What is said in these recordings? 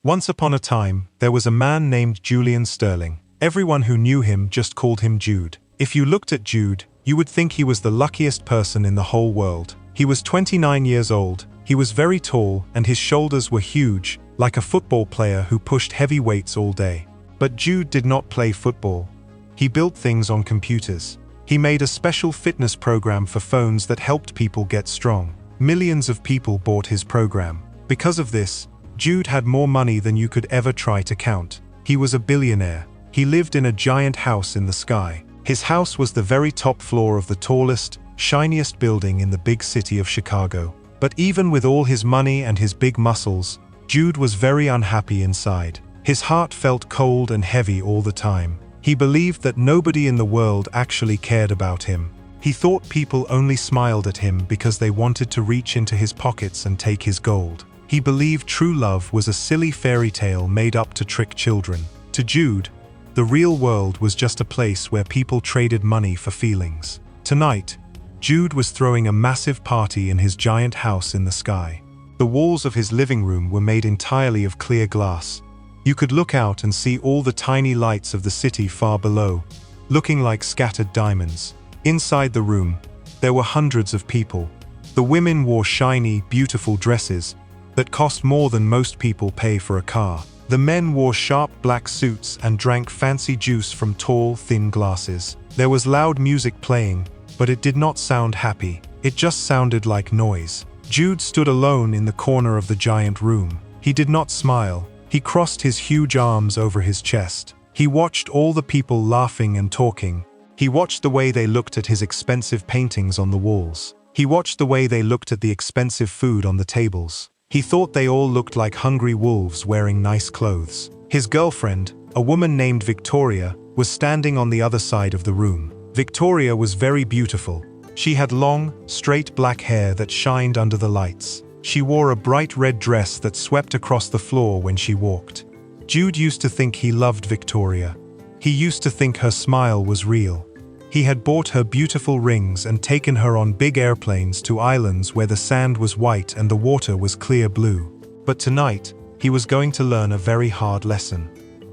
Once upon a time, there was a man named Julian Sterling. Everyone who knew him just called him Jude. If you looked at Jude, you would think he was the luckiest person in the whole world. He was 29 years old, he was very tall, and his shoulders were huge, like a football player who pushed heavy weights all day. But Jude did not play football. He built things on computers. He made a special fitness program for phones that helped people get strong. Millions of people bought his program. Because of this, Jude had more money than you could ever try to count. He was a billionaire. He lived in a giant house in the sky. His house was the very top floor of the tallest, shiniest building in the big city of Chicago. But even with all his money and his big muscles, Jude was very unhappy inside. His heart felt cold and heavy all the time. He believed that nobody in the world actually cared about him. He thought people only smiled at him because they wanted to reach into his pockets and take his gold. He believed true love was a silly fairy tale made up to trick children. To Jude, the real world was just a place where people traded money for feelings. Tonight, Jude was throwing a massive party in his giant house in the sky. The walls of his living room were made entirely of clear glass. You could look out and see all the tiny lights of the city far below, looking like scattered diamonds. Inside the room, there were hundreds of people. The women wore shiny, beautiful dresses that cost more than most people pay for a car. The men wore sharp black suits and drank fancy juice from tall, thin glasses. There was loud music playing, but it did not sound happy. It just sounded like noise. Jude stood alone in the corner of the giant room. He did not smile. He crossed his huge arms over his chest. He watched all the people laughing and talking. He watched the way they looked at his expensive paintings on the walls. He watched the way they looked at the expensive food on the tables. He thought they all looked like hungry wolves wearing nice clothes. His girlfriend, a woman named Victoria, was standing on the other side of the room. Victoria was very beautiful. She had long, straight black hair that shined under the lights. She wore a bright red dress that swept across the floor when she walked. Jude used to think he loved Victoria. He used to think her smile was real. He had bought her beautiful rings and taken her on big airplanes to islands where the sand was white and the water was clear blue. But tonight, he was going to learn a very hard lesson.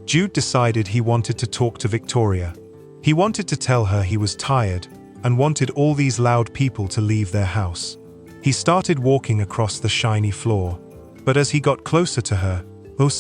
Jude decided he wanted to talk to Victoria. He wanted to tell her he was tired and wanted all these loud people to leave their house. He started walking across the shiny floor, but as he got closer to her,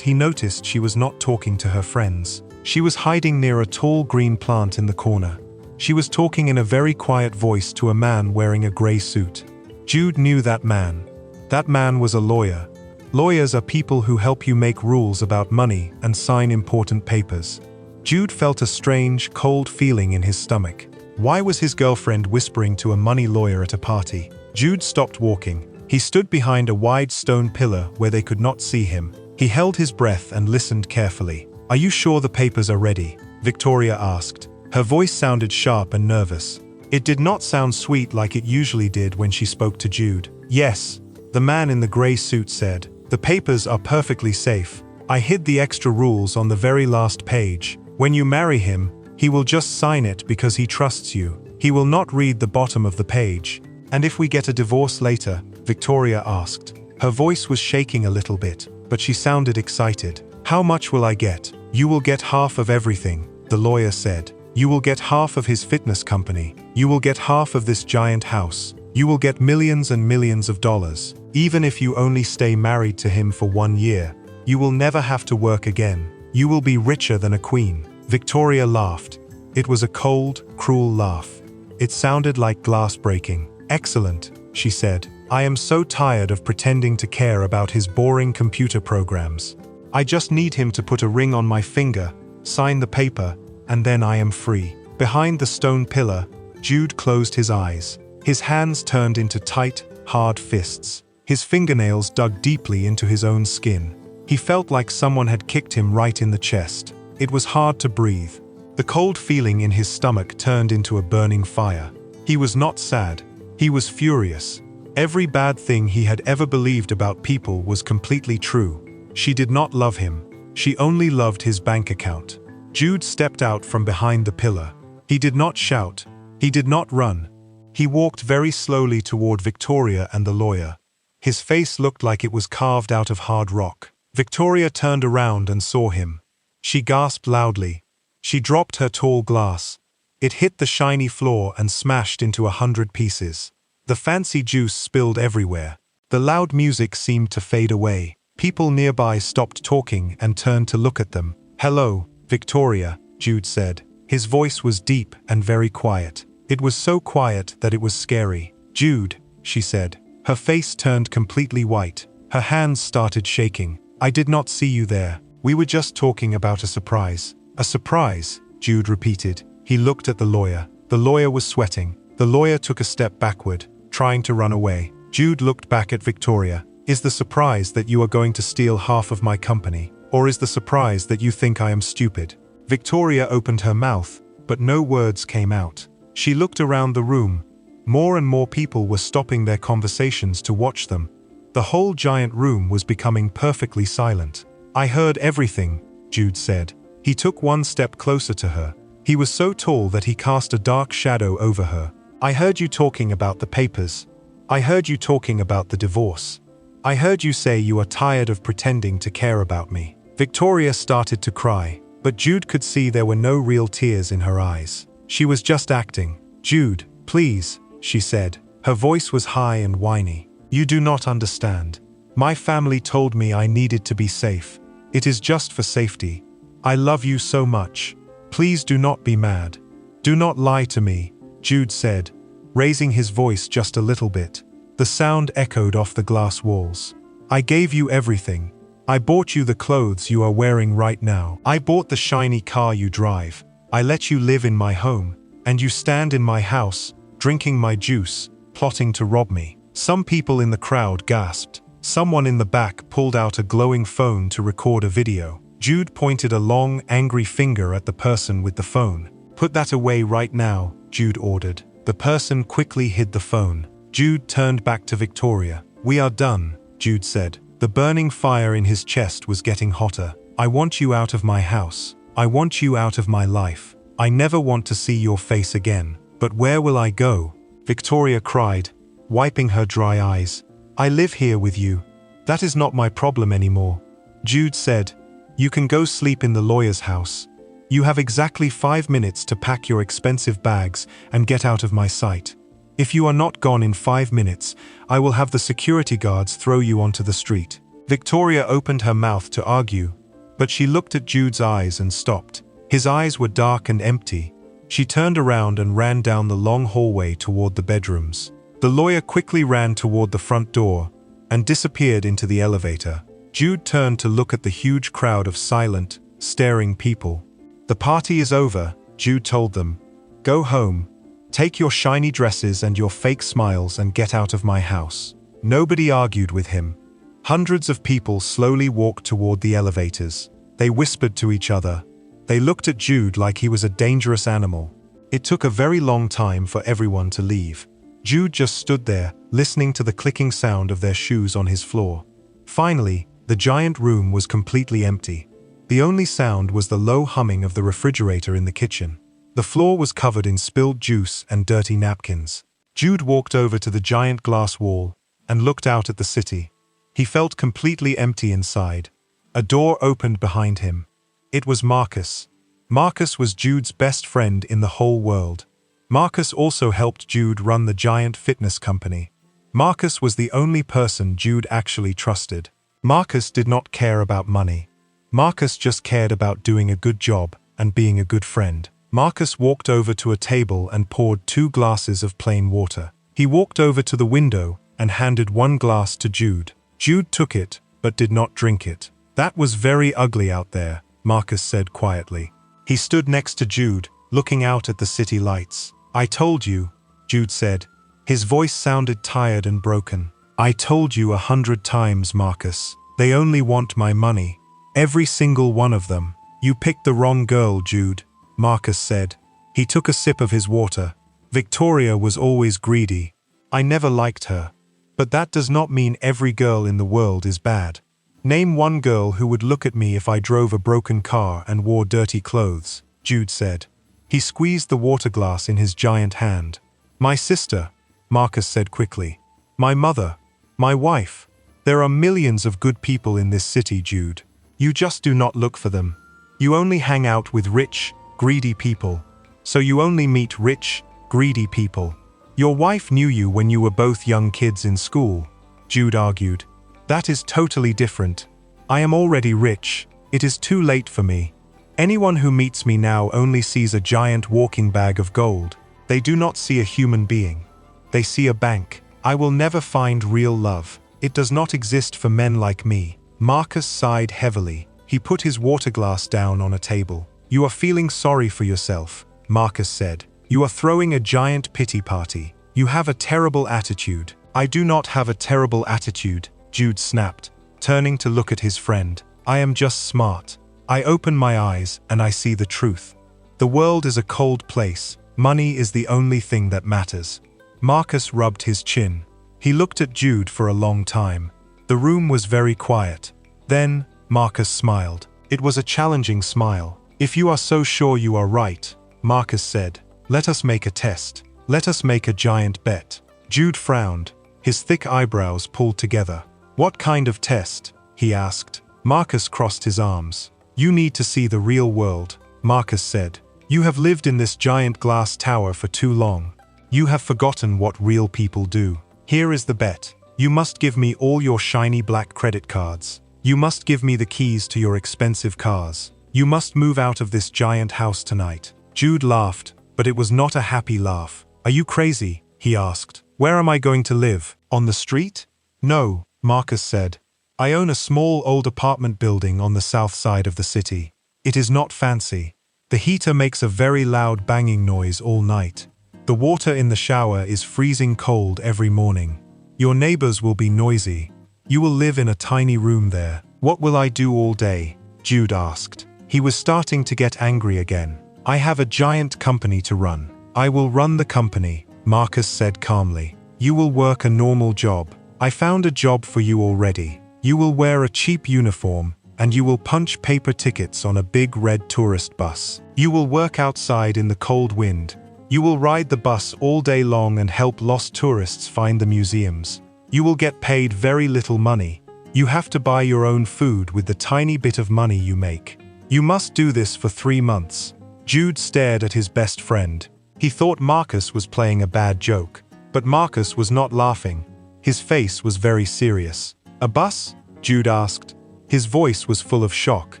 he noticed she was not talking to her friends. She was hiding near a tall green plant in the corner. She was talking in a very quiet voice to a man wearing a gray suit. Jude knew that man. That man was a lawyer. Lawyers are people who help you make rules about money and sign important papers. Jude felt a strange, cold feeling in his stomach. Why was his girlfriend whispering to a money lawyer at a party? Jude stopped walking. He stood behind a wide stone pillar where they could not see him. He held his breath and listened carefully. "Are you sure the papers are ready?" Victoria asked. Her voice sounded sharp and nervous. It did not sound sweet like it usually did when she spoke to Jude. "Yes," the man in the gray suit said. "The papers are perfectly safe. I hid the extra rules on the very last page. When you marry him, he will just sign it because he trusts you. He will not read the bottom of the page." "And if we get a divorce later?" Victoria asked. Her voice was shaking a little bit, but she sounded excited. "How much will I get?" "You will get half of everything," the lawyer said. "You will get half of his fitness company. You will get half of this giant house. You will get millions and millions of dollars. Even if you only stay married to him for 1 year, you will never have to work again. You will be richer than a queen." Victoria laughed. It was a cold, cruel laugh. It sounded like glass breaking. "Excellent," she said. "I am so tired of pretending to care about his boring computer programs. I just need him to put a ring on my finger, sign the paper, and then I am free." Behind the stone pillar, Jude closed his eyes. His hands turned into tight, hard fists. His fingernails dug deeply into his own skin. He felt like someone had kicked him right in the chest. It was hard to breathe. The cold feeling in his stomach turned into a burning fire. He was not sad. He was furious. Every bad thing he had ever believed about people was completely true. She did not love him. She only loved his bank account. Jude stepped out from behind the pillar. He did not shout. He did not run. He walked very slowly toward Victoria and the lawyer. His face looked like it was carved out of hard rock. Victoria turned around and saw him. She gasped loudly. She dropped her tall glass. It hit the shiny floor and smashed into 100 pieces. The fancy juice spilled everywhere. The loud music seemed to fade away. People nearby stopped talking and turned to look at them. "Hello, Victoria," Jude said. His voice was deep and very quiet. It was so quiet that it was scary. "Jude," she said. Her face turned completely white. Her hands started shaking. "I did not see you there. We were just talking about a surprise." "A surprise?" Jude repeated. He looked at the lawyer. The lawyer was sweating. The lawyer took a step backward, trying to run away. Jude looked back at Victoria. "Is the surprise that you are going to steal half of my company? Or is the surprise that you think I am stupid?" Victoria opened her mouth, but no words came out. She looked around the room. More and more people were stopping their conversations to watch them. The whole giant room was becoming perfectly silent. "I heard everything," Jude said. He took one step closer to her. He was so tall that he cast a dark shadow over her. "I heard you talking about the papers. I heard you talking about the divorce. I heard you say you are tired of pretending to care about me." Victoria started to cry, but Jude could see there were no real tears in her eyes. She was just acting. "Jude, please," she said. Her voice was high and whiny. "You do not understand. My family told me I needed to be safe. It is just for safety. I love you so much. Please do not be mad. Do not lie to me," Jude said, raising his voice just a little bit. The sound echoed off the glass walls. "I gave you everything. I bought you the clothes you are wearing right now. I bought the shiny car you drive. I let you live in my home, and you stand in my house, drinking my juice, plotting to rob me." Some people in the crowd gasped. Someone in the back pulled out a glowing phone to record a video. Jude pointed a long, angry finger at the person with the phone. "Put that away right now," Jude ordered. The person quickly hid the phone. Jude turned back to Victoria. "We are done," Jude said. The burning fire in his chest was getting hotter. "I want you out of my house. I want you out of my life. I never want to see your face again. But where will I go?" Victoria cried, wiping her dry eyes. "I live here with you. That is not my problem anymore." Jude said, "You can go sleep in the lawyer's house. You have exactly 5 minutes to pack your expensive bags and get out of my sight. If you are not gone in 5 minutes, I will have the security guards throw you onto the street." Victoria opened her mouth to argue, but she looked at Jude's eyes and stopped. His eyes were dark and empty. She turned around and ran down the long hallway toward the bedrooms. The lawyer quickly ran toward the front door and disappeared into the elevator. Jude turned to look at the huge crowd of silent, staring people. "The party is over," Jude told them. "Go home. Take your shiny dresses and your fake smiles and get out of my house." Nobody argued with him. Hundreds of people slowly walked toward the elevators. They whispered to each other. They looked at Jude like he was a dangerous animal. It took a very long time for everyone to leave. Jude just stood there, listening to the clicking sound of their shoes on his floor. Finally, the giant room was completely empty. The only sound was the low humming of the refrigerator in the kitchen. The floor was covered in spilled juice and dirty napkins. Jude walked over to the giant glass wall and looked out at the city. He felt completely empty inside. A door opened behind him. It was Marcus. Marcus was Jude's best friend in the whole world. Marcus also helped Jude run the giant fitness company. Marcus was the only person Jude actually trusted. Marcus did not care about money. Marcus just cared about doing a good job and being a good friend. Marcus walked over to a table and poured 2 glasses of plain water. He walked over to the window and handed 1 glass to Jude. Jude took it, but did not drink it. "That was very ugly out there," Marcus said quietly. He stood next to Jude, looking out at the city lights. "I told you," Jude said. His voice sounded tired and broken. "I told you 100 times, Marcus. They only want my money. Every single one of them." "You picked the wrong girl, Jude," Marcus said. He took a sip of his water. "Victoria was always greedy. I never liked her. But that does not mean every girl in the world is bad. Name one girl who would look at me if I drove a broken car and wore dirty clothes," Jude said. He squeezed the water glass in his giant hand. "My sister," Marcus said quickly. "My mother. My wife. There are millions of good people in this city, Jude. You just do not look for them. You only hang out with rich, greedy people. So you only meet rich, greedy people. Your wife knew you when you were both young kids in school, Jude argued. That is totally different. I am already rich. It is too late for me. Anyone who meets me now only sees a giant walking bag of gold. They do not see a human being. They see a bank. I will never find real love. It does not exist for men like me. Marcus sighed heavily. He put his water glass down on a table. You are feeling sorry for yourself, Marcus said. You are throwing a giant pity party. You have a terrible attitude. I do not have a terrible attitude, Jude snapped, turning to look at his friend. I am just smart. I open my eyes and I see the truth. The world is a cold place. Money is the only thing that matters. Marcus rubbed his chin. He looked at Jude for a long time. The room was very quiet. Then, Marcus smiled. It was a challenging smile. If you are so sure you are right, Marcus said, let us make a test. Let us make a giant bet. Jude frowned. His thick eyebrows pulled together. What kind of test? He asked. Marcus crossed his arms. You need to see the real world, Marcus said. You have lived in this giant glass tower for too long. You have forgotten what real people do. Here is the bet. You must give me all your shiny black credit cards. You must give me the keys to your expensive cars. You must move out of this giant house tonight. Jude laughed, but it was not a happy laugh. Are you crazy? He asked. Where am I going to live? On the street? No, Marcus said. I own a small old apartment building on the south side of the city. It is not fancy. The heater makes a very loud banging noise all night. The water in the shower is freezing cold every morning. Your neighbors will be noisy. You will live in a tiny room there. What will I do all day? Jude asked. He was starting to get angry again. I have a giant company to run. I will run the company, Marcus said calmly. You will work a normal job. I found a job for you already. You will wear a cheap uniform, and you will punch paper tickets on a big red tourist bus. You will work outside in the cold wind. You will ride the bus all day long and help lost tourists find the museums. You will get paid very little money. You have to buy your own food with the tiny bit of money you make. You must do this for 3 months. Jude stared at his best friend. He thought Marcus was playing a bad joke. But Marcus was not laughing. His face was very serious. A bus? Jude asked. His voice was full of shock.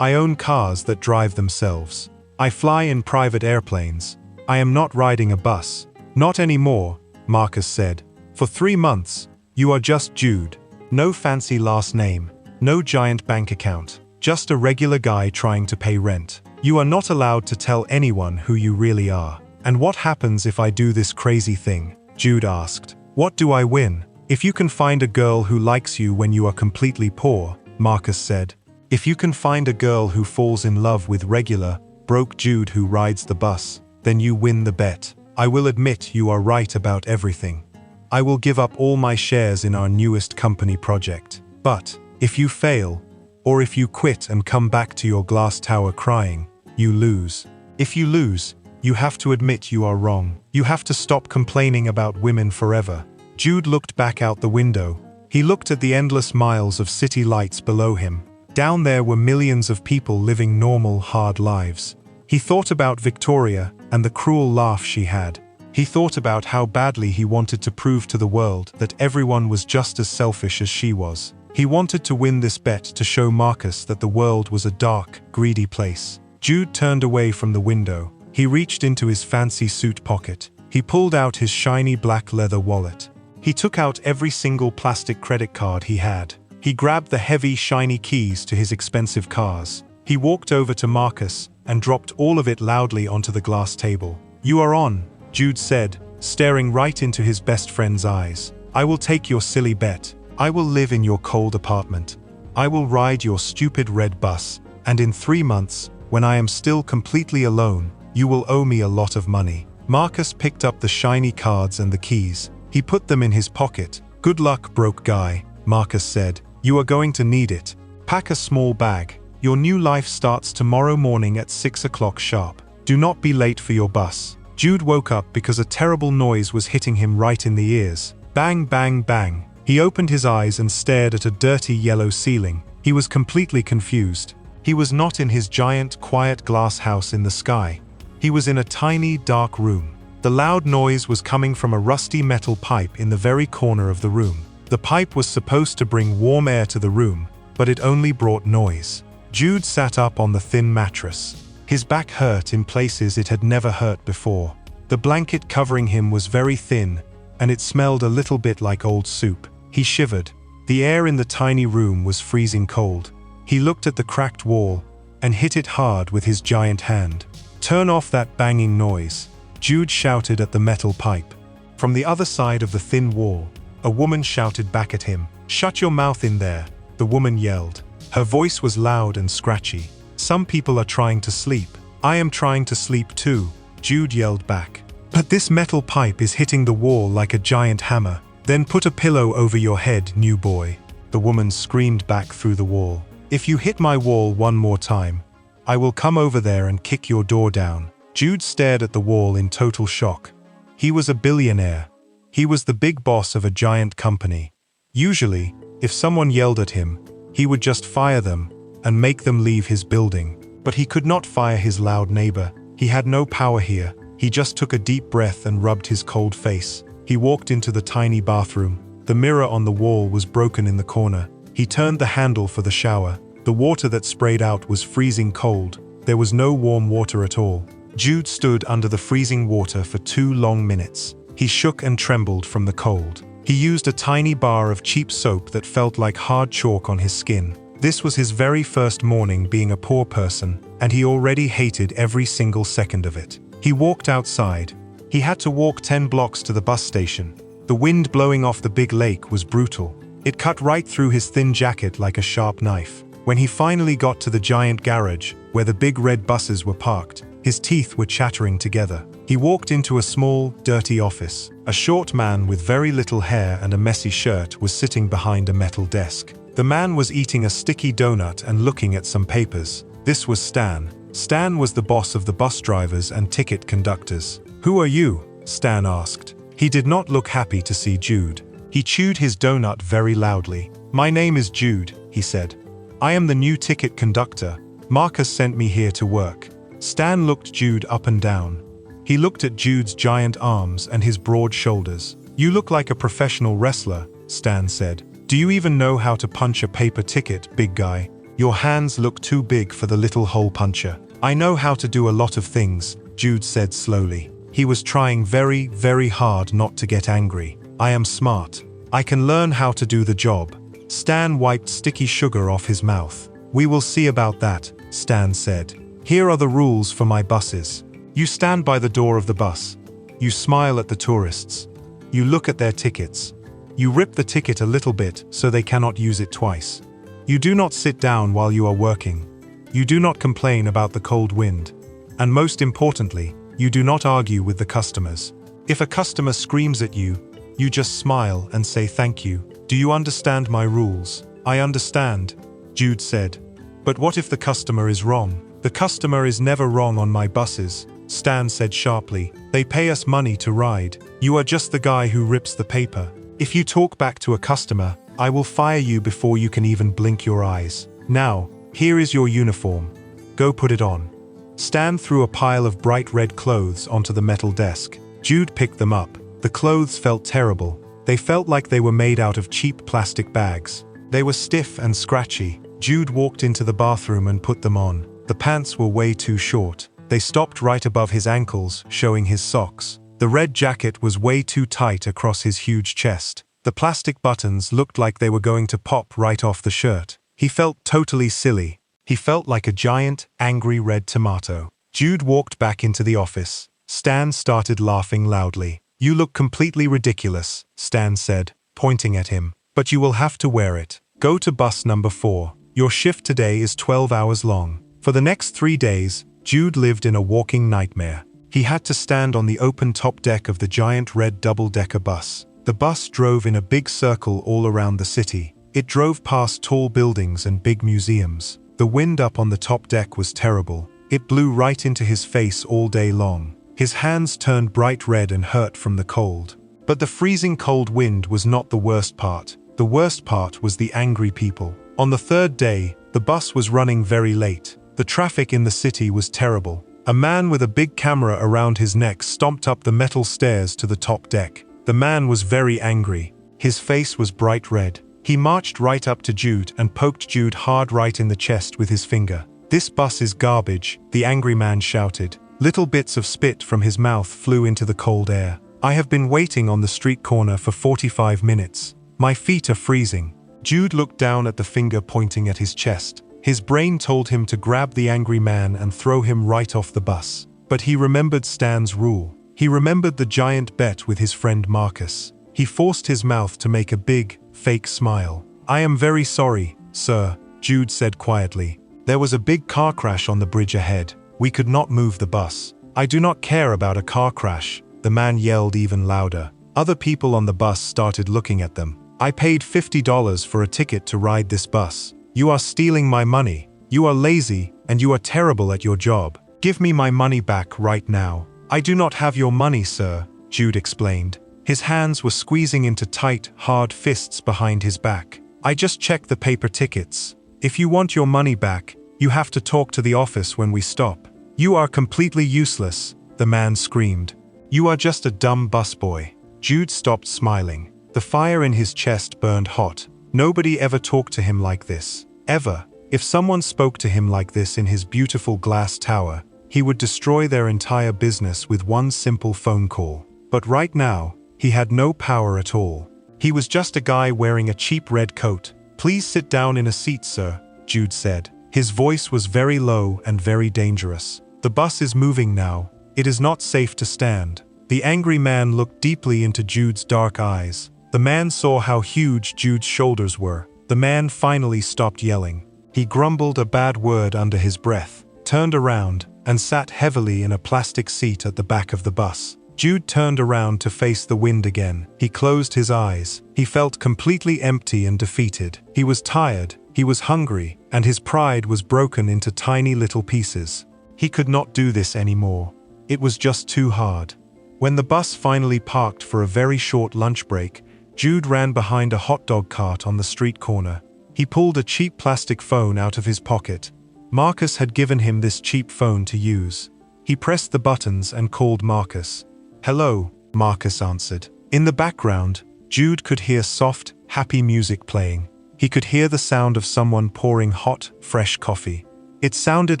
I own cars that drive themselves. I fly in private airplanes. I am not riding a bus. Not anymore, Marcus said. For 3 months, you are just Jude. No fancy last name. No giant bank account. Just a regular guy trying to pay rent. You are not allowed to tell anyone who you really are. And what happens if I do this crazy thing? Jude asked. What do I win? If you can find a girl who likes you when you are completely poor, Marcus said. If you can find a girl who falls in love with regular, broke Jude who rides the bus, then you win the bet. I will admit you are right about everything. I will give up all my shares in our newest company project. But, if you fail, or if you quit and come back to your glass tower crying, you lose. If you lose, you have to admit you are wrong. You have to stop complaining about women forever. Jude looked back out the window. He looked at the endless miles of city lights below him. Down there were millions of people living normal, hard lives. He thought about Victoria and the cruel laugh she had. He thought about how badly he wanted to prove to the world that everyone was just as selfish as she was. He wanted to win this bet to show Marcus that the world was a dark, greedy place. Jude turned away from the window. He reached into his fancy suit pocket. He pulled out his shiny black leather wallet. He took out every single plastic credit card he had. He grabbed the heavy, shiny keys to his expensive cars. He walked over to Marcus and dropped all of it loudly onto the glass table. You are on, Jude said, staring right into his best friend's eyes. I will take your silly bet. I will live in your cold apartment. I will ride your stupid red bus. And in 3 months, when I am still completely alone, you will owe me a lot of money. Marcus picked up the shiny cards and the keys. He put them in his pocket. Good luck, broke guy, Marcus said. You are going to need it. Pack a small bag. Your new life starts tomorrow morning at 6 o'clock sharp. Do not be late for your bus. Jude woke up because a terrible noise was hitting him right in the ears. Bang, bang, bang. He opened his eyes and stared at a dirty yellow ceiling. He was completely confused. He was not in his giant, quiet glass house in the sky. He was in a tiny, dark room. The loud noise was coming from a rusty metal pipe in the very corner of the room. The pipe was supposed to bring warm air to the room, but it only brought noise. Jude sat up on the thin mattress. His back hurt in places it had never hurt before. The blanket covering him was very thin, and it smelled a little bit like old soup. He shivered. The air in the tiny room was freezing cold. He looked at the cracked wall and hit it hard with his giant hand. "Turn off that banging noise," Jude shouted at the metal pipe. From the other side of the thin wall, a woman shouted back at him. "Shut your mouth in there," the woman yelled. Her voice was loud and scratchy. "Some people are trying to sleep. I am trying to sleep too," Jude yelled back. "But this metal pipe is hitting the wall like a giant hammer." "Then put a pillow over your head, new boy," the woman screamed back through the wall. "If you hit my wall one more time, I will come over there and kick your door down." Jude stared at the wall in total shock. He was a billionaire. He was the big boss of a giant company. Usually, if someone yelled at him, he would just fire them and make them leave his building. But he could not fire his loud neighbor. He had no power here. He just took a deep breath and rubbed his cold face. He walked into the tiny bathroom. The mirror on the wall was broken in the corner. He turned the handle for the shower. The water that sprayed out was freezing cold. There was no warm water at all. Jude stood under the freezing water for 2 long minutes. He shook and trembled from the cold. He used a tiny bar of cheap soap that felt like hard chalk on his skin. This was his very first morning being a poor person, and he already hated every single second of it. He walked outside. He had to walk 10 blocks to the bus station. The wind blowing off the big lake was brutal. It cut right through his thin jacket like a sharp knife. When he finally got to the giant garage, where the big red buses were parked, his teeth were chattering together. He walked into a small, dirty office. A short man with very little hair and a messy shirt was sitting behind a metal desk. The man was eating a sticky donut and looking at some papers. This was Stan. Stan was the boss of the bus drivers and ticket conductors. "Who are you?" Stan asked. He did not look happy to see Jude. He chewed his donut very loudly. "My name is Jude," he said. "I am the new ticket conductor. Marcus sent me here to work." Stan looked Jude up and down. He looked at Jude's giant arms and his broad shoulders. "You look like a professional wrestler," Stan said. "Do you even know how to punch a paper ticket, big guy? Your hands look too big for the little hole puncher." "I know how to do a lot of things," Jude said slowly. He was trying very, very hard not to get angry. "I am smart. I can learn how to do the job." Stan wiped sticky sugar off his mouth. "We will see about that," Stan said. "Here are the rules for my buses. You stand by the door of the bus. You smile at the tourists. You look at their tickets. You rip the ticket a little bit so they cannot use it twice. You do not sit down while you are working. You do not complain about the cold wind. And most importantly, you do not argue with the customers. If a customer screams at you, you just smile and say thank you. Do you understand my rules?" "I understand," Jude said. "But what if the customer is wrong?" "The customer is never wrong on my buses," Stan said sharply. "They pay us money to ride. You are just the guy who rips the paper. If you talk back to a customer, I will fire you before you can even blink your eyes. Now, here is your uniform. Go put it on." Stan threw a pile of bright red clothes onto the metal desk. Jude picked them up. The clothes felt terrible. They felt like they were made out of cheap plastic bags. They were stiff and scratchy. Jude walked into the bathroom and put them on. The pants were way too short. They stopped right above his ankles, showing his socks. The red jacket was way too tight across his huge chest. The plastic buttons looked like they were going to pop right off the shirt. He felt totally silly. He felt like a giant, angry red tomato. Jude walked back into the office. Stan started laughing loudly. "You look completely ridiculous," Stan said, pointing at him. "But you will have to wear it. Go to bus number 4. Your shift today is 12 hours long." For the next 3 days, Jude lived in a walking nightmare. He had to stand on the open top deck of the giant red double-decker bus. The bus drove in a big circle all around the city. It drove past tall buildings and big museums. The wind up on the top deck was terrible. It blew right into his face all day long. His hands turned bright red and hurt from the cold. But the freezing cold wind was not the worst part. The worst part was the angry people. On the third day, the bus was running very late. The traffic in the city was terrible. A man with a big camera around his neck stomped up the metal stairs to the top deck. The man was very angry. His face was bright red. He marched right up to Jude and poked Jude hard right in the chest with his finger. "This bus is garbage," the angry man shouted. Little bits of spit from his mouth flew into the cold air. "I have been waiting on the street corner for 45 minutes. My feet are freezing." Jude looked down at the finger pointing at his chest. His brain told him to grab the angry man and throw him right off the bus. But he remembered Stan's rule. He remembered the giant bet with his friend Marcus. He forced his mouth to make a big, fake smile. "I am very sorry, sir," Jude said quietly. "There was a big car crash on the bridge ahead. We could not move the bus." "I do not care about a car crash," the man yelled even louder. Other people on the bus started looking at them. "I paid $50 for a ticket to ride this bus. You are stealing my money. You are lazy, and you are terrible at your job. Give me my money back right now." "I do not have your money, sir," Jude explained. His hands were squeezing into tight, hard fists behind his back. "I just checked the paper tickets. If you want your money back, you have to talk to the office when we stop." "You are completely useless," the man screamed. "You are just a dumb busboy." Jude stopped smiling. The fire in his chest burned hot. Nobody ever talked to him like this. Ever. If someone spoke to him like this in his beautiful glass tower, he would destroy their entire business with one simple phone call. But right now, he had no power at all. He was just a guy wearing a cheap red coat. "Please sit down in a seat, sir," Jude said. His voice was very low and very dangerous. "The bus is moving now. It is not safe to stand." The angry man looked deeply into Jude's dark eyes. The man saw how huge Jude's shoulders were. The man finally stopped yelling. He grumbled a bad word under his breath, turned around, and sat heavily in a plastic seat at the back of the bus. Jude turned around to face the wind again. He closed his eyes. He felt completely empty and defeated. He was tired, he was hungry, and his pride was broken into tiny little pieces. He could not do this anymore. It was just too hard. When the bus finally parked for a very short lunch break, Jude ran behind a hot dog cart on the street corner. He pulled a cheap plastic phone out of his pocket. Marcus had given him this cheap phone to use. He pressed the buttons and called Marcus. "Hello," Marcus answered. In the background, Jude could hear soft, happy music playing. He could hear the sound of someone pouring hot, fresh coffee. It sounded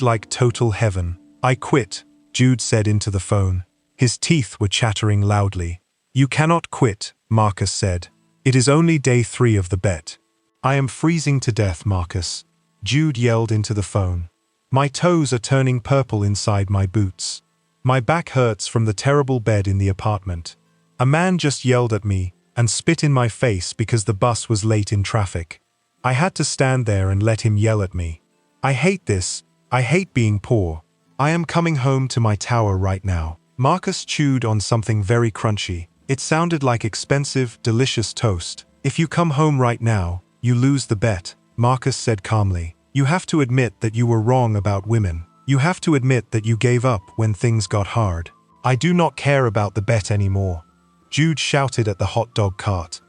like total heaven. "I quit," Jude said into the phone. His teeth were chattering loudly. "You cannot quit," Marcus said. "It is only day 3 of the bet." "I am freezing to death, Marcus," Jude yelled into the phone. "My toes are turning purple inside my boots. My back hurts from the terrible bed in the apartment. A man just yelled at me and spit in my face because the bus was late in traffic. I had to stand there and let him yell at me. I hate this. I hate being poor. I am coming home to my tower right now." Marcus chewed on something very crunchy. It sounded like expensive, delicious toast. "If you come home right now, you lose the bet," Marcus said calmly. "You have to admit that you were wrong about women. You have to admit that you gave up when things got hard." "I do not care about the bet anymore," Jude shouted at the hot dog cart.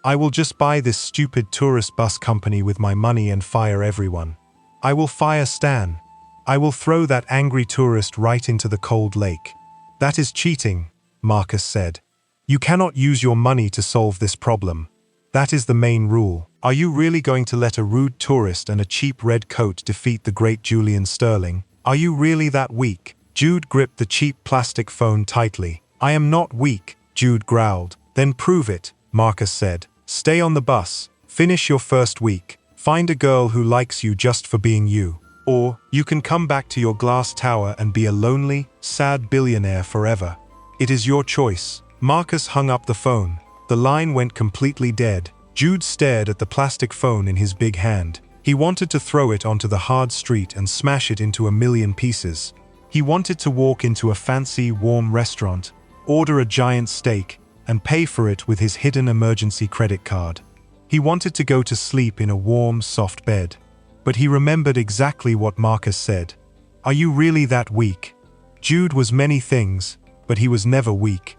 "I will just buy this stupid tourist bus company with my money and fire everyone. I will fire Stan. I will throw that angry tourist right into the cold lake." "That is cheating," Marcus said. "You cannot use your money to solve this problem. That is the main rule. Are you really going to let a rude tourist and a cheap red coat defeat the great Julian Sterling? Are you really that weak?" Jude gripped the cheap plastic phone tightly. "I am not weak," Jude growled. "Then prove it," Marcus said. "Stay on the bus. Finish your first week. Find a girl who likes you just for being you. Or, you can come back to your glass tower and be a lonely, sad billionaire forever. It is your choice." Marcus hung up the phone. The line went completely dead. Jude stared at the plastic phone in his big hand. He wanted to throw it onto the hard street and smash it into a million pieces. He wanted to walk into a fancy, warm restaurant, order a giant steak, and pay for it with his hidden emergency credit card. He wanted to go to sleep in a warm, soft bed. But he remembered exactly what Marcus said. "Are you really that weak?" Jude was many things, but he was never weak.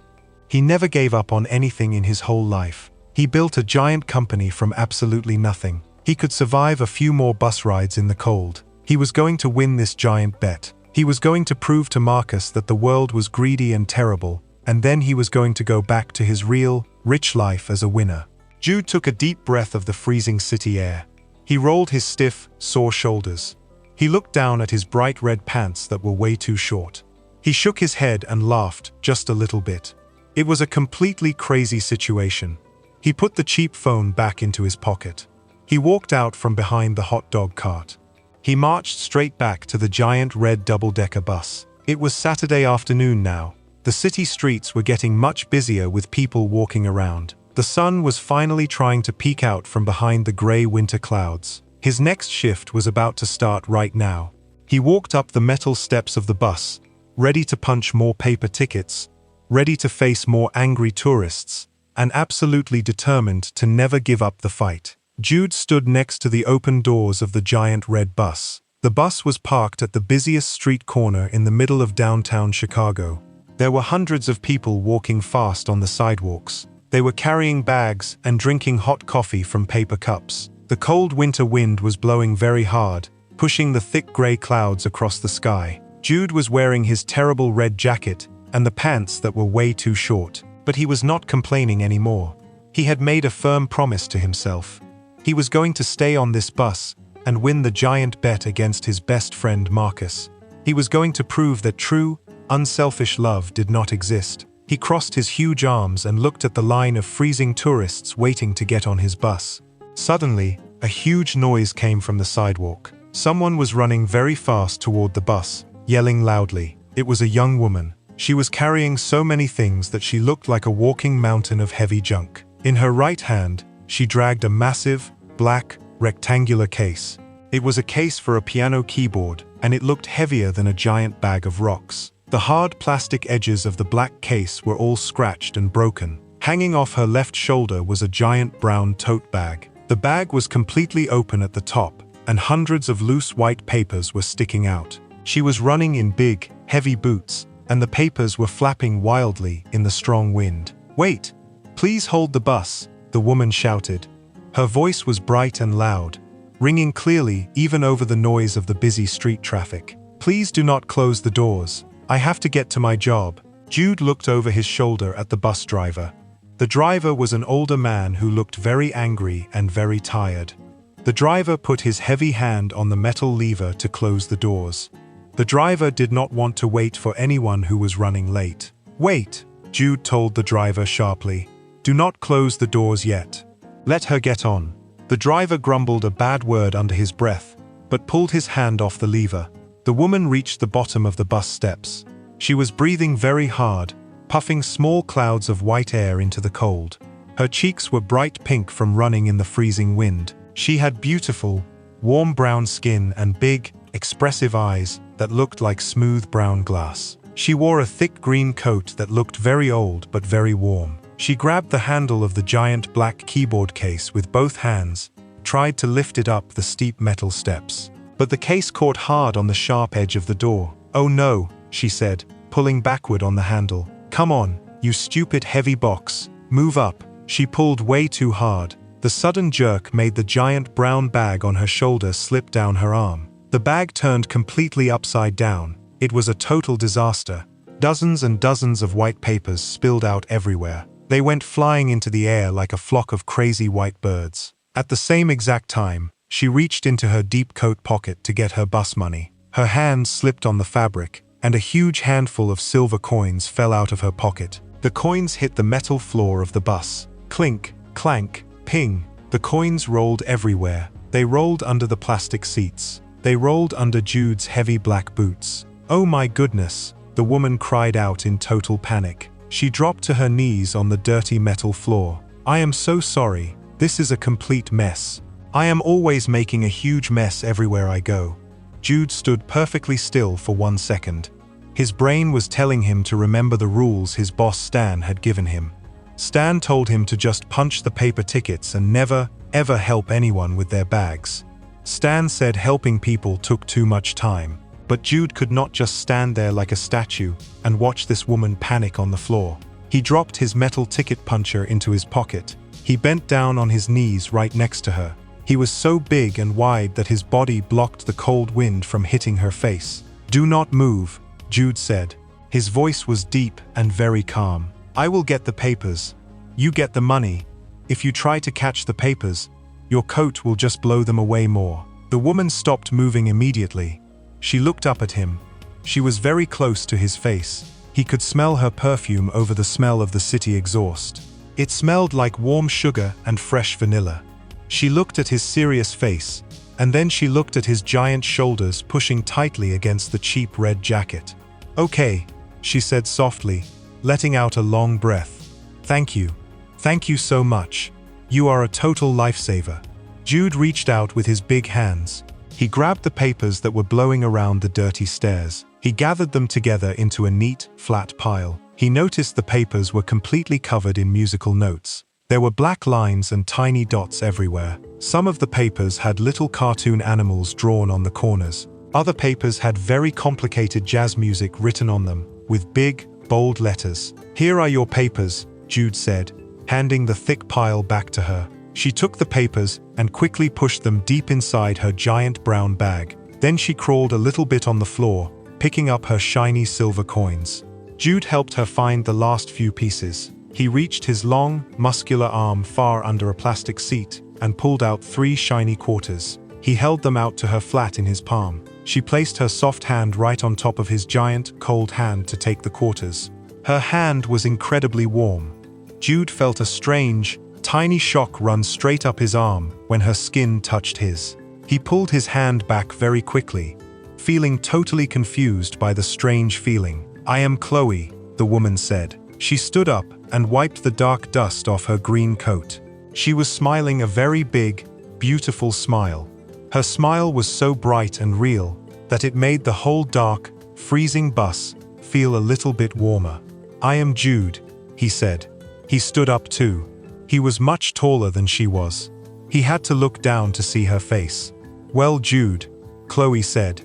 He never gave up on anything in his whole life. He built a giant company from absolutely nothing. He could survive a few more bus rides in the cold. He was going to win this giant bet. He was going to prove to Marcus that the world was greedy and terrible, and then he was going to go back to his real, rich life as a winner. Jude took a deep breath of the freezing city air. He rolled his stiff, sore shoulders. He looked down at his bright red pants that were way too short. He shook his head and laughed just a little bit. It was a completely crazy situation. He put the cheap phone back into his pocket. He walked out from behind the hot dog cart. He marched straight back to the giant red double-decker bus. It was Saturday afternoon now. The city streets were getting much busier with people walking around. The sun was finally trying to peek out from behind the gray winter clouds. His next shift was about to start right now. He walked up the metal steps of the bus, ready to punch more paper tickets, ready to face more angry tourists, and absolutely determined to never give up the fight. Jude stood next to the open doors of the giant red bus. The bus was parked at the busiest street corner in the middle of downtown Chicago. There were hundreds of people walking fast on the sidewalks. They were carrying bags and drinking hot coffee from paper cups. The cold winter wind was blowing very hard, pushing the thick gray clouds across the sky. Jude was wearing his terrible red jacket and the pants that were way too short. But he was not complaining anymore. He had made a firm promise to himself. He was going to stay on this bus and win the giant bet against his best friend Marcus. He was going to prove that true, unselfish love did not exist. He crossed his huge arms and looked at the line of freezing tourists waiting to get on his bus. Suddenly, a huge noise came from the sidewalk. Someone was running very fast toward the bus, yelling loudly. It was a young woman. She was carrying so many things that she looked like a walking mountain of heavy junk. In her right hand, she dragged a massive, black, rectangular case. It was a case for a piano keyboard, and it looked heavier than a giant bag of rocks. The hard plastic edges of the black case were all scratched and broken. Hanging off her left shoulder was a giant brown tote bag. The bag was completely open at the top, and hundreds of loose white papers were sticking out. She was running in big, heavy boots, and the papers were flapping wildly in the strong wind. "Wait! Please hold the bus," the woman shouted. Her voice was bright and loud, ringing clearly even over the noise of the busy street traffic. "Please do not close the doors. I have to get to my job." Jude looked over his shoulder at the bus driver. The driver was an older man who looked very angry and very tired. The driver put his heavy hand on the metal lever to close the doors. The driver did not want to wait for anyone who was running late. "Wait," Jude told the driver sharply. "Do not close the doors yet. Let her get on." The driver grumbled a bad word under his breath, but pulled his hand off the lever. The woman reached the bottom of the bus steps. She was breathing very hard, puffing small clouds of white air into the cold. Her cheeks were bright pink from running in the freezing wind. She had beautiful, warm brown skin and big, expressive eyes that looked like smooth brown glass. She wore a thick green coat that looked very old but very warm. She grabbed the handle of the giant black keyboard case with both hands, tried to lift it up the steep metal steps. But the case caught hard on the sharp edge of the door. "Oh no," she said, pulling backward on the handle. "Come on, you stupid heavy box. Move up." She pulled way too hard. The sudden jerk made the giant brown bag on her shoulder slip down her arm. The bag turned completely upside down. It was a total disaster. Dozens and dozens of white papers spilled out everywhere. They went flying into the air like a flock of crazy white birds. At the same exact time, she reached into her deep coat pocket to get her bus money. Her hand slipped on the fabric, and a huge handful of silver coins fell out of her pocket. The coins hit the metal floor of the bus. Clink, clank, ping. The coins rolled everywhere. They rolled under the plastic seats. They rolled under Jude's heavy black boots. "Oh my goodness," the woman cried out in total panic. She dropped to her knees on the dirty metal floor. "I am so sorry. This is a complete mess. I am always making a huge mess everywhere I go." Jude stood perfectly still for 1 second. His brain was telling him to remember the rules his boss Stan had given him. Stan told him to just punch the paper tickets and never, ever help anyone with their bags. Stan said helping people took too much time. But Jude could not just stand there like a statue and watch this woman panic on the floor. He dropped his metal ticket puncher into his pocket. He bent down on his knees right next to her. He was so big and wide that his body blocked the cold wind from hitting her face. "Do not move," Jude said. His voice was deep and very calm. "I will get the papers. You get the money. If you try to catch the papers, your coat will just blow them away more." The woman stopped moving immediately. She looked up at him. She was very close to his face. He could smell her perfume over the smell of the city exhaust. It smelled like warm sugar and fresh vanilla. She looked at his serious face, and then she looked at his giant shoulders pushing tightly against the cheap red jacket. "Okay," she said softly, letting out a long breath. "Thank you. Thank you so much. You are a total lifesaver." Jude reached out with his big hands. He grabbed the papers that were blowing around the dirty stairs. He gathered them together into a neat, flat pile. He noticed the papers were completely covered in musical notes. There were black lines and tiny dots everywhere. Some of the papers had little cartoon animals drawn on the corners. Other papers had very complicated jazz music written on them, with big, bold letters. "Here are your papers," Jude said, handing the thick pile back to her. She took the papers and quickly pushed them deep inside her giant brown bag. Then she crawled a little bit on the floor, picking up her shiny silver coins. Jude helped her find the last few pieces. He reached his long, muscular arm far under a plastic seat and pulled out 3 shiny quarters. He held them out to her flat in his palm. She placed her soft hand right on top of his giant, cold hand to take the quarters. Her hand was incredibly warm. Jude felt a strange, tiny shock run straight up his arm when her skin touched his. He pulled his hand back very quickly, feeling totally confused by the strange feeling. "I am Chloe," the woman said. She stood up and wiped the dark dust off her green coat. She was smiling a very big, beautiful smile. Her smile was so bright and real that it made the whole dark, freezing bus feel a little bit warmer. "I am Jude," he said. He stood up too. He was much taller than she was. He had to look down to see her face. "Well, Jude," Chloe said.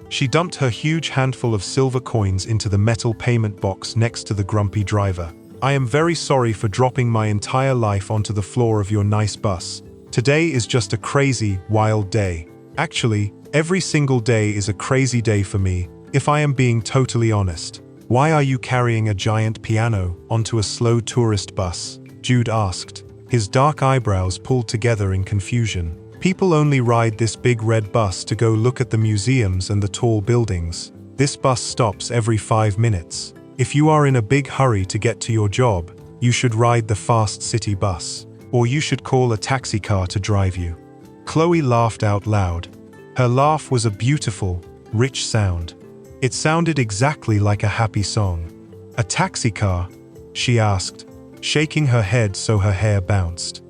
She dumped her huge handful of silver coins into the metal payment box next to the grumpy driver. "I am very sorry for dropping my entire life onto the floor of your nice bus. Today is just a crazy, wild day. Actually, every single day is a crazy day for me, if I am being totally honest." "Why are you carrying a giant piano onto a slow tourist bus?" Jude asked. His dark eyebrows pulled together in confusion. "People only ride this big red bus to go look at the museums and the tall buildings. This bus stops every 5 minutes. If you are in a big hurry to get to your job, you should ride the fast city bus. Or you should call a taxi car to drive you." Chloe laughed out loud. Her laugh was a beautiful, rich sound. It sounded exactly like a happy song. "A taxi car?" she asked, shaking her head so her hair bounced.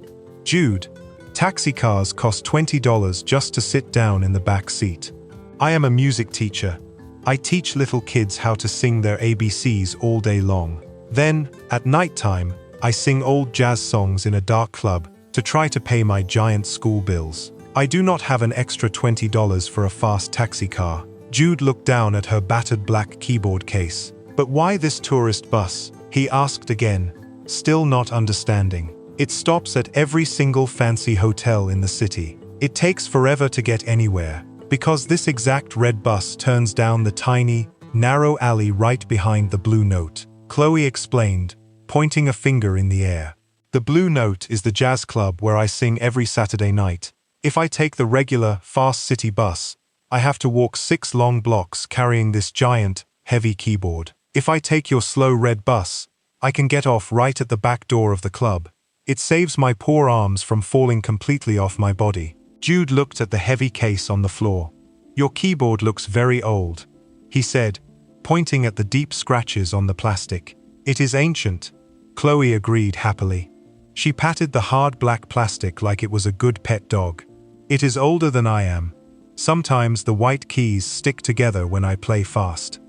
"Jude, taxi cars cost $20 just to sit down in the back seat. I am a music teacher. I teach little kids how to sing their ABCs all day long. Then, at nighttime, I sing old jazz songs in a dark club to try to pay my giant school bills. I do not have an extra $20 for a fast taxi car." Jude looked down at her battered black keyboard case. "But why this tourist bus?" he asked again, still not understanding. "It stops at every single fancy hotel in the city. It takes forever to get anywhere, because this exact red bus turns down the tiny, narrow alley right behind the Blue Note," Chloe explained, pointing a finger in the air. "The Blue Note is the jazz club where I sing every Saturday night. If I take the regular, fast city bus, I have to walk 6 long blocks carrying this giant, heavy keyboard. If I take your slow red bus, I can get off right at the back door of the club. It saves my poor arms from falling completely off my body." Jude looked at the heavy case on the floor. "Your keyboard looks very old," he said, pointing at the deep scratches on the plastic. "It is ancient," Chloe agreed happily. She patted the hard black plastic like it was a good pet dog. "It is older than I am. Sometimes the white keys stick together when I play fast.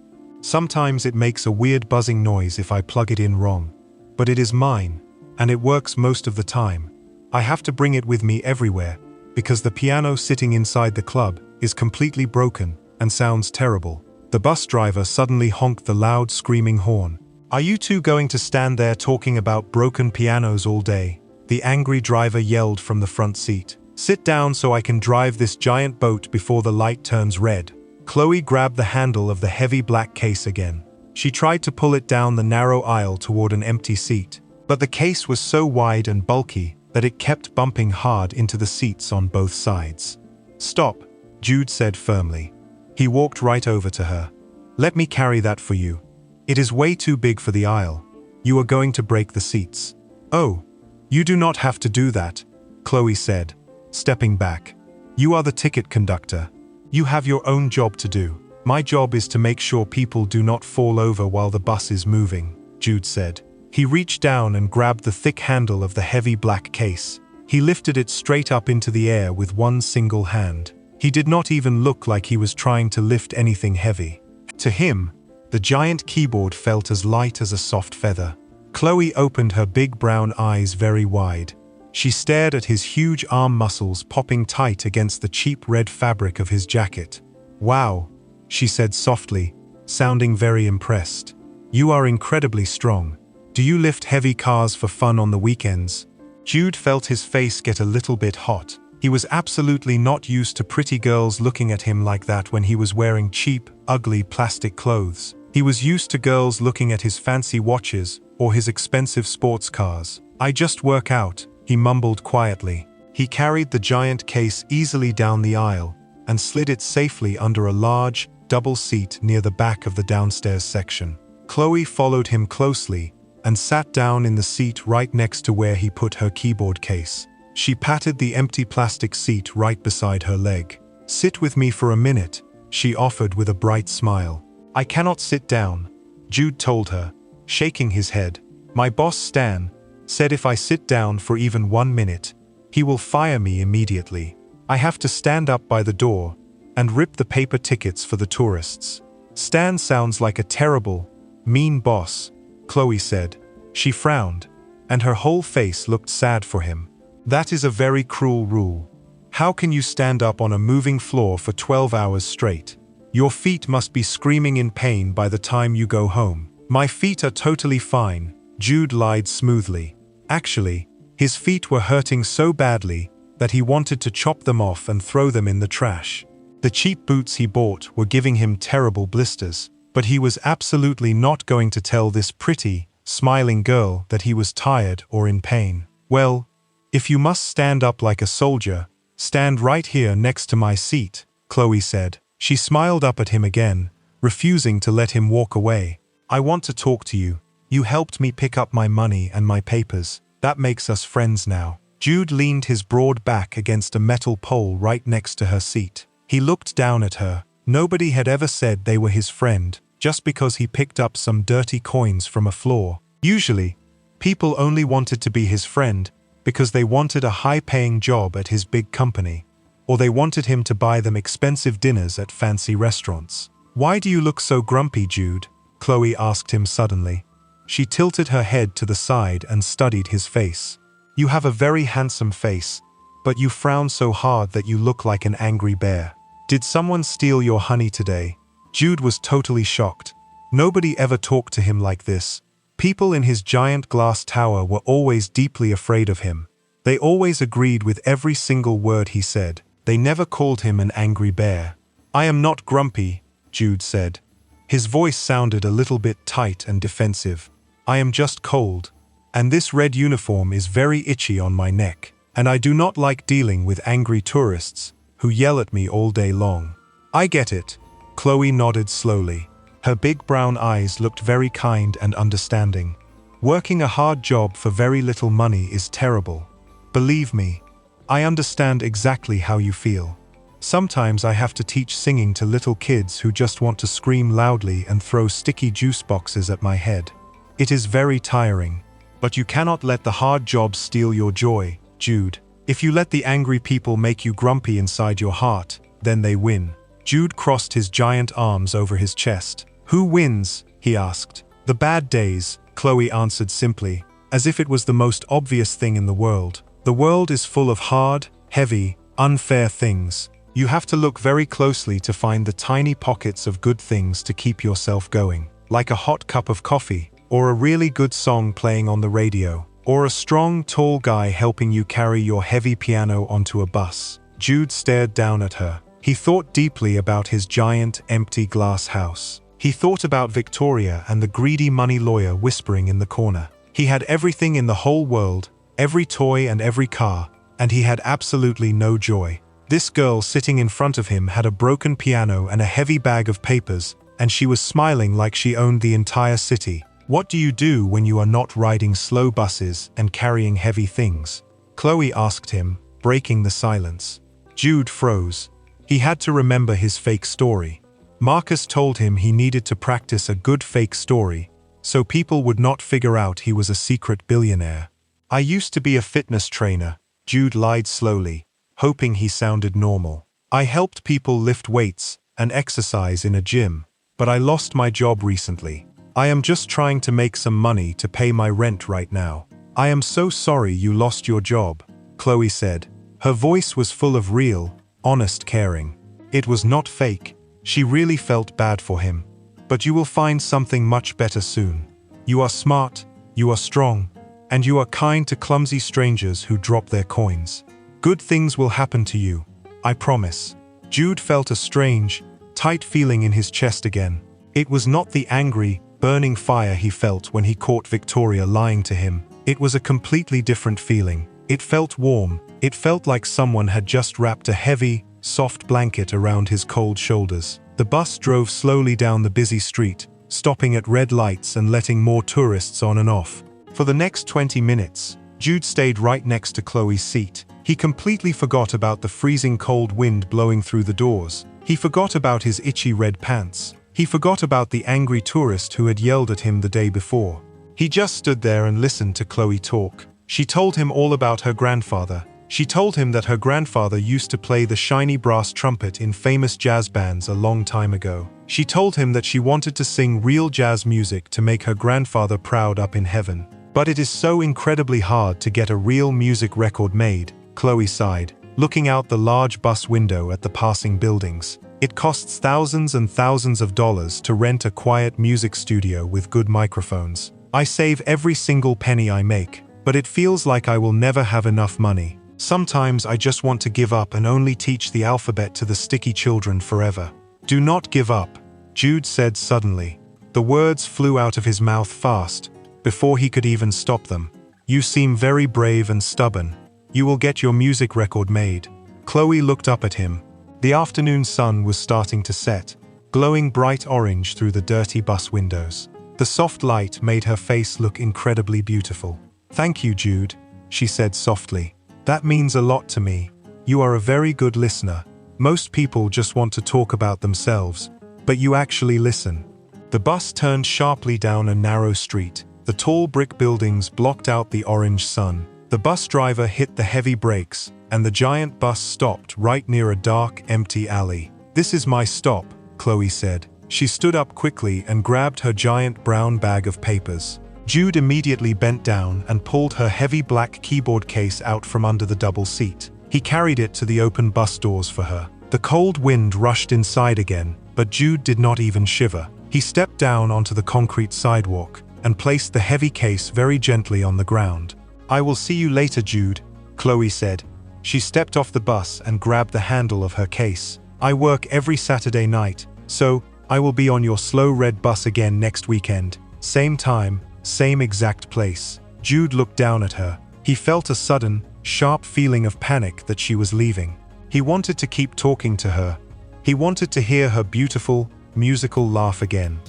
Sometimes it makes a weird buzzing noise if I plug it in wrong. But it is mine, and it works most of the time. I have to bring it with me everywhere, because the piano sitting inside the club is completely broken and sounds terrible." The bus driver suddenly honked the loud screaming horn. Are you two going to stand there talking about broken pianos all day? The angry driver yelled from the front seat. Sit down so I can drive this giant boat before the light turns red. Chloe grabbed the handle of the heavy black case again. She tried to pull it down the narrow aisle toward an empty seat, but the case was so wide and bulky that it kept bumping hard into the seats on both sides. Stop, Jude said firmly. He walked right over to her. Let me carry that for you. It is way too big for the aisle. You are going to break the seats. Oh, you do not have to do that, Chloe said, stepping back. You are the ticket conductor. You have your own job to do. My job is to make sure people do not fall over while the bus is moving, Jude said. He reached down and grabbed the thick handle of the heavy black case. He lifted it straight up into the air with one single hand. He did not even look like he was trying to lift anything heavy. To him, the giant keyboard felt as light as a soft feather. Chloe opened her big brown eyes very wide. She stared at his huge arm muscles popping tight against the cheap red fabric of his jacket. Wow, she said softly, sounding very impressed. You are incredibly strong. Do you lift heavy cars for fun on the weekends? Jude felt his face get a little bit hot. He was absolutely not used to pretty girls looking at him like that when he was wearing cheap, ugly plastic clothes. He was used to girls looking at his fancy watches or his expensive sports cars. I just work out, he mumbled quietly. He carried the giant case easily down the aisle and slid it safely under a large, double seat near the back of the downstairs section. Chloe followed him closely and sat down in the seat right next to where he put her keyboard case. She patted the empty plastic seat right beside her leg. Sit with me for a minute, she offered with a bright smile. I cannot sit down, Jude told her, shaking his head. My boss Stan said if I sit down for even 1 minute, he will fire me immediately. I have to stand up by the door and rip the paper tickets for the tourists. Stan sounds like a terrible, mean boss, Chloe said. She frowned, and her whole face looked sad for him. That is a very cruel rule. How can you stand up on a moving floor for 12 hours straight? Your feet must be screaming in pain by the time you go home. My feet are totally fine, Jude lied smoothly. Actually, his feet were hurting so badly that he wanted to chop them off and throw them in the trash. The cheap boots he bought were giving him terrible blisters, but he was absolutely not going to tell this pretty, smiling girl that he was tired or in pain. Well, if you must stand up like a soldier, stand right here next to my seat, Chloe said. She smiled up at him again, refusing to let him walk away. I want to talk to you. You helped me pick up my money and my papers. That makes us friends now. Jude leaned his broad back against a metal pole right next to her seat. He looked down at her. Nobody had ever said they were his friend just because he picked up some dirty coins from a floor. Usually, people only wanted to be his friend because they wanted a high-paying job at his big company, or they wanted him to buy them expensive dinners at fancy restaurants. Why do you look so grumpy, Jude? Chloe asked him suddenly. She tilted her head to the side and studied his face. You have a very handsome face, but you frown so hard that you look like an angry bear. Did someone steal your honey today? Jude was totally shocked. Nobody ever talked to him like this. People in his giant glass tower were always deeply afraid of him. They always agreed with every single word he said. They never called him an angry bear. I am not grumpy, Jude said. His voice sounded a little bit tight and defensive. I am just cold, and this red uniform is very itchy on my neck, and I do not like dealing with angry tourists who yell at me all day long. I get it, Chloe nodded slowly. Her big brown eyes looked very kind and understanding. Working a hard job for very little money is terrible. Believe me, I understand exactly how you feel. Sometimes I have to teach singing to little kids who just want to scream loudly and throw sticky juice boxes at my head. It is very tiring. But you cannot let the hard jobs steal your joy, Jude. If you let the angry people make you grumpy inside your heart, then they win. Jude crossed his giant arms over his chest. Who wins? He asked. The bad days, Chloe answered simply, as if it was the most obvious thing in the world. The world is full of hard, heavy, unfair things. You have to look very closely to find the tiny pockets of good things to keep yourself going, like a hot cup of coffee or a really good song playing on the radio, or a strong, tall guy helping you carry your heavy piano onto a bus. Jude stared down at her. He thought deeply about his giant, empty glass house. He thought about Victoria and the greedy money lawyer whispering in the corner. He had everything in the whole world, every toy and every car, and he had absolutely no joy. This girl sitting in front of him had a broken piano and a heavy bag of papers, and she was smiling like she owned the entire city. What do you do when you are not riding slow buses and carrying heavy things? Chloe asked him, breaking the silence. Jude froze. He had to remember his fake story. Marcus told him he needed to practice a good fake story, so people would not figure out he was a secret billionaire. I used to be a fitness trainer, Jude lied slowly, hoping he sounded normal. I helped people lift weights and exercise in a gym, but I lost my job recently. I am just trying to make some money to pay my rent right now. I am so sorry you lost your job, Chloe said. Her voice was full of real, honest caring. It was not fake. She really felt bad for him. But you will find something much better soon. You are smart, you are strong, and you are kind to clumsy strangers who drop their coins. Good things will happen to you, I promise. Jude felt a strange, tight feeling in his chest again. It was not the angry, burning fire he felt when he caught Victoria lying to him. It was a completely different feeling. It felt warm. It felt like someone had just wrapped a heavy, soft blanket around his cold shoulders. The bus drove slowly down the busy street, stopping at red lights and letting more tourists on and off. For the next 20 minutes, Jude stayed right next to Chloe's seat. He completely forgot about the freezing cold wind blowing through the doors. He forgot about his itchy red pants. He forgot about the angry tourist who had yelled at him the day before. He just stood there and listened to Chloe talk. She told him all about her grandfather. She told him that her grandfather used to play the shiny brass trumpet in famous jazz bands a long time ago. She told him that she wanted to sing real jazz music to make her grandfather proud up in heaven. But it is so incredibly hard to get a real music record made, Chloe sighed, looking out the large bus window at the passing buildings. It costs thousands and thousands of dollars to rent a quiet music studio with good microphones. I save every single penny I make, but it feels like I will never have enough money. Sometimes I just want to give up and only teach the alphabet to the sticky children forever. Do not give up, Jude said suddenly. The words flew out of his mouth fast, before he could even stop them. You seem very brave and stubborn. You will get your music record made. Chloe looked up at him. The afternoon sun was starting to set, glowing bright orange through the dirty bus windows. The soft light made her face look incredibly beautiful. Thank you, Jude, she said softly. That means a lot to me. You are a very good listener. Most people just want to talk about themselves, but you actually listen. The bus turned sharply down a narrow street. The tall brick buildings blocked out the orange sun. The bus driver hit the heavy brakes, and the giant bus stopped right near a dark, empty alley. This is my stop, Chloe said. She stood up quickly and grabbed her giant brown bag of papers. Jude immediately bent down and pulled her heavy black keyboard case out from under the double seat. He carried it to the open bus doors for her. The cold wind rushed inside again, but Jude did not even shiver. He stepped down onto the concrete sidewalk and placed the heavy case very gently on the ground. I will see you later, Jude, Chloe said. She stepped off the bus and grabbed the handle of her case. I work every Saturday night, so I will be on your slow red bus again next weekend. Same time, same exact place. Jude looked down at her. He felt a sudden, sharp feeling of panic that she was leaving. He wanted to keep talking to her. He wanted to hear her beautiful, musical laugh again.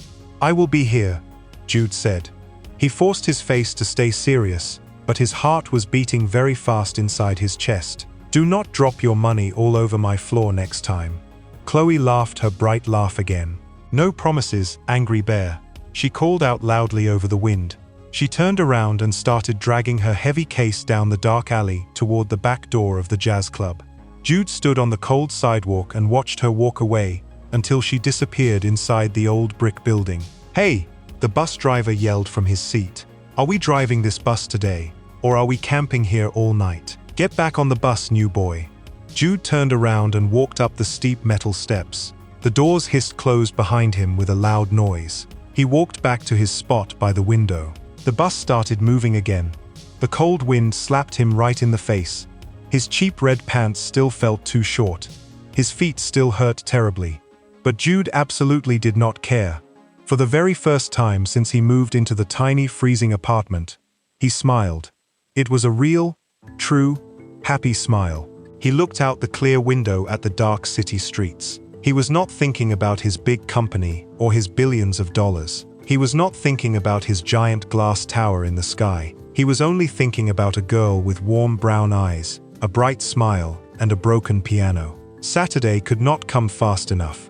I will be here, Jude said. He forced his face to stay serious, but his heart was beating very fast inside his chest. Do not drop your money all over my floor next time. Chloe laughed her bright laugh again. No promises, angry bear. She called out loudly over the wind. She turned around and started dragging her heavy case down the dark alley toward the back door of the jazz club. Jude stood on the cold sidewalk and watched her walk away until she disappeared inside the old brick building. Hey, the bus driver yelled from his seat. Are we driving this bus today, or are we camping here all night? Get back on the bus, new boy. Jude turned around and walked up the steep metal steps. The doors hissed closed behind him with a loud noise. He walked back to his spot by the window. The bus started moving again. The cold wind slapped him right in the face. His cheap red pants still felt too short. His feet still hurt terribly. But Jude absolutely did not care. For the very first time since he moved into the tiny freezing apartment, he smiled. It was a real, true, happy smile. He looked out the clear window at the dark city streets. He was not thinking about his big company or his billions of dollars. He was not thinking about his giant glass tower in the sky. He was only thinking about a girl with warm brown eyes, a bright smile, and a broken piano. Saturday could not come fast enough.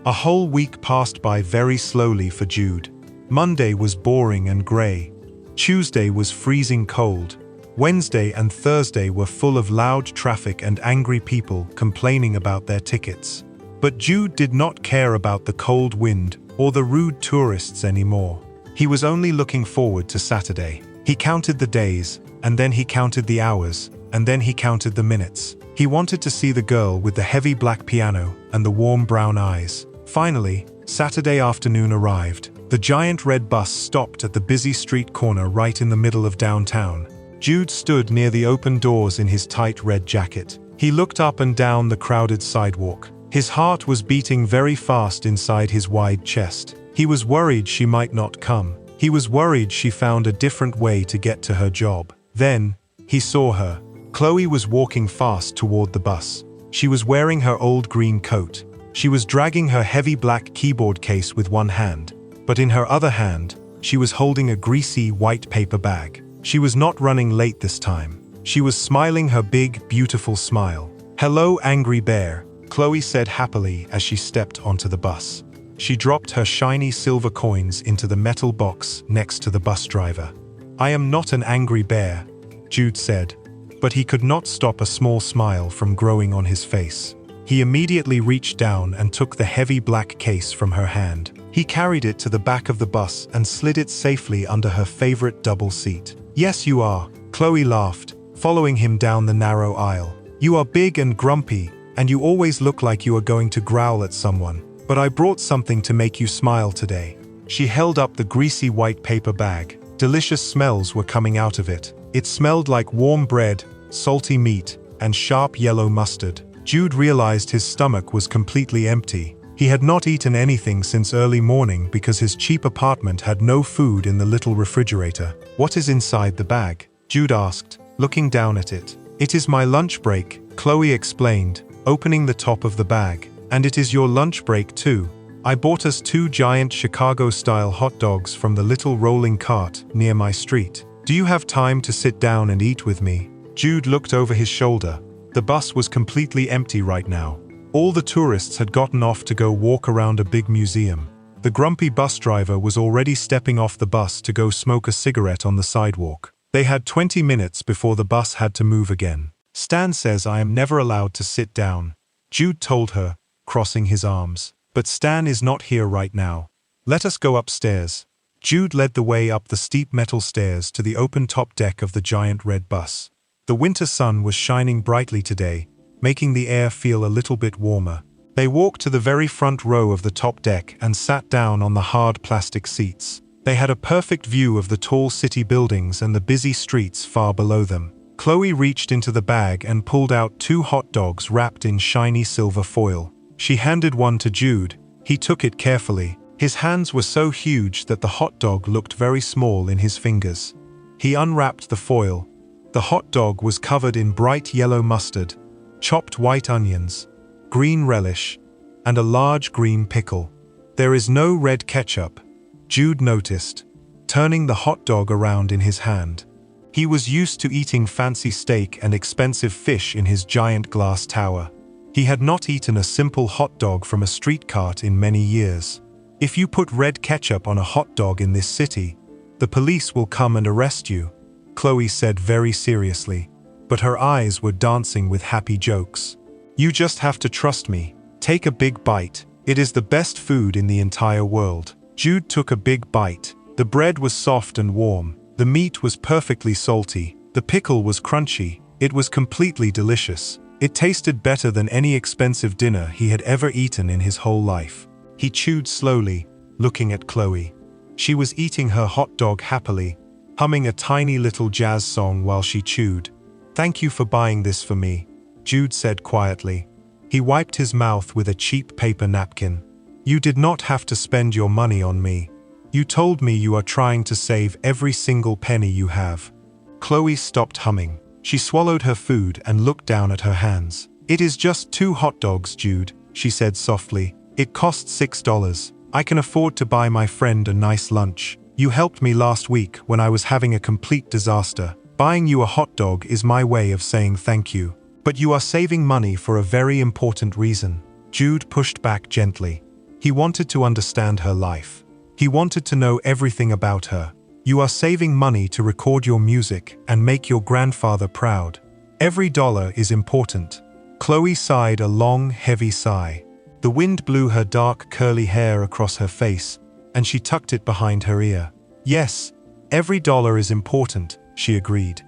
A whole week passed by very slowly for Jude. Monday was boring and gray. Tuesday was freezing cold. Wednesday and Thursday were full of loud traffic and angry people complaining about their tickets. But Jude did not care about the cold wind or the rude tourists anymore. He was only looking forward to Saturday. He counted the days, and then he counted the hours, and then he counted the minutes. He wanted to see the girl with the heavy black piano and the warm brown eyes. Finally, Saturday afternoon arrived. The giant red bus stopped at the busy street corner right in the middle of downtown. Jude stood near the open doors in his tight red jacket. He looked up and down the crowded sidewalk. His heart was beating very fast inside his wide chest. He was worried she might not come. He was worried she found a different way to get to her job. Then, he saw her. Chloe was walking fast toward the bus. She was wearing her old green coat. She was dragging her heavy black keyboard case with one hand, but in her other hand, she was holding a greasy white paper bag. She was not running late this time. She was smiling her big, beautiful smile. "Hello, Angry Bear," Chloe said happily as she stepped onto the bus. She dropped her shiny silver coins into the metal box next to the bus driver. "I am not an angry bear," Jude said, but he could not stop a small smile from growing on his face. He immediately reached down and took the heavy black case from her hand. He carried it to the back of the bus and slid it safely under her favorite double seat. "Yes, you are," Chloe laughed, following him down the narrow aisle. "You are big and grumpy, and you always look like you are going to growl at someone. But I brought something to make you smile today." She held up the greasy white paper bag. Delicious smells were coming out of it. It smelled like warm bread, salty meat, and sharp yellow mustard. Jude realized his stomach was completely empty. He had not eaten anything since early morning because his cheap apartment had no food in the little refrigerator. "What is inside the bag?" Jude asked, looking down at it. "It is my lunch break," Chloe explained, opening the top of the bag. "And it is your lunch break too. I bought us 2 giant Chicago-style hot dogs from the little rolling cart near my street. Do you have time to sit down and eat with me?" Jude looked over his shoulder. The bus was completely empty right now. All the tourists had gotten off to go walk around a big museum. The grumpy bus driver was already stepping off the bus to go smoke a cigarette on the sidewalk. They had 20 minutes before the bus had to move again. "Stan says I am never allowed to sit down," Jude told her, crossing his arms. "But Stan is not here right now. Let us go upstairs." Jude led the way up the steep metal stairs to the open top deck of the giant red bus. The winter sun was shining brightly today, making the air feel a little bit warmer. They walked to the very front row of the top deck and sat down on the hard plastic seats. They had a perfect view of the tall city buildings and the busy streets far below them. Chloe reached into the bag and pulled out 2 hot dogs wrapped in shiny silver foil. She handed one to Jude. He took it carefully. His hands were so huge that the hot dog looked very small in his fingers. He unwrapped the foil. The hot dog was covered in bright yellow mustard, chopped white onions, green relish, and a large green pickle. "There is no red ketchup," Jude noticed, turning the hot dog around in his hand. He was used to eating fancy steak and expensive fish in his giant glass tower. He had not eaten a simple hot dog from a street cart in many years. "If you put red ketchup on a hot dog in this city, the police will come and arrest you," Chloe said very seriously, but her eyes were dancing with happy jokes. "You just have to trust me. Take a big bite. It is the best food in the entire world." Jude took a big bite. The bread was soft and warm. The meat was perfectly salty. The pickle was crunchy. It was completely delicious. It tasted better than any expensive dinner he had ever eaten in his whole life. He chewed slowly, looking at Chloe. She was eating her hot dog happily, humming a tiny little jazz song while she chewed. "Thank you for buying this for me," Jude said quietly. He wiped his mouth with a cheap paper napkin. "You did not have to spend your money on me. You told me you are trying to save every single penny you have." Chloe stopped humming. She swallowed her food and looked down at her hands. "It is just 2 hot dogs, Jude," she said softly. "It costs $6. I can afford to buy my friend a nice lunch. You helped me last week when I was having a complete disaster. Buying you a hot dog is my way of saying thank you. But you are saving money for a very important reason." Jude pushed back gently. He wanted to understand her life. He wanted to know everything about her. "You are saving money to record your music and make your grandfather proud. Every dollar is important." Chloe sighed a long, heavy sigh. The wind blew her dark, curly hair across her face, and she tucked it behind her ear. "Yes, every dollar is important," she agreed.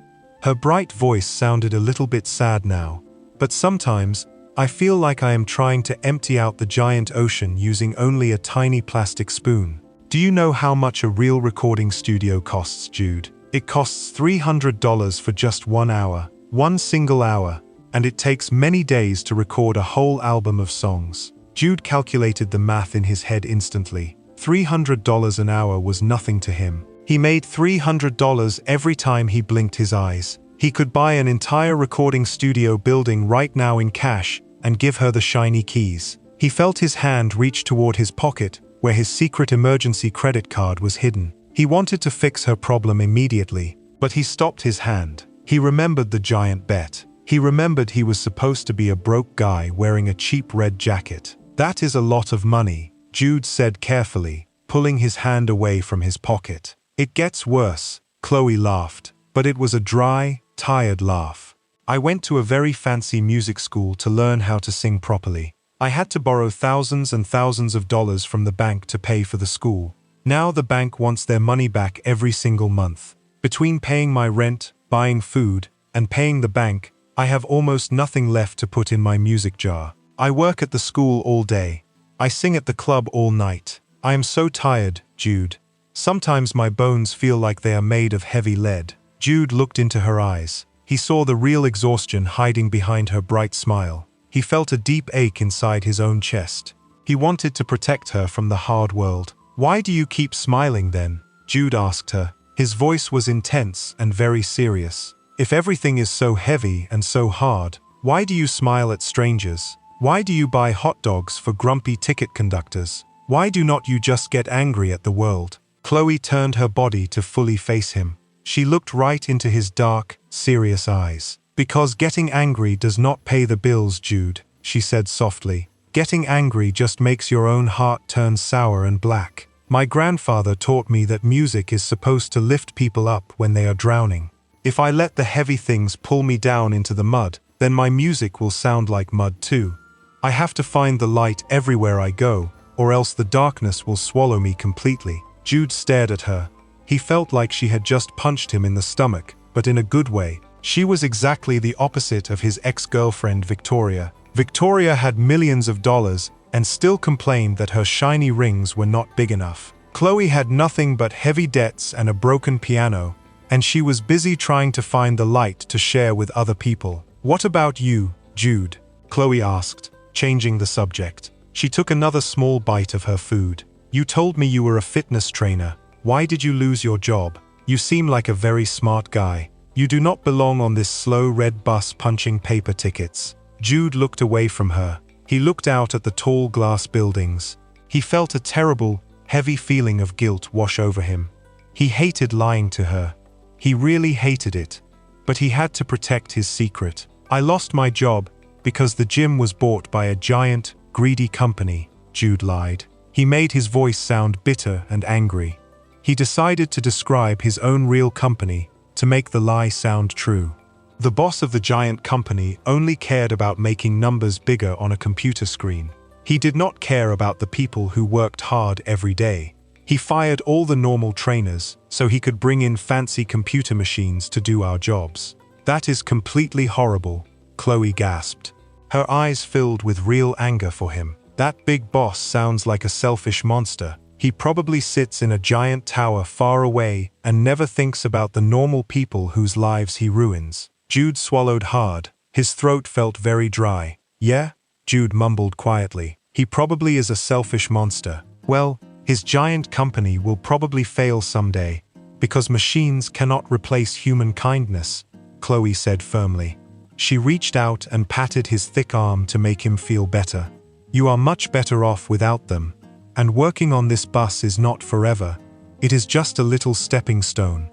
Her bright voice sounded a little bit sad now. "But sometimes, I feel like I am trying to empty out the giant ocean using only a tiny plastic spoon." "Do you know how much a real recording studio costs, Jude? It costs $300 for just 1 hour. 1 single hour. And it takes many days to record a whole album of songs." Jude calculated the math in his head instantly. $300 an hour was nothing to him. He made $300 every time he blinked his eyes. He could buy an entire recording studio building right now in cash and give her the shiny keys. He felt his hand reach toward his pocket, where his secret emergency credit card was hidden. He wanted to fix her problem immediately, but he stopped his hand. He remembered the giant bet. He remembered he was supposed to be a broke guy wearing a cheap red jacket. "That is a lot of money," Jude said carefully, pulling his hand away from his pocket. "It gets worse," Chloe laughed, but it was a dry, tired laugh. "I went to a very fancy music school to learn how to sing properly. I had to borrow thousands and thousands of dollars from the bank to pay for the school. Now the bank wants their money back every single month. Between paying my rent, buying food, and paying the bank, I have almost nothing left to put in my music jar. I work at the school all day. I sing at the club all night. I am so tired, Jude. Sometimes my bones feel like they are made of heavy lead." Jude looked into her eyes. He saw the real exhaustion hiding behind her bright smile. He felt a deep ache inside his own chest. He wanted to protect her from the hard world. "Why do you keep smiling then?" Jude asked her. His voice was intense and very serious. "If everything is so heavy and so hard, why do you smile at strangers? Why do you buy hot dogs for grumpy ticket conductors? Why do not you just get angry at the world?" Chloe turned her body to fully face him. She looked right into his dark, serious eyes. "Because getting angry does not pay the bills, Jude," she said softly. "Getting angry just makes your own heart turn sour and black. My grandfather taught me that music is supposed to lift people up when they are drowning. If I let the heavy things pull me down into the mud, then my music will sound like mud too. I have to find the light everywhere I go, or else the darkness will swallow me completely." Jude stared at her. He felt like she had just punched him in the stomach, but in a good way. She was exactly the opposite of his ex-girlfriend Victoria. Victoria had millions of dollars and still complained that her shiny rings were not big enough. Chloe had nothing but heavy debts and a broken piano, and she was busy trying to find the light to share with other people. "What about you, Jude?" Chloe asked, changing the subject. She took another small bite of her food. "You told me you were a fitness trainer. Why did you lose your job? You seem like a very smart guy. You do not belong on this slow red bus punching paper tickets." Jude looked away from her. He looked out at the tall glass buildings. He felt a terrible, heavy feeling of guilt wash over him. He hated lying to her. He really hated it. But he had to protect his secret. "I lost my job because the gym was bought by a giant, greedy company," Jude lied. He made his voice sound bitter and angry. He decided to describe his own real company to make the lie sound true. The boss of the giant company only cared about making numbers bigger on a computer screen. He did not care about the people who worked hard every day. He fired all the normal trainers so he could bring in fancy computer machines to do our jobs. "That is completely horrible," Chloe gasped. Her eyes filled with real anger for him. "That big boss sounds like a selfish monster. He probably sits in a giant tower far away and never thinks about the normal people whose lives he ruins. Jude swallowed hard. His throat felt very dry. Yeah? Jude mumbled quietly. He probably is a selfish monster. Well, his giant company will probably fail someday, because machines cannot replace human kindness, Chloe said firmly. She reached out and patted his thick arm to make him feel better. You are much better off without them. And working on this bus is not forever. It is just a little stepping stone.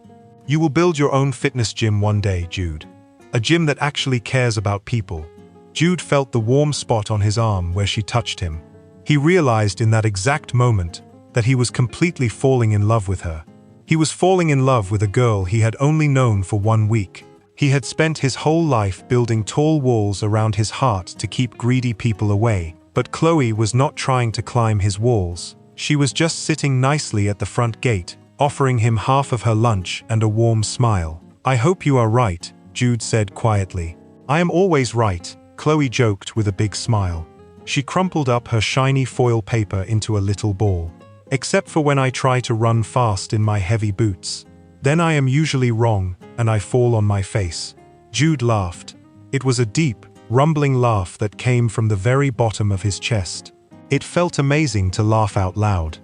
You will build your own fitness gym one day, Jude. A gym that actually cares about people. Jude felt the warm spot on his arm where she touched him. He realized in that exact moment that he was completely falling in love with her. He was falling in love with a girl he had only known for 1 week. He had spent his whole life building tall walls around his heart to keep greedy people away, but Chloe was not trying to climb his walls. She was just sitting nicely at the front gate, offering him half of her lunch and a warm smile. I hope you are right, Jude said quietly. I am always right, Chloe joked with a big smile. She crumpled up her shiny foil paper into a little ball. Except for when I try to run fast in my heavy boots. Then I am usually wrong, and I fall on my face. Jude laughed. It was a deep, rumbling laugh that came from the very bottom of his chest. It felt amazing to laugh out loud.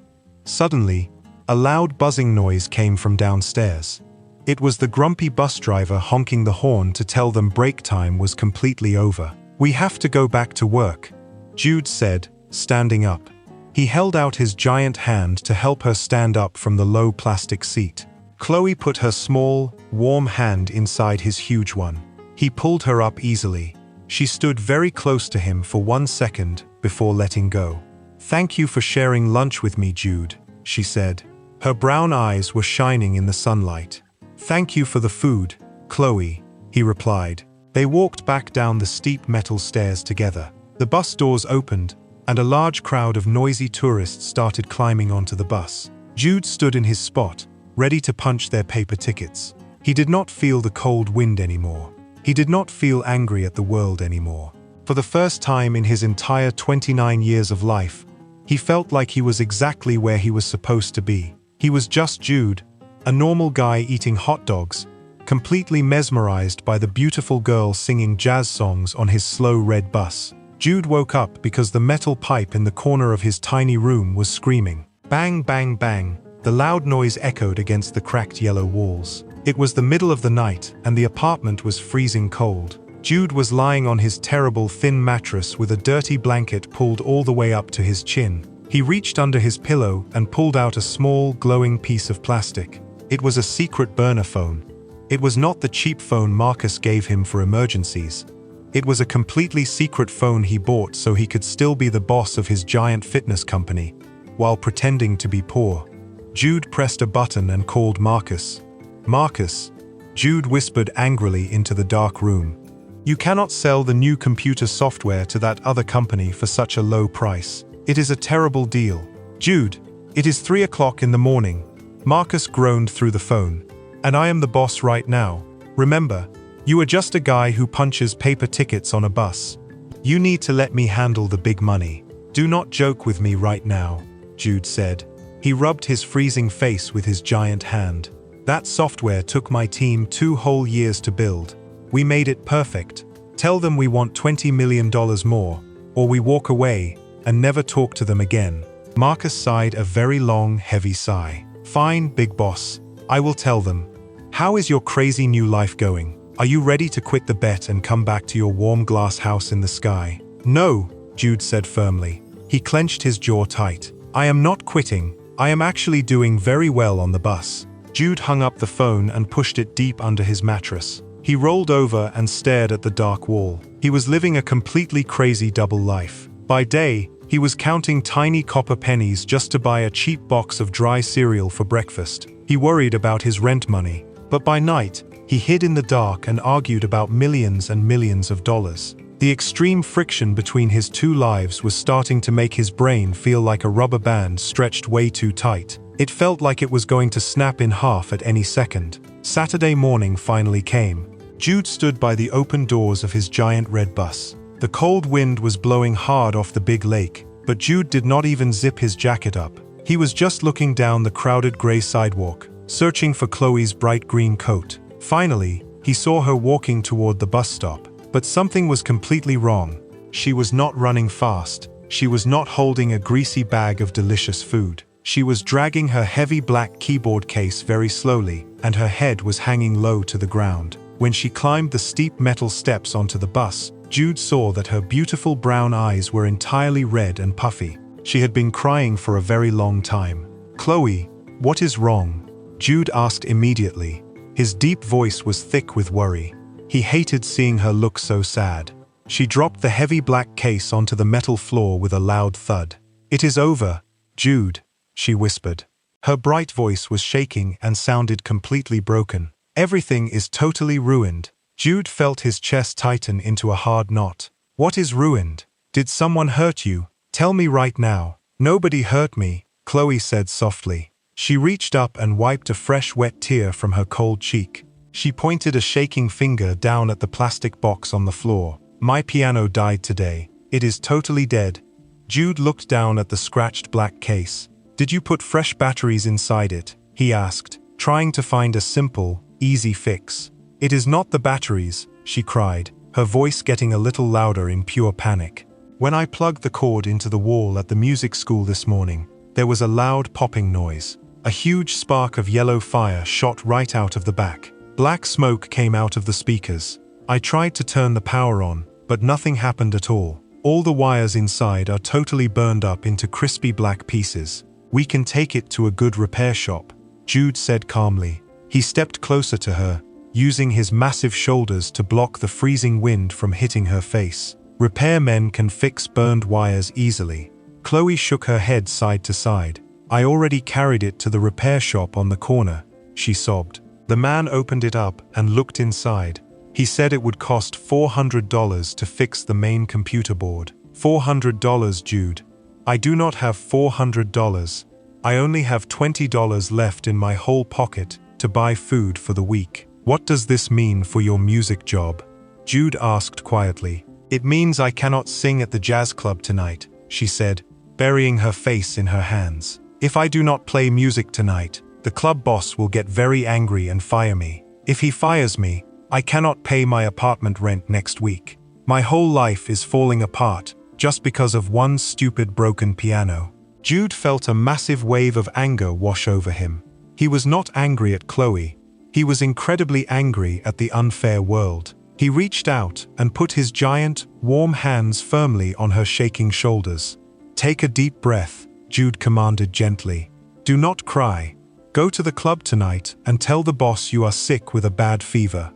Suddenly, a loud buzzing noise came from downstairs. It was the grumpy bus driver honking the horn to tell them break time was completely over. We have to go back to work, Jude said, standing up. He held out his giant hand to help her stand up from the low plastic seat. Chloe put her small, warm hand inside his huge one. He pulled her up easily. She stood very close to him for 1 second before letting go. Thank you for sharing lunch with me, Jude, she said. Her brown eyes were shining in the sunlight. Thank you for the food, Chloe, he replied. They walked back down the steep metal stairs together. The bus doors opened, and a large crowd of noisy tourists started climbing onto the bus. Jude stood in his spot, ready to punch their paper tickets. He did not feel the cold wind anymore. He did not feel angry at the world anymore. For the first time in his entire 29 years of life, he felt like he was exactly where he was supposed to be. He was just Jude, a normal guy eating hot dogs, completely mesmerized by the beautiful girl singing jazz songs on his slow red bus. Jude woke up because the metal pipe in the corner of his tiny room was screaming. Bang, bang, bang. The loud noise echoed against the cracked yellow walls. It was the middle of the night, and the apartment was freezing cold. Jude was lying on his terrible thin mattress with a dirty blanket pulled all the way up to his chin. He reached under his pillow and pulled out a small, glowing piece of plastic. It was a secret burner phone. It was not the cheap phone Marcus gave him for emergencies. It was a completely secret phone he bought so he could still be the boss of his giant fitness company, while pretending to be poor. Jude pressed a button and called Marcus. Marcus, Jude whispered angrily into the dark room. You cannot sell the new computer software to that other company for such a low price. It is a terrible deal. Jude, it is 3 o'clock in the morning. Marcus groaned through the phone. And I am the boss right now. Remember, you are just a guy who punches paper tickets on a bus. You need to let me handle the big money. Do not joke with me right now, Jude said. He rubbed his freezing face with his giant hand. That software took my team 2 whole years to build. We made it perfect. Tell them we want $20 million more, or we walk away and never talk to them again. Marcus sighed a very long, heavy sigh. Fine, big boss. I will tell them. How is your crazy new life going? Are you ready to quit the bet and come back to your warm glass house in the sky? No, Jude said firmly. He clenched his jaw tight. I am not quitting. I am actually doing very well on the bus. Jude hung up the phone and pushed it deep under his mattress. He rolled over and stared at the dark wall. He was living a completely crazy double life. By day, he was counting tiny copper pennies just to buy a cheap box of dry cereal for breakfast. He worried about his rent money. But by night, he hid in the dark and argued about millions and millions of dollars. The extreme friction between his two lives was starting to make his brain feel like a rubber band stretched way too tight. It felt like it was going to snap in half at any second. Saturday morning finally came. Jude stood by the open doors of his giant red bus. The cold wind was blowing hard off the big lake, but Jude did not even zip his jacket up. He was just looking down the crowded gray sidewalk, searching for Chloe's bright green coat. Finally, he saw her walking toward the bus stop. But something was completely wrong. She was not running fast. She was not holding a greasy bag of delicious food. She was dragging her heavy black keyboard case very slowly, and her head was hanging low to the ground. When she climbed the steep metal steps onto the bus, Jude saw that her beautiful brown eyes were entirely red and puffy. She had been crying for a very long time. "Chloe, what is wrong?" Jude asked immediately. His deep voice was thick with worry. He hated seeing her look so sad. She dropped the heavy black case onto the metal floor with a loud thud. "It is over, Jude," she whispered. Her bright voice was shaking and sounded completely broken. "Everything is totally ruined." Jude felt his chest tighten into a hard knot. "What is ruined? Did someone hurt you? Tell me right now." "Nobody hurt me," Chloe said softly. She reached up and wiped a fresh wet tear from her cold cheek. She pointed a shaking finger down at the plastic box on the floor. "My piano died today. It is totally dead." Jude looked down at the scratched black case. "Did you put fresh batteries inside it?" he asked, trying to find a simple, easy fix. "It is not the batteries," she cried, her voice getting a little louder in pure panic. "When I plugged the cord into the wall at the music school this morning, there was a loud popping noise. A huge spark of yellow fire shot right out of the back. Black smoke came out of the speakers. I tried to turn the power on, but nothing happened at all. All the wires inside are totally burned up into crispy black pieces. We can take it to a good repair shop," Jude said calmly. He stepped closer to her, using his massive shoulders to block the freezing wind from hitting her face. "Repairmen can fix burned wires easily." Chloe shook her head side to side. "I already carried it to the repair shop on the corner," she sobbed. The man opened it up and looked inside. He said it would cost $400 to fix the main computer board. $400, Jude. I do not have $400. I only have $20 left in my whole pocket to buy food for the week. What does this mean for your music job? Jude asked quietly. It means I cannot sing at the jazz club tonight, she said, burying her face in her hands. If I do not play music tonight, the club boss will get very angry and fire me. If he fires me, I cannot pay my apartment rent next week. My whole life is falling apart just because of one stupid broken piano. Jude felt a massive wave of anger wash over him. He was not angry at Chloe. He was incredibly angry at the unfair world. He reached out and put his giant, warm hands firmly on her shaking shoulders. Take a deep breath, Jude commanded gently. Do not cry. Go to the club tonight and tell the boss you are sick with a bad fever.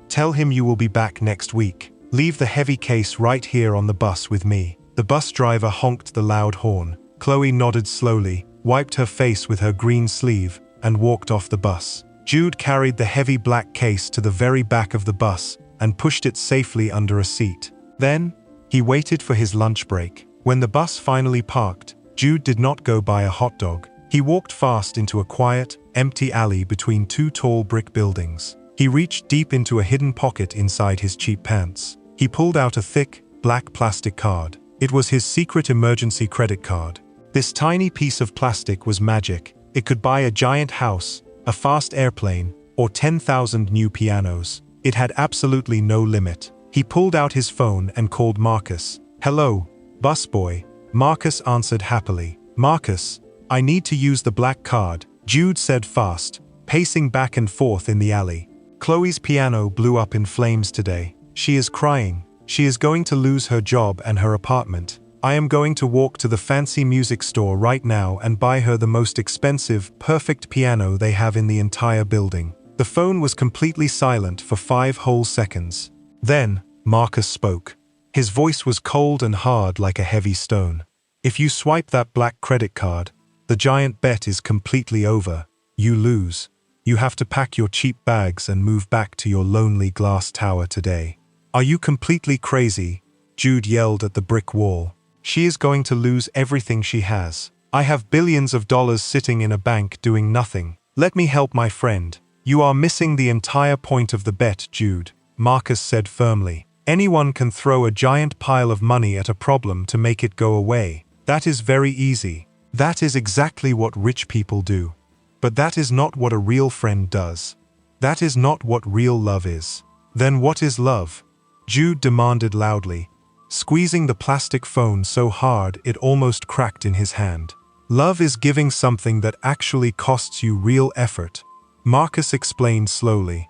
Tell him you will be back next week. Leave the heavy case right here on the bus with me. The bus driver honked the loud horn. Chloe nodded slowly, wiped her face with her green sleeve, and walked off the bus. Jude carried the heavy black case to the very back of the bus and pushed it safely under a seat. Then, he waited for his lunch break. When the bus finally parked, Jude did not go buy a hot dog. He walked fast into a quiet, empty alley between two tall brick buildings. He reached deep into a hidden pocket inside his cheap pants. He pulled out a thick, black plastic card. It was his secret emergency credit card. This tiny piece of plastic was magic. It could buy a giant house, a fast airplane, or 10,000 new pianos. It had absolutely no limit. He pulled out his phone and called Marcus. Hello, busboy. Marcus answered happily. Marcus, I need to use the black card, Jude said fast, pacing back and forth in the alley. Chloe's piano blew up in flames today. She is crying. She is going to lose her job and her apartment. I am going to walk to the fancy music store right now and buy her the most expensive, perfect piano they have in the entire building. The phone was completely silent for 5 whole seconds. Then, Marcus spoke. His voice was cold and hard like a heavy stone. If you swipe that black credit card, the giant bet is completely over. You lose. You have to pack your cheap bags and move back to your lonely glass tower today. Are you completely crazy? Jude yelled at the brick wall. She is going to lose everything she has. I have billions of dollars sitting in a bank doing nothing. Let me help my friend. You are missing the entire point of the bet, Jude, Marcus said firmly. Anyone can throw a giant pile of money at a problem to make it go away. That is very easy. That is exactly what rich people do. But that is not what a real friend does. That is not what real love is. Then what is love? Jude demanded loudly, squeezing the plastic phone so hard it almost cracked in his hand. Love is giving something that actually costs you real effort, Marcus explained slowly.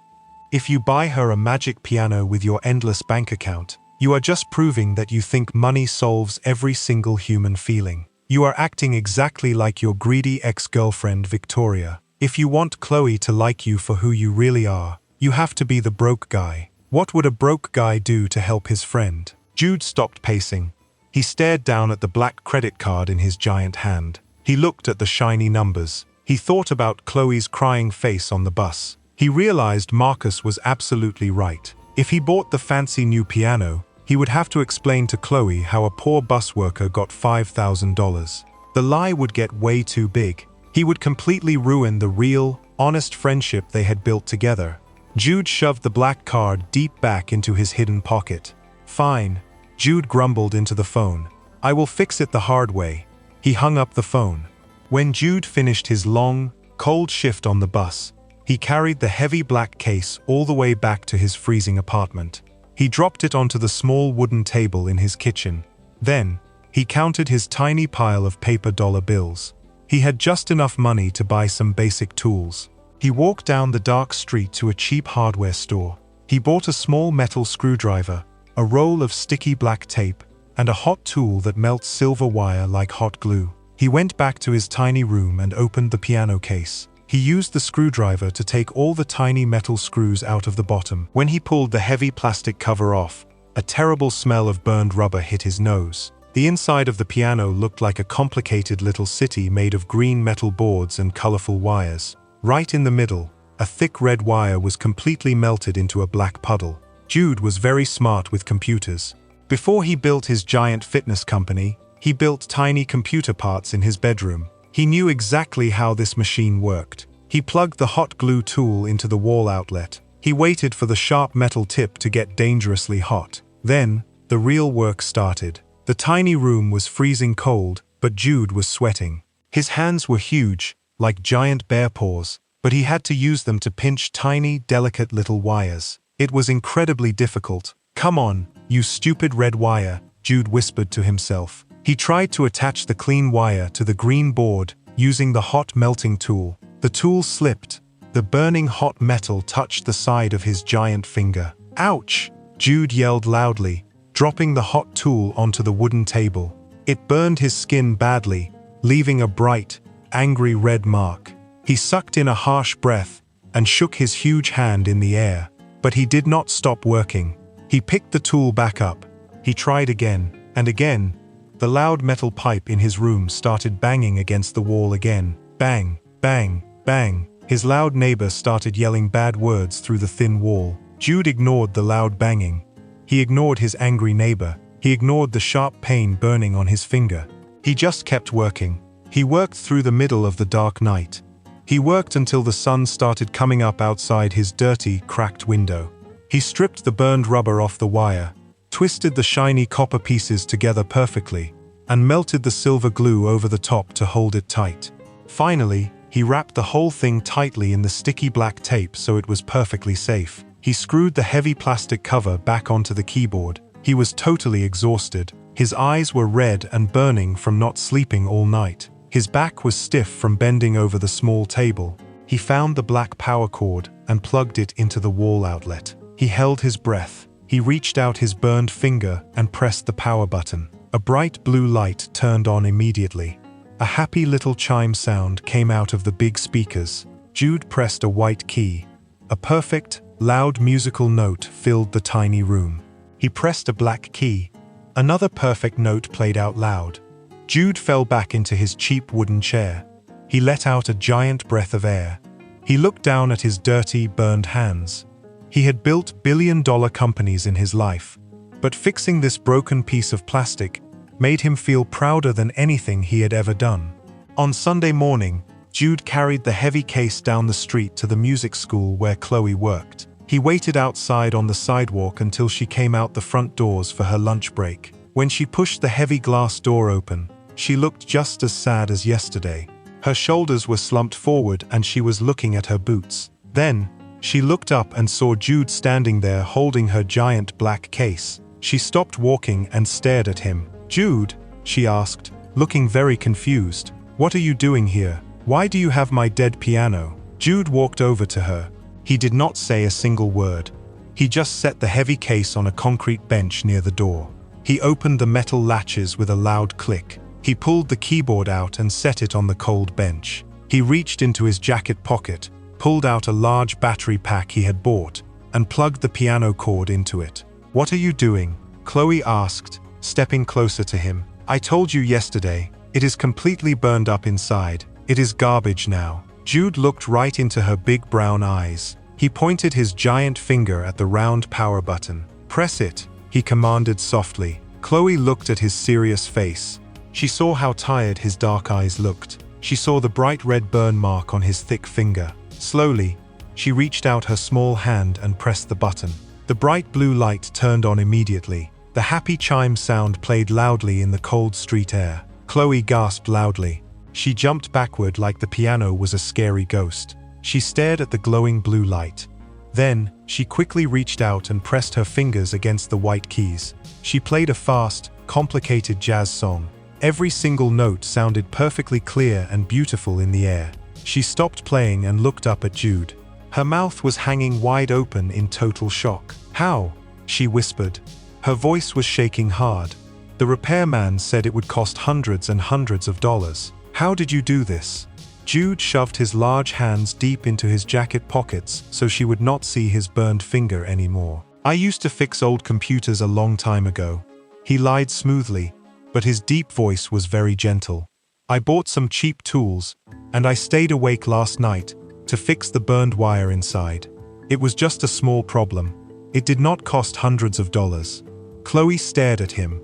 If you buy her a magic piano with your endless bank account, you are just proving that you think money solves every single human feeling. You are acting exactly like your greedy ex-girlfriend Victoria. If you want Chloe to like you for who you really are, you have to be the broke guy. What would a broke guy do to help his friend? Jude stopped pacing. He stared down at the black credit card in his giant hand. He looked at the shiny numbers. He thought about Chloe's crying face on the bus. He realized Marcus was absolutely right. If he bought the fancy new piano, he would have to explain to Chloe how a poor bus worker got $5,000. The lie would get way too big. He would completely ruin the real, honest friendship they had built together. Jude shoved the black card deep back into his hidden pocket. Fine, Jude grumbled into the phone. I will fix it the hard way. He hung up the phone. When Jude finished his long, cold shift on the bus, he carried the heavy black case all the way back to his freezing apartment. He dropped it onto the small wooden table in his kitchen. Then, he counted his tiny pile of paper dollar bills. He had just enough money to buy some basic tools. He walked down the dark street to a cheap hardware store. He bought a small metal screwdriver, a roll of sticky black tape, and a hot tool that melts silver wire like hot glue. He went back to his tiny room and opened the piano case. He used the screwdriver to take all the tiny metal screws out of the bottom. When he pulled the heavy plastic cover off, a terrible smell of burned rubber hit his nose. The inside of the piano looked like a complicated little city made of green metal boards and colorful wires. Right in the middle, a thick red wire was completely melted into a black puddle. Jude was very smart with computers. Before he built his giant fitness company, he built tiny computer parts in his bedroom. He knew exactly how this machine worked. He plugged the hot glue tool into the wall outlet. He waited for the sharp metal tip to get dangerously hot. Then, the real work started. The tiny room was freezing cold, but Jude was sweating. His hands were huge, like giant bear paws, but he had to use them to pinch tiny, delicate little wires. It was incredibly difficult. Come on, you stupid red wire, Jude whispered to himself. He tried to attach the clean wire to the green board using the hot melting tool. The tool slipped. The burning hot metal touched the side of his giant finger. Ouch! Jude yelled loudly, dropping the hot tool onto the wooden table. It burned his skin badly, leaving a bright, angry red mark. He sucked in a harsh breath and shook his huge hand in the air. But he did not stop working. He picked the tool back up. He tried again, and again. The loud metal pipe in his room started banging against the wall again. Bang, bang, bang. His loud neighbor started yelling bad words through the thin wall. Jude ignored the loud banging. He ignored his angry neighbor. He ignored the sharp pain burning on his finger. He just kept working. He worked through the middle of the dark night. He worked until the sun started coming up outside his dirty, cracked window. He stripped the burned rubber off the wire, twisted the shiny copper pieces together perfectly, and melted the silver glue over the top to hold it tight. Finally, he wrapped the whole thing tightly in the sticky black tape so it was perfectly safe. He screwed the heavy plastic cover back onto the keyboard. He was totally exhausted. His eyes were red and burning from not sleeping all night. His back was stiff from bending over the small table. He found the black power cord and plugged it into the wall outlet. He held his breath. He reached out his burned finger and pressed the power button. A bright blue light turned on immediately. A happy little chime sound came out of the big speakers. Jude pressed a white key. A perfect, loud musical note filled the tiny room. He pressed a black key. Another perfect note played out loud. Jude fell back into his cheap wooden chair. He let out a giant breath of air. He looked down at his dirty, burned hands. He had built billion-dollar companies in his life, but fixing this broken piece of plastic made him feel prouder than anything he had ever done. On Sunday morning, Jude carried the heavy case down the street to the music school where Chloe worked. He waited outside on the sidewalk until she came out the front doors for her lunch break. When she pushed the heavy glass door open, She looked just as sad as yesterday. Her shoulders were slumped forward and she was looking at her boots. Then, she looked up and saw Jude standing there holding her giant black case. She stopped walking and stared at him. "Jude?" she asked, looking very confused. "What are you doing here? Why do you have my dead piano?" Jude walked over to her. He did not say a single word. He just set the heavy case on a concrete bench near the door. He opened the metal latches with a loud click. He pulled the keyboard out and set it on the cold bench. He reached into his jacket pocket, pulled out a large battery pack he had bought, and plugged the piano cord into it. "What are you doing?" Chloe asked, stepping closer to him. "I told you yesterday. It is completely burned up inside. It is garbage now." Jude looked right into her big brown eyes. He pointed his giant finger at the round power button. "Press it," he commanded softly. Chloe looked at his serious face. She saw how tired his dark eyes looked. She saw the bright red burn mark on his thick finger. Slowly, she reached out her small hand and pressed the button. The bright blue light turned on immediately. The happy chime sound played loudly in the cold street air. Chloe gasped loudly. She jumped backward like the piano was a scary ghost. She stared at the glowing blue light. Then, she quickly reached out and pressed her fingers against the white keys. She played a fast, complicated jazz song. Every single note sounded perfectly clear and beautiful in the air. She stopped playing and looked up at Jude. Her mouth was hanging wide open in total shock. "How?" she whispered. Her voice was shaking hard. "The repairman said it would cost hundreds and hundreds of dollars. How did you do this?" Jude shoved his large hands deep into his jacket pockets so she would not see his burned finger anymore. "I used to fix old computers a long time ago." He lied smoothly, but his deep voice was very gentle. "I bought some cheap tools, and I stayed awake last night to fix the burned wire inside. It was just a small problem. It did not cost hundreds of dollars." Chloe stared at him.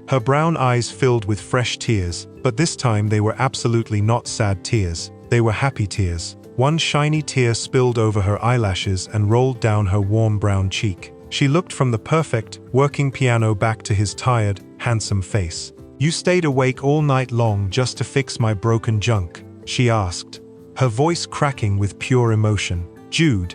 Her brown eyes filled with fresh tears, but this time they were absolutely not sad tears. They were happy tears. One shiny tear spilled over her eyelashes and rolled down her warm brown cheek. She looked from the perfect, working piano back to his tired, handsome face. "You stayed awake all night long just to fix my broken junk?" she asked, her voice cracking with pure emotion. "Jude,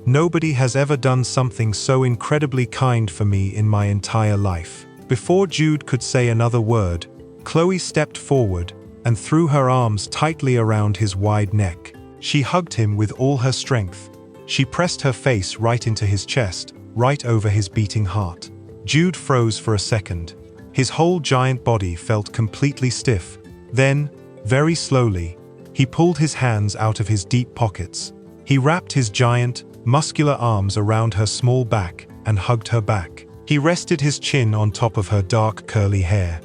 nobody has ever done something so incredibly kind for me in my entire life." Before Jude could say another word, Chloe stepped forward and threw her arms tightly around his wide neck. She hugged him with all her strength. She pressed her face right into his chest, right over his beating heart. Jude froze for a second. His whole giant body felt completely stiff. Then, very slowly, he pulled his hands out of his deep pockets. He wrapped his giant, muscular arms around her small back and hugged her back. He rested his chin on top of her dark curly hair.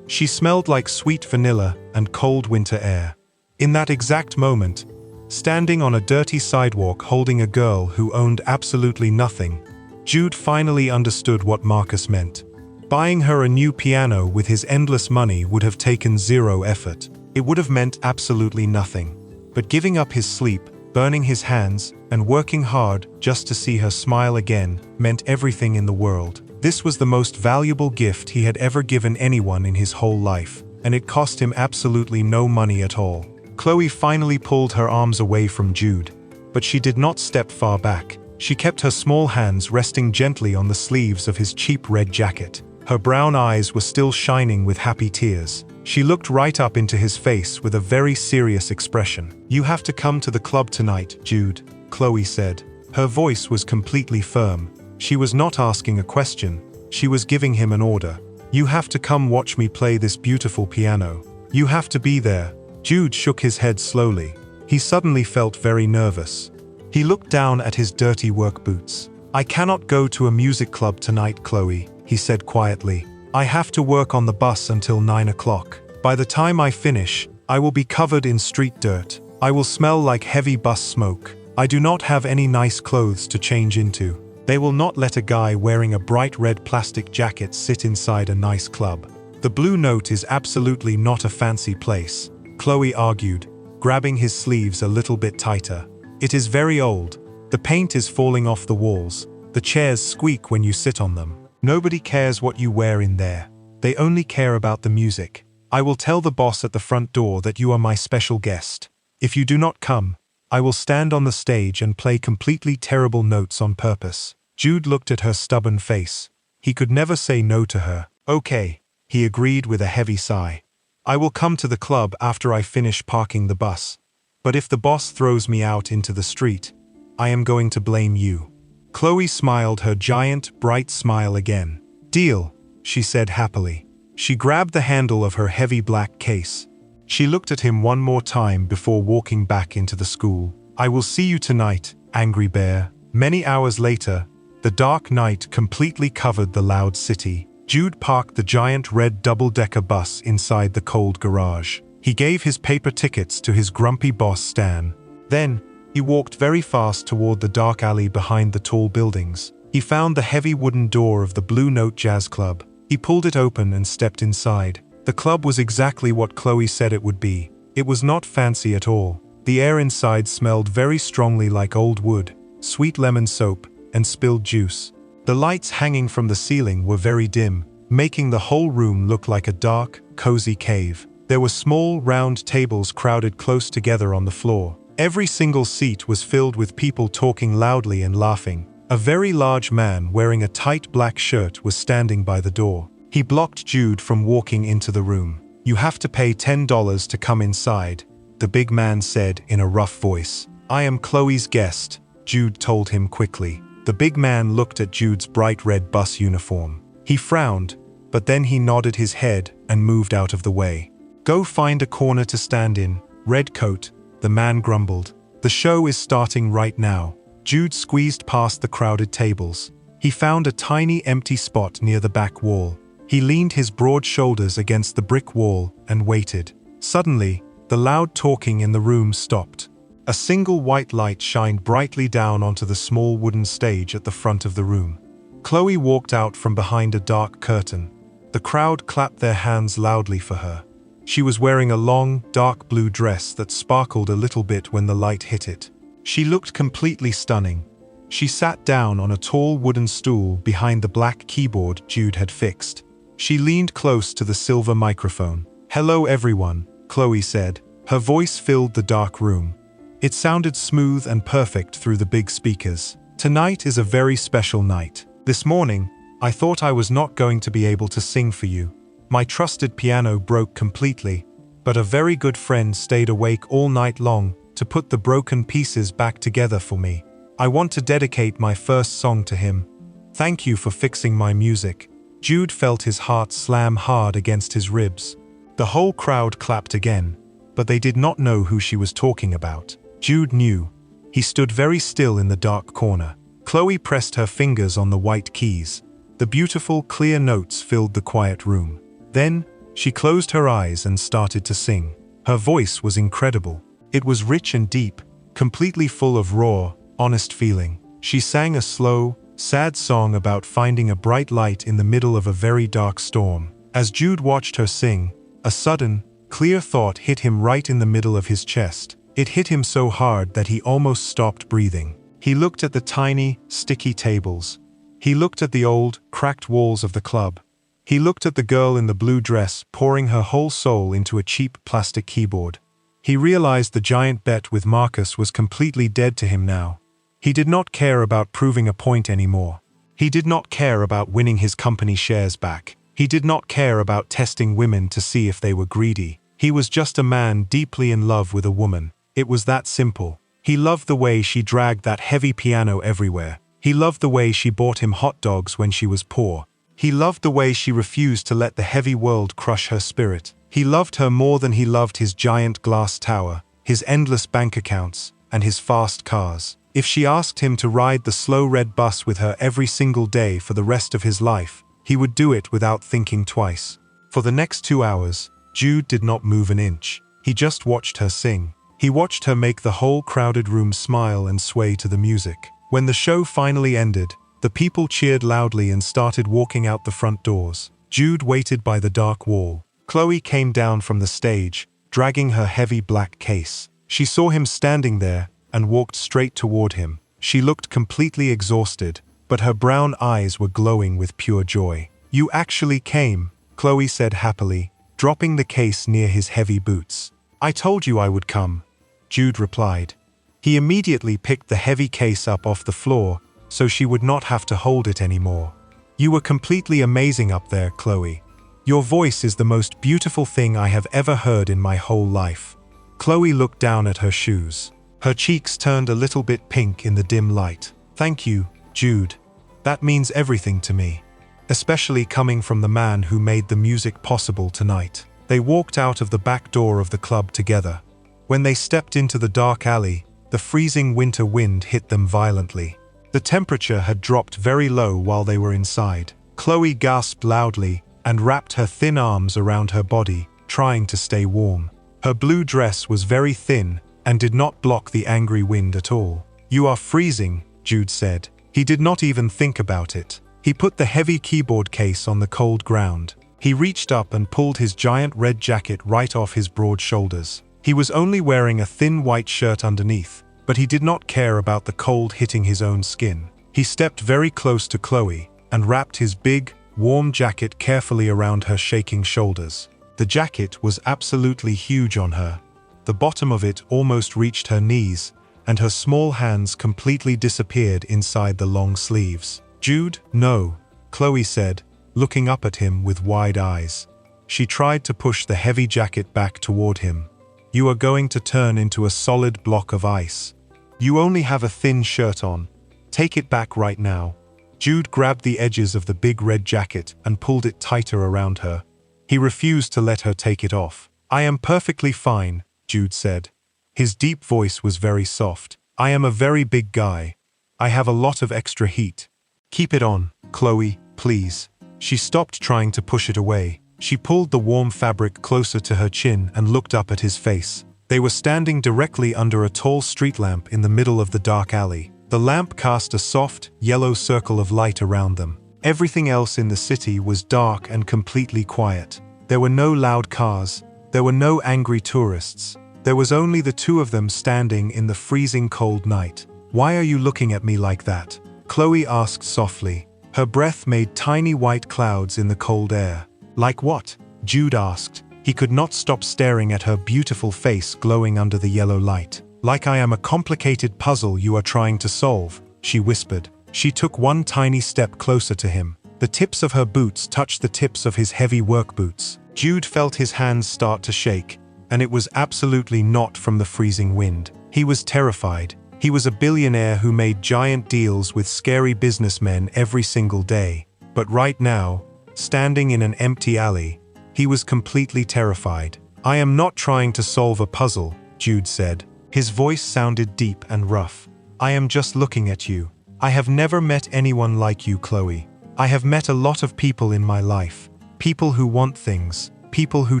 She smelled like sweet vanilla and cold winter air. In that exact moment, standing on a dirty sidewalk holding a girl who owned absolutely nothing, Jude finally understood what Marcus meant. Buying her a new piano with his endless money would have taken zero effort. It would have meant absolutely nothing. But giving up his sleep, burning his hands, and working hard just to see her smile again meant everything in the world. This was the most valuable gift he had ever given anyone in his whole life, and it cost him absolutely no money at all. Chloe finally pulled her arms away from Jude, but she did not step far back. She kept her small hands resting gently on the sleeves of his cheap red jacket. Her brown eyes were still shining with happy tears. She looked right up into his face with a very serious expression. "You have to come to the club tonight, Jude," Chloe said. Her voice was completely firm. She was not asking a question, she was giving him an order. "You have to come watch me play this beautiful piano. You have to be there." Jude shook his head slowly. He suddenly felt very nervous. He looked down at his dirty work boots. "I cannot go to a music club tonight, Chloe," he said quietly. "I have to work on the bus until 9 o'clock. By the time I finish, I will be covered in street dirt. I will smell like heavy bus smoke. I do not have any nice clothes to change into. They will not let a guy wearing a bright red plastic jacket sit inside a nice club. The Blue Note is absolutely not a fancy place," Chloe argued, grabbing his sleeves a little bit tighter. "It is very old. The paint is falling off the walls. The chairs squeak when you sit on them. Nobody cares what you wear in there. They only care about the music. I will tell the boss at the front door that you are my special guest. If you do not come, I will stand on the stage and play completely terrible notes on purpose." Jude looked at her stubborn face. He could never say no to her. "Okay," he agreed with a heavy sigh. "I will come to the club after I finish parking the bus. But if the boss throws me out into the street, I am going to blame you." Chloe smiled her giant, bright smile again. "Deal," she said happily. She grabbed the handle of her heavy black case. She looked at him one more time before walking back into the school. "I will see you tonight, Angry Bear." Many hours later, the dark night completely covered the loud city. Jude parked the giant red double-decker bus inside the cold garage. He gave his paper tickets to his grumpy boss Stan. Then, he walked very fast toward the dark alley behind the tall buildings. He found the heavy wooden door of the Blue Note Jazz Club. He pulled it open and stepped inside. The club was exactly what Chloe said it would be. It was not fancy at all. The air inside smelled very strongly like old wood, sweet lemon soap, and spilled juice. The lights hanging from the ceiling were very dim, making the whole room look like a dark, cozy cave. There were small, round tables crowded close together on the floor. Every single seat was filled with people talking loudly and laughing. A very large man wearing a tight black shirt was standing by the door. He blocked Jude from walking into the room. "You have to pay $10 to come inside," the big man said in a rough voice. "I am Chloe's guest," Jude told him quickly. The big man looked at Jude's bright red bus uniform. He frowned, but then he nodded his head and moved out of the way. "Go find a corner to stand in, Redcoat," the man grumbled. "The show is starting right now." Jude squeezed past the crowded tables. He found a tiny empty spot near the back wall. He leaned his broad shoulders against the brick wall and waited. Suddenly, the loud talking in the room stopped. A single white light shined brightly down onto the small wooden stage at the front of the room. Chloe walked out from behind a dark curtain. The crowd clapped their hands loudly for her. She was wearing a long, dark blue dress that sparkled a little bit when the light hit it. She looked completely stunning. She sat down on a tall wooden stool behind the black keyboard Jude had fixed. She leaned close to the silver microphone. "Hello everyone," Chloe said. Her voice filled the dark room. It sounded smooth and perfect through the big speakers. "Tonight is a very special night. This morning, I thought I was not going to be able to sing for you. My trusted piano broke completely, but a very good friend stayed awake all night long to put the broken pieces back together for me. I want to dedicate my first song to him. Thank you for fixing my music." Jude felt his heart slam hard against his ribs. The whole crowd clapped again, but they did not know who she was talking about. Jude knew. He stood very still in the dark corner. Chloe pressed her fingers on the white keys. The beautiful, clear notes filled the quiet room. Then, she closed her eyes and started to sing. Her voice was incredible. It was rich and deep, completely full of raw, honest feeling. She sang a slow, sad song about finding a bright light in the middle of a very dark storm. As Jude watched her sing, a sudden, clear thought hit him right in the middle of his chest. It hit him so hard that he almost stopped breathing. He looked at the tiny, sticky tables. He looked at the old, cracked walls of the club. He looked at the girl in the blue dress pouring her whole soul into a cheap plastic keyboard. He realized the giant bet with Marcus was completely dead to him now. He did not care about proving a point anymore. He did not care about winning his company shares back. He did not care about testing women to see if they were greedy. He was just a man deeply in love with a woman. It was that simple. He loved the way she dragged that heavy piano everywhere. He loved the way she bought him hot dogs when she was poor. He loved the way she refused to let the heavy world crush her spirit. He loved her more than he loved his giant glass tower, his endless bank accounts, and his fast cars. If she asked him to ride the slow red bus with her every single day for the rest of his life, he would do it without thinking twice. For the next 2 hours, Jude did not move an inch. He just watched her sing. He watched her make the whole crowded room smile and sway to the music. When the show finally ended, the people cheered loudly and started walking out the front doors. Jude waited by the dark wall. Chloe came down from the stage, dragging her heavy black case. She saw him standing there and walked straight toward him. She looked completely exhausted, but her brown eyes were glowing with pure joy. "You actually came," Chloe said happily. dropping the case near his heavy boots. "I told you I would come," Jude replied. He immediately picked the heavy case up off the floor so she would not have to hold it anymore. "You were completely amazing up there, Chloe. Your voice is the most beautiful thing I have ever heard in my whole life." Chloe looked down at her shoes. Her cheeks turned a little bit pink in the dim light. "Thank you, Jude. That means everything to me. Especially coming from the man who made the music possible tonight." They walked out of the back door of the club together. When they stepped into the dark alley, the freezing winter wind hit them violently. The temperature had dropped very low while they were inside. Chloe gasped loudly and wrapped her thin arms around her body, trying to stay warm. Her blue dress was very thin and did not block the angry wind at all. "You are freezing," Jude said. He did not even think about it. He put the heavy keyboard case on the cold ground. He reached up and pulled his giant red jacket right off his broad shoulders. He was only wearing a thin white shirt underneath, but he did not care about the cold hitting his own skin. He stepped very close to Chloe and wrapped his big, warm jacket carefully around her shaking shoulders. The jacket was absolutely huge on her. The bottom of it almost reached her knees, and her small hands completely disappeared inside the long sleeves. "Jude, no," Chloe said, looking up at him with wide eyes. She tried to push the heavy jacket back toward him. "You are going to turn into a solid block of ice. You only have a thin shirt on. Take it back right now." Jude grabbed the edges of the big red jacket and pulled it tighter around her. He refused to let her take it off. "I am perfectly fine," Jude said. His deep voice was very soft. "I am a very big guy. I have a lot of extra heat. Keep it on, Chloe, please." She stopped trying to push it away. She pulled the warm fabric closer to her chin and looked up at his face. They were standing directly under a tall street lamp in the middle of the dark alley. The lamp cast a soft, yellow circle of light around them. Everything else in the city was dark and completely quiet. There were no loud cars. There were no angry tourists. There was only the two of them standing in the freezing cold night. "Why are you looking at me like that?" Chloe asked softly. Her breath made tiny white clouds in the cold air. "Like what?" Jude asked. He could not stop staring at her beautiful face glowing under the yellow light. "Like I am a complicated puzzle you are trying to solve," she whispered. She took one tiny step closer to him. The tips of her boots touched the tips of his heavy work boots. Jude felt his hands start to shake, and it was absolutely not from the freezing wind. He was terrified. He was a billionaire who made giant deals with scary businessmen every single day. But right now, standing in an empty alley, he was completely terrified. "I am not trying to solve a puzzle," Jude said. His voice sounded deep and rough. "I am just looking at you. I have never met anyone like you, Chloe. I have met a lot of people in my life. People who want things, people who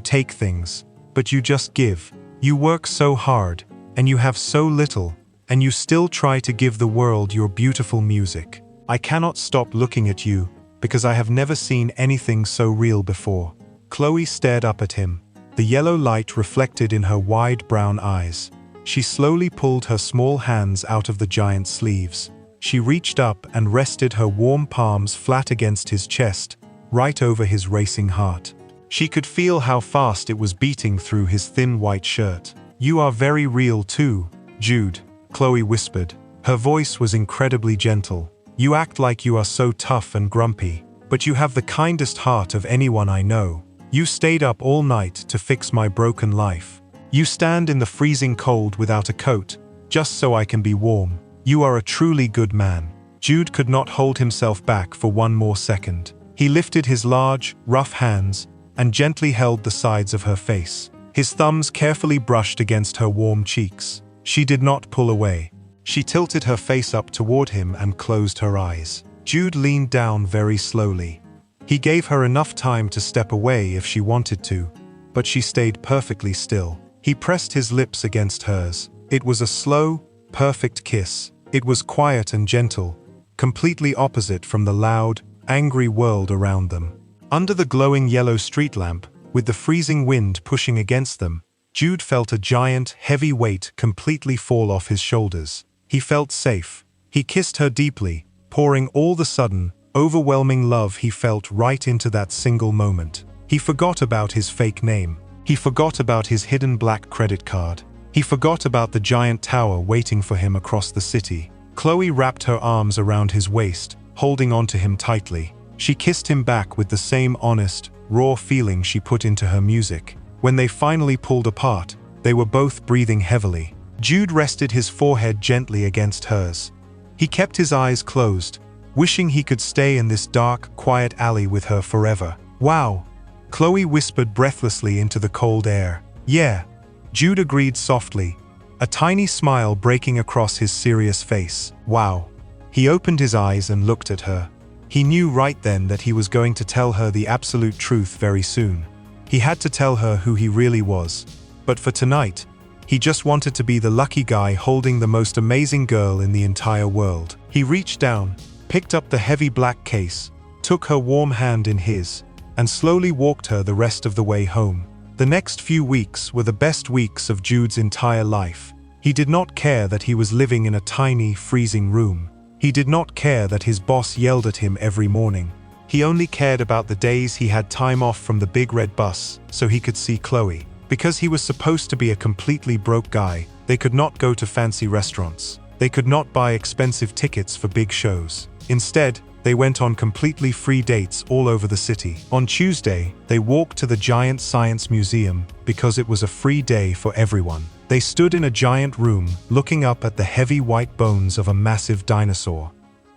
take things. But you just give. You work so hard, and you have so little, and you still try to give the world your beautiful music. I cannot stop looking at you, because I have never seen anything so real before." Chloe stared up at him, the yellow light reflected in her wide brown eyes. She slowly pulled her small hands out of the giant sleeves. She reached up and rested her warm palms flat against his chest, right over his racing heart. She could feel how fast it was beating through his thin white shirt. "You are very real too, Jude," Chloe whispered. Her voice was incredibly gentle. "You act like you are so tough and grumpy, but you have the kindest heart of anyone I know. You stayed up all night to fix my broken life. You stand in the freezing cold without a coat, just so I can be warm. You are a truly good man." Jude could not hold himself back for one more second. He lifted his large, rough hands and gently held the sides of her face. His thumbs carefully brushed against her warm cheeks. She did not pull away. She tilted her face up toward him and closed her eyes. Jude leaned down very slowly. He gave her enough time to step away if she wanted to, but she stayed perfectly still. He pressed his lips against hers. It was a slow, perfect kiss. It was quiet and gentle, completely opposite from the loud, angry world around them. Under the glowing yellow street lamp, with the freezing wind pushing against them, Jude felt a giant, heavy weight completely fall off his shoulders. He felt safe. He kissed her deeply, pouring all the sudden, overwhelming love he felt right into that single moment. He forgot about his fake name. He forgot about his hidden black credit card. He forgot about the giant tower waiting for him across the city. Chloe wrapped her arms around his waist, holding onto him tightly. She kissed him back with the same honest, raw feeling she put into her music. When they finally pulled apart, they were both breathing heavily. Jude rested his forehead gently against hers. He kept his eyes closed, wishing he could stay in this dark, quiet alley with her forever. "Wow," Chloe whispered breathlessly into the cold air. "Yeah," Jude agreed softly, a tiny smile breaking across his serious face. "Wow." He opened his eyes and looked at her. He knew right then that he was going to tell her the absolute truth very soon. He had to tell her who he really was. But for tonight, he just wanted to be the lucky guy holding the most amazing girl in the entire world. He reached down, picked up the heavy black case, took her warm hand in his, and slowly walked her the rest of the way home. The next few weeks were the best weeks of Jude's entire life. He did not care that he was living in a tiny, freezing room. He did not care that his boss yelled at him every morning. He only cared about the days he had time off from the big red bus so he could see Chloe. Because he was supposed to be a completely broke guy, they could not go to fancy restaurants. They could not buy expensive tickets for big shows. Instead, they went on completely free dates all over the city. On Tuesday, they walked to the giant science museum because it was a free day for everyone. They stood in a giant room, looking up at the heavy white bones of a massive dinosaur.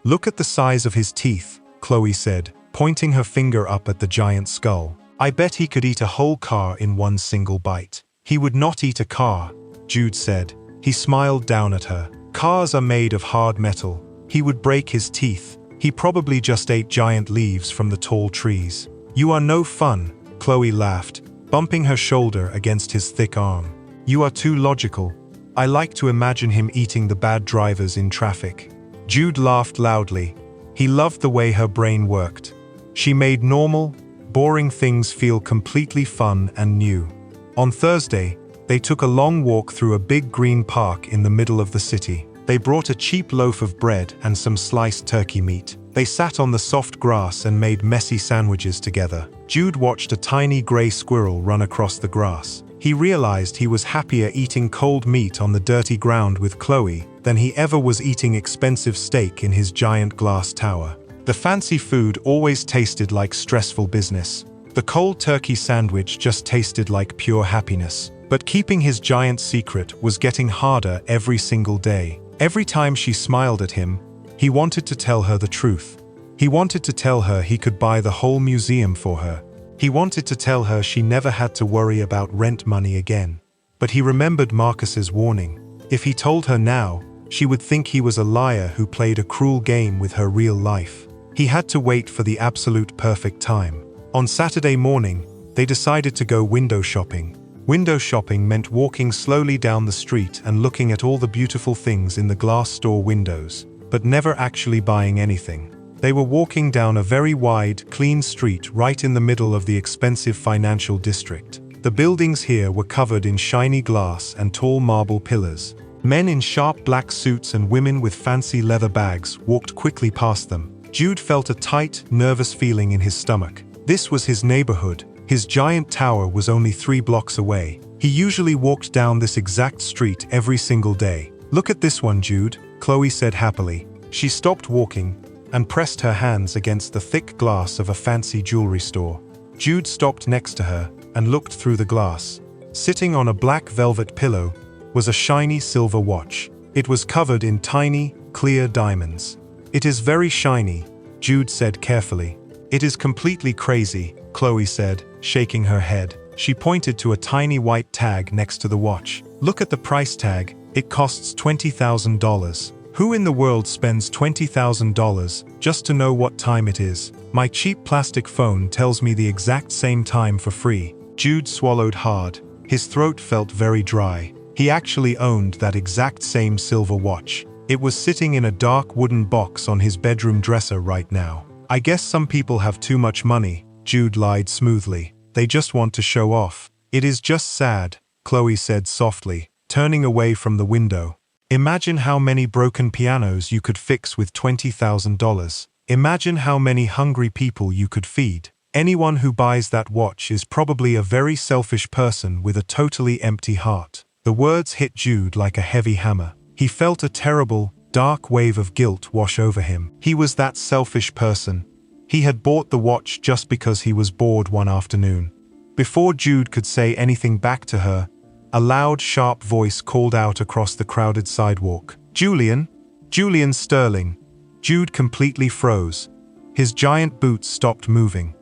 "Look at the size of his teeth," Chloe said, pointing her finger up at the giant skull. "I bet he could eat a whole car in one single bite." "He would not eat a car," Jude said. He smiled down at her. "Cars are made of hard metal. He would break his teeth. He probably just ate giant leaves from the tall trees." "You are no fun," Chloe laughed, bumping her shoulder against his thick arm. "You are too logical. I like to imagine him eating the bad drivers in traffic." Jude laughed loudly. He loved the way her brain worked. She made normal, boring things feel completely fun and new. On Thursday, they took a long walk through a big green park in the middle of the city. They brought a cheap loaf of bread and some sliced turkey meat. They sat on the soft grass and made messy sandwiches together. Jude watched a tiny gray squirrel run across the grass. He realized he was happier eating cold meat on the dirty ground with Chloe than he ever was eating expensive steak in his giant glass tower. The fancy food always tasted like stressful business. The cold turkey sandwich just tasted like pure happiness. But keeping his giant secret was getting harder every single day. Every time she smiled at him, he wanted to tell her the truth. He wanted to tell her he could buy the whole museum for her. He wanted to tell her she never had to worry about rent money again. But he remembered Marcus's warning. If he told her now, she would think he was a liar who played a cruel game with her real life. He had to wait for the absolute perfect time. On Saturday morning, they decided to go window shopping. Window shopping meant walking slowly down the street and looking at all the beautiful things in the glass store windows, but never actually buying anything. They were walking down a very wide, clean street right in the middle of the expensive financial district. The buildings here were covered in shiny glass and tall marble pillars. Men in sharp black suits and women with fancy leather bags walked quickly past them. Jude felt a tight, nervous feeling in his stomach. This was his neighborhood. His giant tower was only 3 blocks away. He usually walked down this exact street every single day. "Look at this one, Jude," Chloe said happily. She stopped walking and pressed her hands against the thick glass of a fancy jewelry store. Jude stopped next to her and looked through the glass. Sitting on a black velvet pillow was a shiny silver watch. It was covered in tiny, clear diamonds. "It is very shiny," Jude said carefully. "It is completely crazy," Chloe said, shaking her head. She pointed to a tiny white tag next to the watch. "Look at the price tag. It costs $20,000. Who in the world spends $20,000 just to know what time it is? My cheap plastic phone tells me the exact same time for free." Jude swallowed hard. His throat felt very dry. He actually owned that exact same silver watch. It was sitting in a dark wooden box on his bedroom dresser right now. "I guess some people have too much money," Jude lied smoothly. "They just want to show off." "It is just sad," Chloe said softly, turning away from the window. "Imagine how many broken pianos you could fix with $20,000. Imagine how many hungry people you could feed." Anyone who buys that watch is probably a very selfish person with a totally empty heart. The words hit Jude like a heavy hammer. He felt a terrible, dark wave of guilt wash over him. He was that selfish person. He had bought the watch just because he was bored one afternoon. Before Jude could say anything back to her, a loud, sharp voice called out across the crowded sidewalk. "Julian! Julian Sterling!" Jude completely froze. His giant boots stopped moving.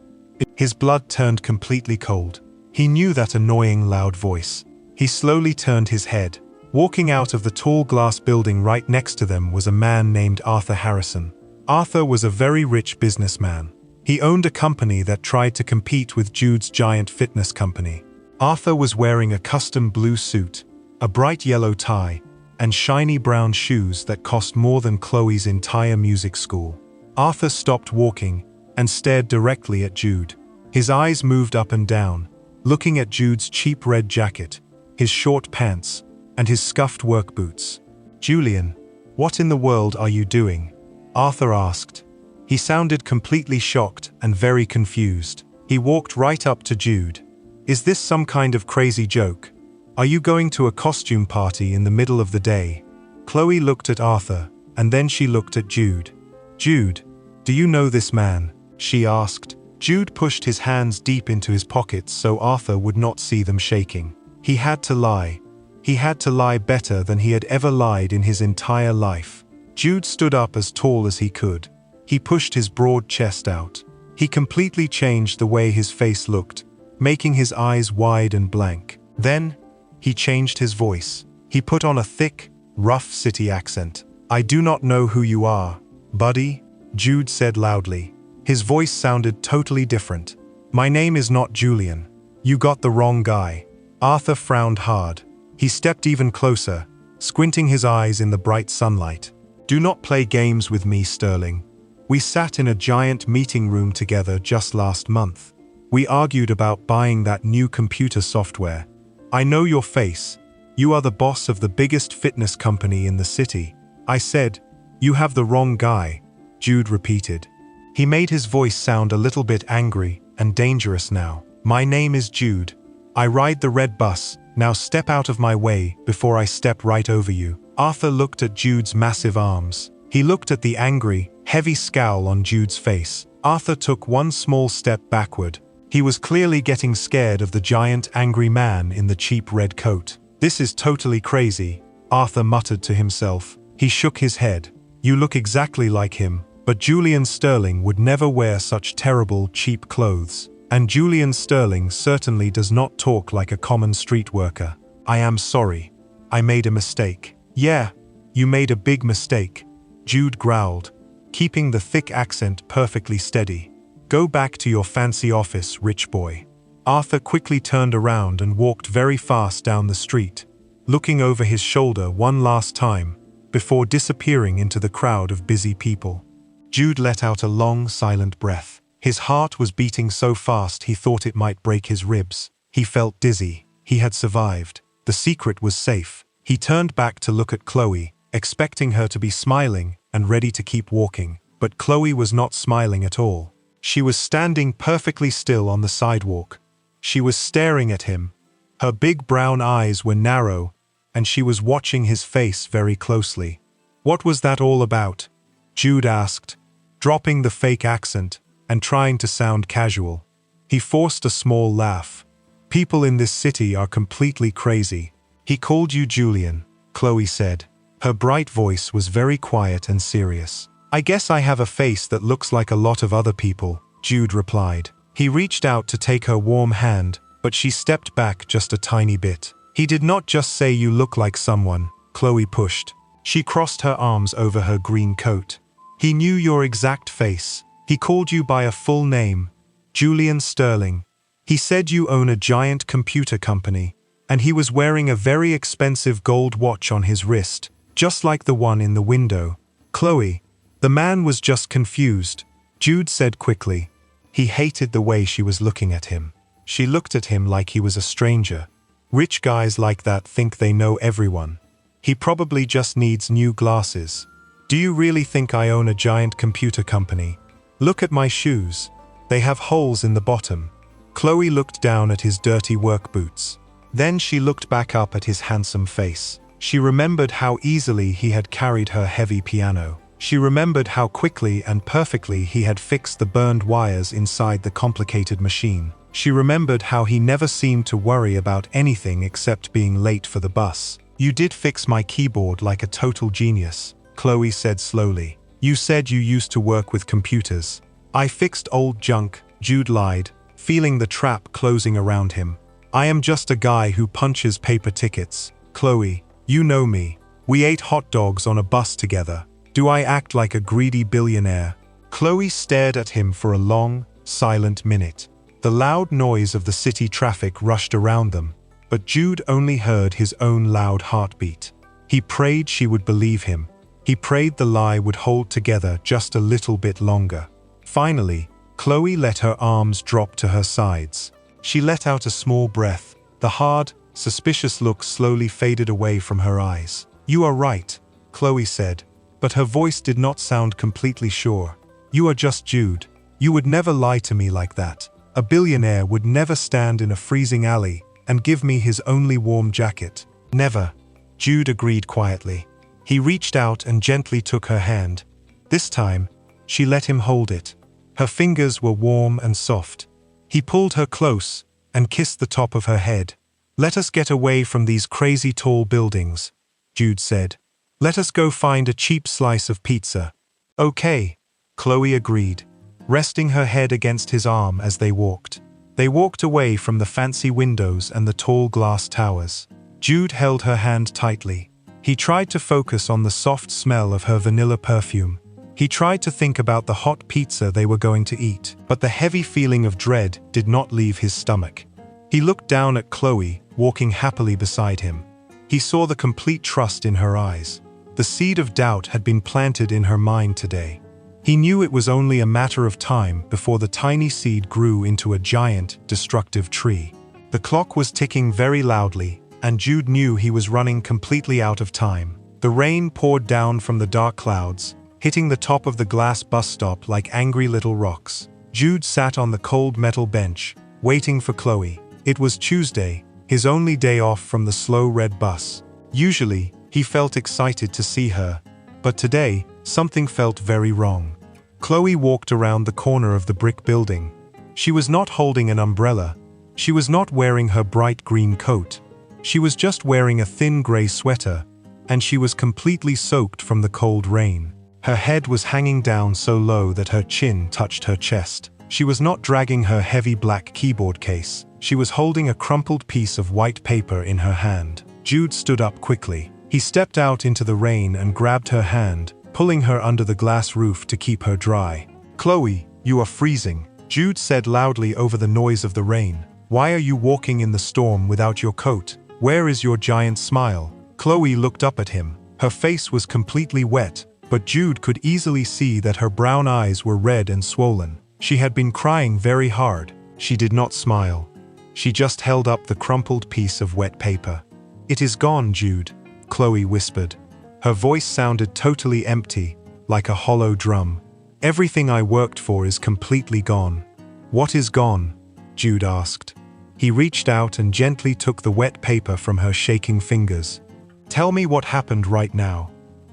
His blood turned completely cold. He knew that annoying, loud voice. He slowly turned his head. Walking out of the tall glass building right next to them was a man named Arthur Harrison. Arthur was a very rich businessman. He owned a company that tried to compete with Jude's giant fitness company. Arthur was wearing a custom blue suit, a bright yellow tie, and shiny brown shoes that cost more than Chloe's entire music school. Arthur stopped walking and stared directly at Jude. His eyes moved up and down, looking at Jude's cheap red jacket, his short pants, and his scuffed work boots. "Julian, what in the world are you doing?" Arthur asked. He sounded completely shocked and very confused. He walked right up to Jude. "Is this some kind of crazy joke? Are you going to a costume party in the middle of the day?" Chloe looked at Arthur, and then she looked at Jude. "Jude, do you know this man?" she asked. Jude pushed his hands deep into his pockets so Arthur would not see them shaking. He had to lie. He had to lie better than he had ever lied in his entire life. Jude stood up as tall as he could. He pushed his broad chest out. He completely changed the way his face looked, making his eyes wide and blank. Then, he changed his voice. He put on a thick, rough city accent. "I do not know who you are, buddy," Jude said loudly. His voice sounded totally different. "My name is not Julian. You got the wrong guy." Arthur frowned hard. He stepped even closer, squinting his eyes in the bright sunlight. "Do not play games with me, Sterling. We sat in a giant meeting room together just last month. We argued about buying that new computer software. I know your face. You are the boss of the biggest fitness company in the city." I said, "You have the wrong guy," Jude repeated. He made his voice sound a little bit angry and dangerous now. "My name is Jude. I ride the red bus. Now step out of my way before I step right over you." Arthur looked at Jude's massive arms. He looked at the angry, heavy scowl on Jude's face. Arthur took one small step backward. He was clearly getting scared of the giant, angry man in the cheap red coat. "This is totally crazy," Arthur muttered to himself. He shook his head. "You look exactly like him, but Julian Sterling would never wear such terrible, cheap clothes. And Julian Sterling certainly does not talk like a common street worker. I am sorry. I made a mistake." "Yeah, you made a big mistake," Jude growled, keeping the thick accent perfectly steady. "Go back to your fancy office, rich boy." Arthur quickly turned around and walked very fast down the street, looking over his shoulder one last time, before disappearing into the crowd of busy people. Jude let out a long, silent breath. His heart was beating so fast he thought it might break his ribs. He felt dizzy. He had survived. The secret was safe. He turned back to look at Chloe, expecting her to be smiling and ready to keep walking. But Chloe was not smiling at all. She was standing perfectly still on the sidewalk. She was staring at him. Her big brown eyes were narrow, and she was watching his face very closely. "What was that all about?" Jude asked, dropping the fake accent and trying to sound casual. He forced a small laugh. "People in this city are completely crazy." "He called you Julian," Chloe said. Her bright voice was very quiet and serious. "I guess I have a face that looks like a lot of other people," Jude replied. He reached out to take her warm hand, but she stepped back just a tiny bit. "He did not just say you look like someone," Chloe pushed. She crossed her arms over her green coat. "He knew your exact face. He called you by a full name, Julian Sterling. He said you own a giant computer company, and he was wearing a very expensive gold watch on his wrist, just like the one in the window." "Chloe, the man was just confused," Jude said quickly. He hated the way she was looking at him. She looked at him like he was a stranger. Rich guys like that think they know everyone. He probably just needs new glasses. "Do you really think I own a giant computer company? Look at my shoes." They have holes in the bottom. Chloe looked down at his dirty work boots. Then she looked back up at his handsome face. She remembered how easily he had carried her heavy piano. She remembered how quickly and perfectly he had fixed the burned wires inside the complicated machine. She remembered how he never seemed to worry about anything except being late for the bus. "You did fix my keyboard like a total genius," Chloe said slowly. "You said you used to work with computers." "I fixed old junk," Jude lied, feeling the trap closing around him. "I am just a guy who punches paper tickets. Chloe, you know me. We ate hot dogs on a bus together. Do I act like a greedy billionaire?" Chloe stared at him for a long, silent minute. The loud noise of the city traffic rushed around them, but Jude only heard his own loud heartbeat. He prayed she would believe him. He prayed the lie would hold together just a little bit longer. Finally, Chloe let her arms drop to her sides. She let out a small breath. The hard, suspicious look slowly faded away from her eyes. "You are right," Chloe said, but her voice did not sound completely sure. "You are just Jude. You would never lie to me like that. A billionaire would never stand in a freezing alley and give me his only warm jacket. Never." Jude agreed quietly. He reached out and gently took her hand. This time, she let him hold it. Her fingers were warm and soft. He pulled her close and kissed the top of her head. "Let us get away from these crazy tall buildings," Jude said. "Let us go find a cheap slice of pizza." "Okay," Chloe agreed, resting her head against his arm as they walked. They walked away from the fancy windows and the tall glass towers. Jude held her hand tightly. He tried to focus on the soft smell of her vanilla perfume. He tried to think about the hot pizza they were going to eat, but the heavy feeling of dread did not leave his stomach. He looked down at Chloe, walking happily beside him. He saw the complete trust in her eyes. The seed of doubt had been planted in her mind today. He knew it was only a matter of time before the tiny seed grew into a giant, destructive tree. The clock was ticking very loudly, and Jude knew he was running completely out of time. The rain poured down from the dark clouds, hitting the top of the glass bus stop like angry little rocks. Jude sat on the cold metal bench, waiting for Chloe. It was Tuesday, his only day off from the slow red bus. Usually, he felt excited to see her, but today, something felt very wrong. Chloe walked around the corner of the brick building. She was not holding an umbrella. She was not wearing her bright green coat. She was just wearing a thin gray sweater, and she was completely soaked from the cold rain. Her head was hanging down so low that her chin touched her chest. She was not dragging her heavy black keyboard case. She was holding a crumpled piece of white paper in her hand. Jude stood up quickly. He stepped out into the rain and grabbed her hand, pulling her under the glass roof to keep her dry. "Chloe, you are freezing," Jude said loudly over the noise of the rain. "Why are you walking in the storm without your coat? Where is your giant smile?" Chloe looked up at him. Her face was completely wet, but Jude could easily see that her brown eyes were red and swollen. She had been crying very hard. She did not smile. She just held up the crumpled piece of wet paper. "It is gone, Jude," Chloe whispered. Her voice sounded totally empty, like a hollow drum. "Everything I worked for is completely gone." "What is gone?" Jude asked. He reached out and gently took the wet paper from her shaking fingers. "Tell me what happened right now."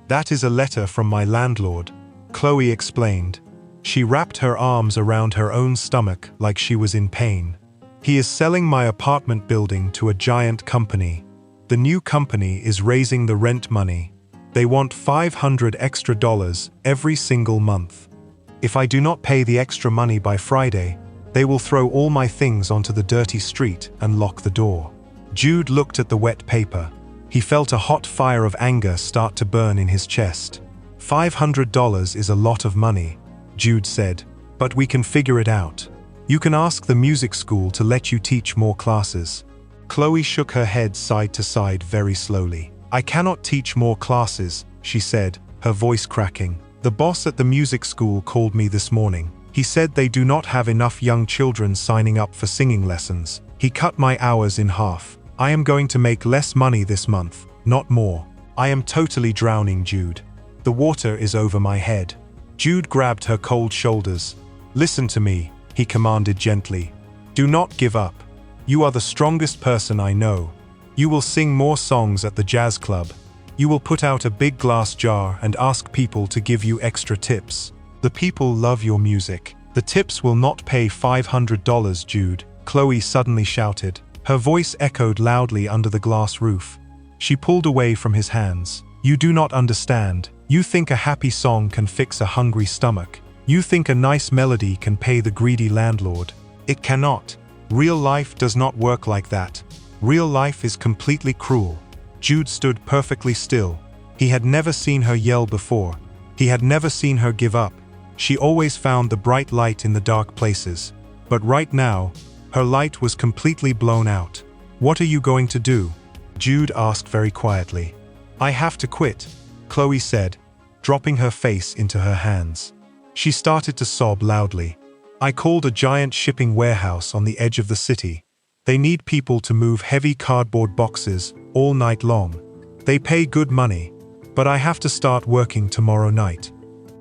"That is a letter from my landlord," Chloe explained. She wrapped her arms around her own stomach like she was in pain. "He is selling my apartment building to a giant company. The new company is raising the rent money. They want $500 extra every single month. If I do not pay the extra money by Friday, they will throw all my things onto the dirty street and lock the door." Jude looked at the wet paper. He felt a hot fire of anger start to burn in his chest. $500 is a lot of money, Jude said, "but we can figure it out. You can ask the music school to let you teach more classes." Chloe shook her head side to side very slowly. "I cannot teach more classes," she said, her voice cracking. "The boss at the music school called me this morning. He said they do not have enough young children signing up for singing lessons. He cut my hours in half. I am going to make less money this month, not more. I am totally drowning, Jude. The water is over my head." Jude grabbed her cold shoulders. "Listen to me. he commanded gently. Do not give up. You are the strongest person I know. You will sing more songs at the jazz club. You will put out a big glass jar and ask people to give you extra tips. The people love your music. The tips will not pay $500, Jude, Chloe suddenly shouted. Her voice echoed loudly under the glass roof. She pulled away from his hands. You do not understand. You think a happy song can fix a hungry stomach. You think a nice melody can pay the greedy landlord. It cannot. Real life does not work like that. Real life is completely cruel. Jude stood perfectly still. He had never seen her yell before. He had never seen her give up. She always found the bright light in the dark places. But right now, her light was completely blown out. What are you going to do? Jude asked very quietly. I have to quit, Chloe said, dropping her face into her hands. She started to sob loudly. I called a giant shipping warehouse on the edge of the city. They need people to move heavy cardboard boxes all night long. They pay good money, but I have to start working tomorrow night.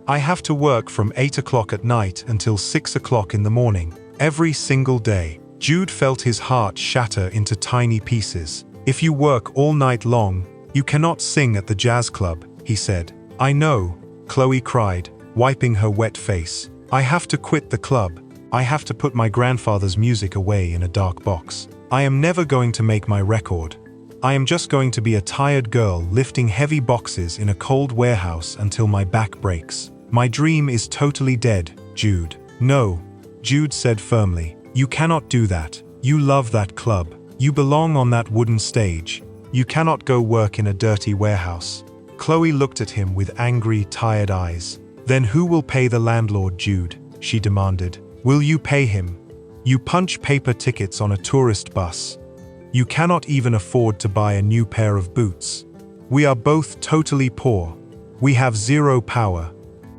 I have to work from 8 o'clock at night until 6 o'clock in the morning, every single day. Jude felt his heart shatter into tiny pieces. If you work all night long, you cannot sing at the jazz club, he said. I know, Chloe cried, wiping her wet face. I have to quit the club. I have to put my grandfather's music away in a dark box. I am never going to make my record. I am just going to be a tired girl lifting heavy boxes in a cold warehouse until my back breaks. My dream is totally dead, Jude. No, Jude said firmly. You cannot do that. You love that club. You belong on that wooden stage. You cannot go work in a dirty warehouse. Chloe looked at him with angry, tired eyes. Then who will pay the landlord, Jude? She demanded. Will you pay him? You punch paper tickets on a tourist bus. You cannot even afford to buy a new pair of boots. We are both totally poor. We have zero power.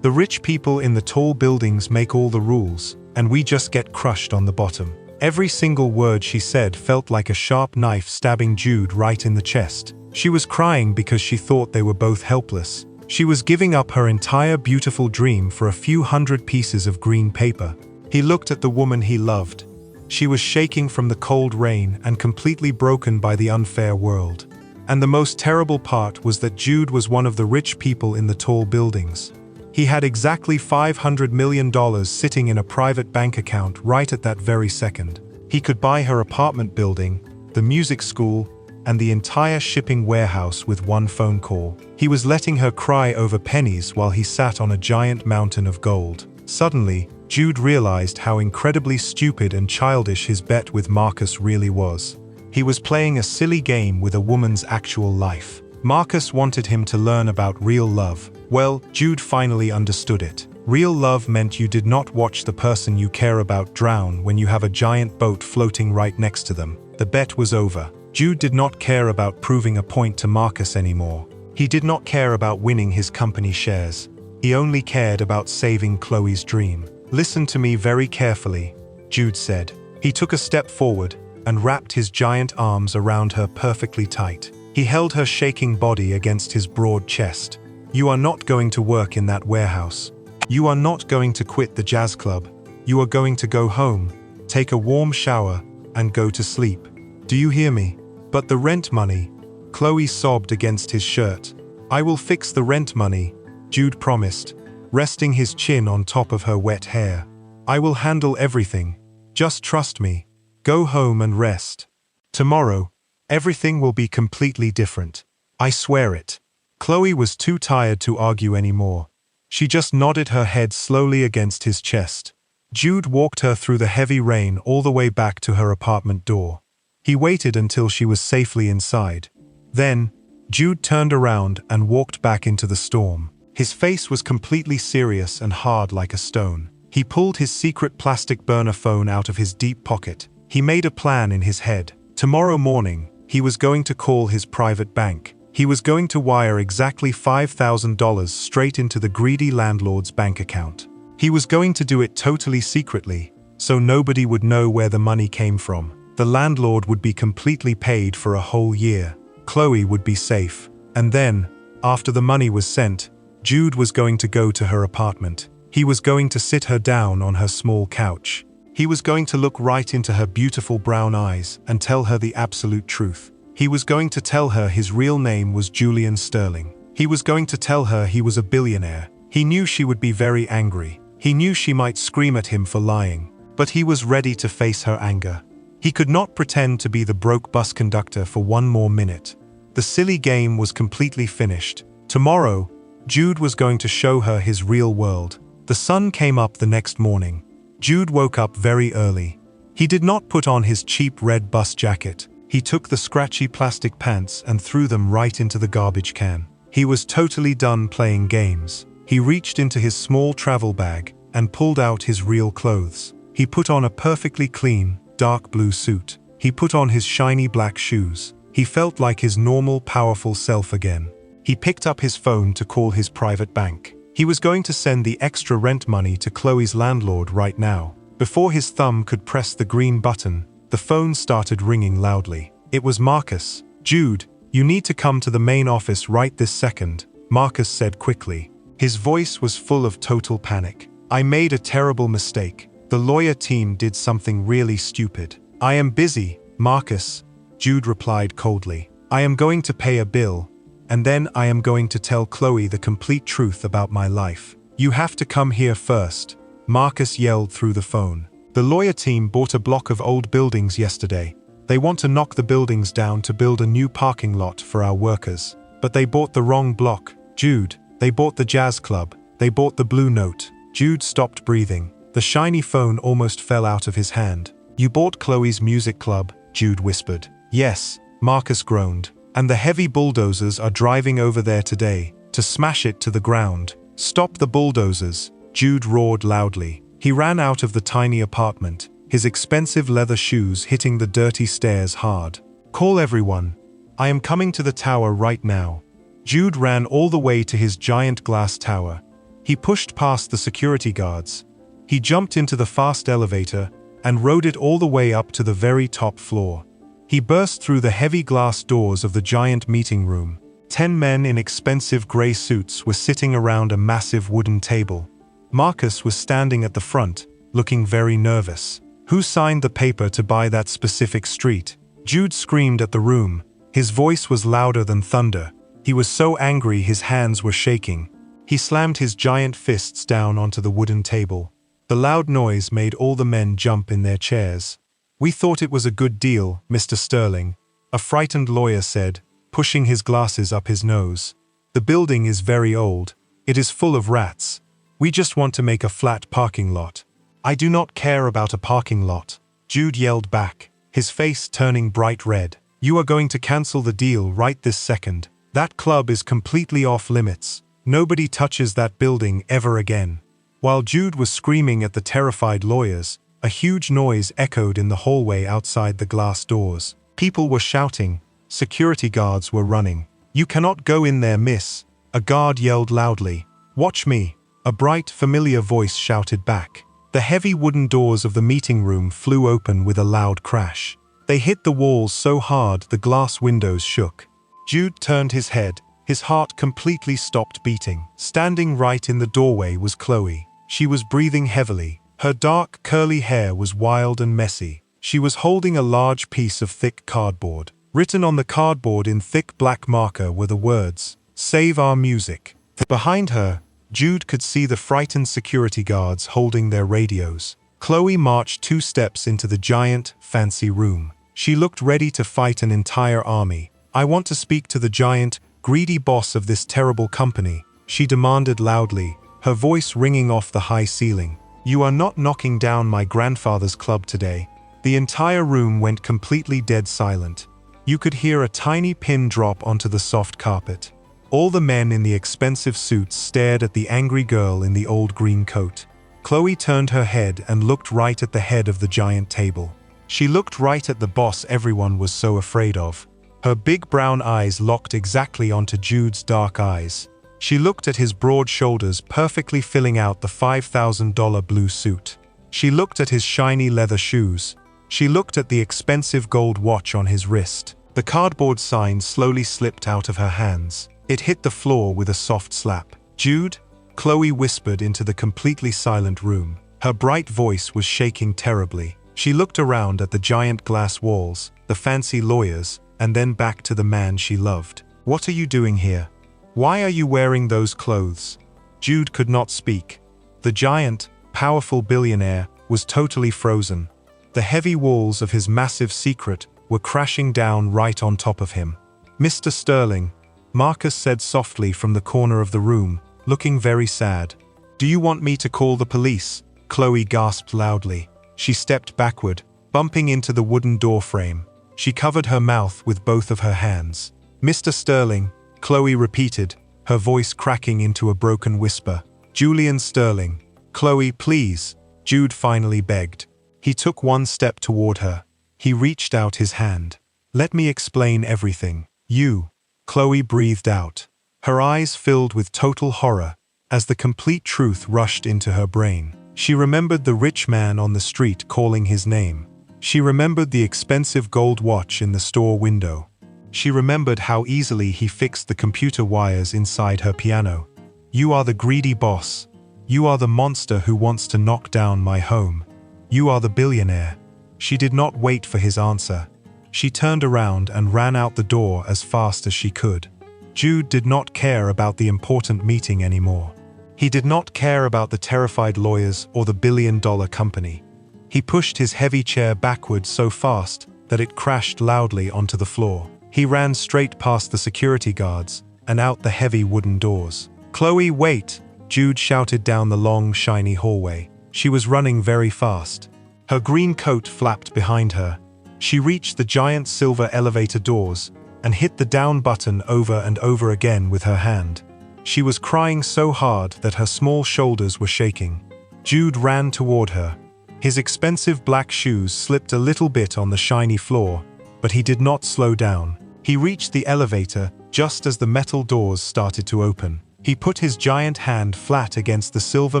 The rich people in the tall buildings make all the rules, and we just get crushed on the bottom. Every single word she said felt like a sharp knife stabbing Jude right in the chest. She was crying because she thought they were both helpless. She was giving up her entire beautiful dream for a few hundred pieces of green paper. He looked at the woman he loved. She was shaking from the cold rain and completely broken by the unfair world. And the most terrible part was that Jude was one of the rich people in the tall buildings. He had exactly $500 million sitting in a private bank account right at that very second. He could buy her apartment building, the music school, and the entire shipping warehouse with one phone call. He was letting her cry over pennies while he sat on a giant mountain of gold. Suddenly, Jude realized how incredibly stupid and childish his bet with Marcus really was. He was playing a silly game with a woman's actual life. Marcus wanted him to learn about real love. Well, Jude finally understood it. Real love meant you did not watch the person you care about drown when you have a giant boat floating right next to them. The bet was over. Jude did not care about proving a point to Marcus anymore. He did not care about winning his company shares. He only cared about saving Chloe's dream. Listen to me very carefully, Jude said. He took a step forward and wrapped his giant arms around her perfectly tight. He held her shaking body against his broad chest. You are not going to work in that warehouse. You are not going to quit the jazz club. You are going to go home, take a warm shower, and go to sleep. Do you hear me? But the rent money, Chloe sobbed against his shirt. I will fix the rent money, Jude promised, resting his chin on top of her wet hair. I will handle everything. Just trust me. Go home and rest. Tomorrow, everything will be completely different. I swear it. Chloe was too tired to argue anymore. She just nodded her head slowly against his chest. Jude walked her through the heavy rain all the way back to her apartment door. He waited until she was safely inside. Then, Jude turned around and walked back into the storm. His face was completely serious and hard like a stone. He pulled his secret plastic burner phone out of his deep pocket. He made a plan in his head. Tomorrow morning, he was going to call his private bank. He was going to wire exactly $5,000 straight into the greedy landlord's bank account. He was going to do it totally secretly, so nobody would know where the money came from. The landlord would be completely paid for a whole year. Chloe would be safe. And then, after the money was sent, Jude was going to go to her apartment. He was going to sit her down on her small couch. He was going to look right into her beautiful brown eyes and tell her the absolute truth. He was going to tell her his real name was Julian Sterling. He was going to tell her he was a billionaire. He knew she would be very angry. He knew she might scream at him for lying. But he was ready to face her anger. He could not pretend to be the broke bus conductor for one more minute. The silly game was completely finished. Tomorrow, Jude was going to show her his real world. The sun came up the next morning. Jude woke up very early. He did not put on his cheap red bus jacket. He took the scratchy plastic pants and threw them right into the garbage can. He was totally done playing games. He reached into his small travel bag and pulled out his real clothes. He put on a perfectly clean, dark blue suit. He put on his shiny black shoes. He felt like his normal, powerful self again. He picked up his phone to call his private bank. He was going to send the extra rent money to Chloe's landlord right now. Before his thumb could press the green button, the phone started ringing loudly. It was Marcus. "Jude, you need to come to the main office right this second," Marcus said quickly. His voice was full of total panic. "I made a terrible mistake. The lawyer team did something really stupid." "I am busy, Marcus," Jude replied coldly. "I am going to pay a bill, and then I am going to tell Chloe the complete truth about my life. You have to come here first," Marcus yelled through the phone. "The lawyer team bought a block of old buildings yesterday. They want to knock the buildings down to build a new parking lot for our workers. But they bought the wrong block, Jude. They bought the jazz club. They bought the Blue Note." Jude stopped breathing. The shiny phone almost fell out of his hand. "You bought Chloe's music club," Jude whispered. "Yes," Marcus groaned. "And the heavy bulldozers are driving over there today to smash it to the ground." "Stop the bulldozers," Jude roared loudly. He ran out of the tiny apartment, his expensive leather shoes hitting the dirty stairs hard. "Call everyone. I am coming to the tower right now." Jude ran all the way to his giant glass tower. He pushed past the security guards. He jumped into the fast elevator and rode it all the way up to the very top floor. He burst through the heavy glass doors of the giant meeting room. 10 men in expensive gray suits were sitting around a massive wooden table. Marcus was standing at the front, looking very nervous. "Who signed the paper to buy that specific street?" Jude screamed at the room. His voice was louder than thunder. He was so angry his hands were shaking. He slammed his giant fists down onto the wooden table. The loud noise made all the men jump in their chairs. "We thought it was a good deal, Mr. Sterling," a frightened lawyer said, pushing his glasses up his nose. "The building is very old. It is full of rats. We just want to make a flat parking lot." "I do not care about a parking lot," Jude yelled back, his face turning bright red. "You are going to cancel the deal right this second. That club is completely off limits. Nobody touches that building ever again." While Jude was screaming at the terrified lawyers, a huge noise echoed in the hallway outside the glass doors. People were shouting. Security guards were running. "You cannot go in there, miss," a guard yelled loudly. "Watch me," a bright, familiar voice shouted back. The heavy wooden doors of the meeting room flew open with a loud crash. They hit the walls so hard the glass windows shook. Jude turned his head. His heart completely stopped beating. Standing right in the doorway was Chloe. She was breathing heavily. Her dark, curly hair was wild and messy. She was holding a large piece of thick cardboard. Written on the cardboard in thick black marker were the words, "Save our music." Behind her, Jude could see the frightened security guards holding their radios. Chloe marched 2 steps into the giant, fancy room. She looked ready to fight an entire army. "I want to speak to the giant, greedy boss of this terrible company," she demanded loudly, her voice ringing off the high ceiling. "You are not knocking down my grandfather's club today." The entire room went completely dead silent. You could hear a tiny pin drop onto the soft carpet. All the men in the expensive suits stared at the angry girl in the old green coat. Chloe turned her head and looked right at the head of the giant table. She looked right at the boss everyone was so afraid of. Her big brown eyes locked exactly onto Jude's dark eyes. She looked at his broad shoulders perfectly filling out the $5,000 blue suit. She looked at his shiny leather shoes. She looked at the expensive gold watch on his wrist. The cardboard sign slowly slipped out of her hands. It hit the floor with a soft slap. "Jude?" Chloe whispered into the completely silent room. Her bright voice was shaking terribly. She looked around at the giant glass walls, the fancy lawyers, and then back to the man she loved. "What are you doing here? Why are you wearing those clothes?" Jude could not speak. The giant, powerful billionaire was totally frozen. The heavy walls of his massive secret were crashing down right on top of him. "Mr. Sterling," Marcus said softly from the corner of the room, looking very sad. "Do you want me to call the police?" Chloe gasped loudly. She stepped backward, bumping into the wooden door frame. She covered her mouth with both of her hands. "Mr. Sterling," Chloe repeated, her voice cracking into a broken whisper. "Julian Sterling." "Chloe, please," Jude finally begged. He took one step toward her. He reached out his hand. "Let me explain everything. You." Chloe breathed out. Her eyes filled with total horror as the complete truth rushed into her brain. She remembered the rich man on the street calling his name. She remembered the expensive gold watch in the store window. She remembered how easily he fixed the computer wires inside her piano. "You are the greedy boss. You are the monster who wants to knock down my home. You are the billionaire." She did not wait for his answer. She turned around and ran out the door as fast as she could. Jude did not care about the important meeting anymore. He did not care about the terrified lawyers or the billion-dollar company. He pushed his heavy chair backward so fast that it crashed loudly onto the floor. He ran straight past the security guards and out the heavy wooden doors. "Chloe, wait!" Jude shouted down the long, shiny hallway. She was running very fast. Her green coat flapped behind her. She reached the giant silver elevator doors and hit the down button over and over again with her hand. She was crying so hard that her small shoulders were shaking. Jude ran toward her. His expensive black shoes slipped a little bit on the shiny floor, but he did not slow down. He reached the elevator just as the metal doors started to open. He put his giant hand flat against the silver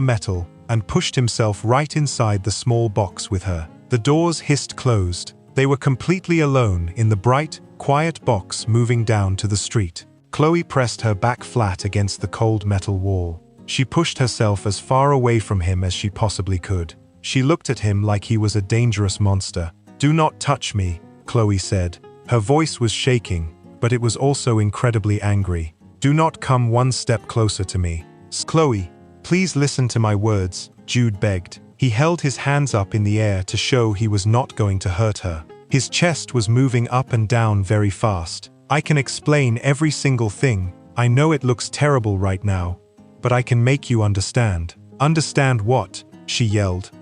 metal and pushed himself right inside the small box with her. The doors hissed closed. They were completely alone in the bright, quiet box moving down to the street. Chloe pressed her back flat against the cold metal wall. She pushed herself as far away from him as she possibly could. She looked at him like he was a dangerous monster. "Do not touch me," Chloe said. Her voice was shaking, but it was also incredibly angry. "Do not come one step closer to me." "Chloe, please listen to my words," Jude begged. He held his hands up in the air to show he was not going to hurt her. His chest was moving up and down very fast. "I can explain every single thing. I know it looks terrible right now, but I can make you understand." "Understand what?" she yelled.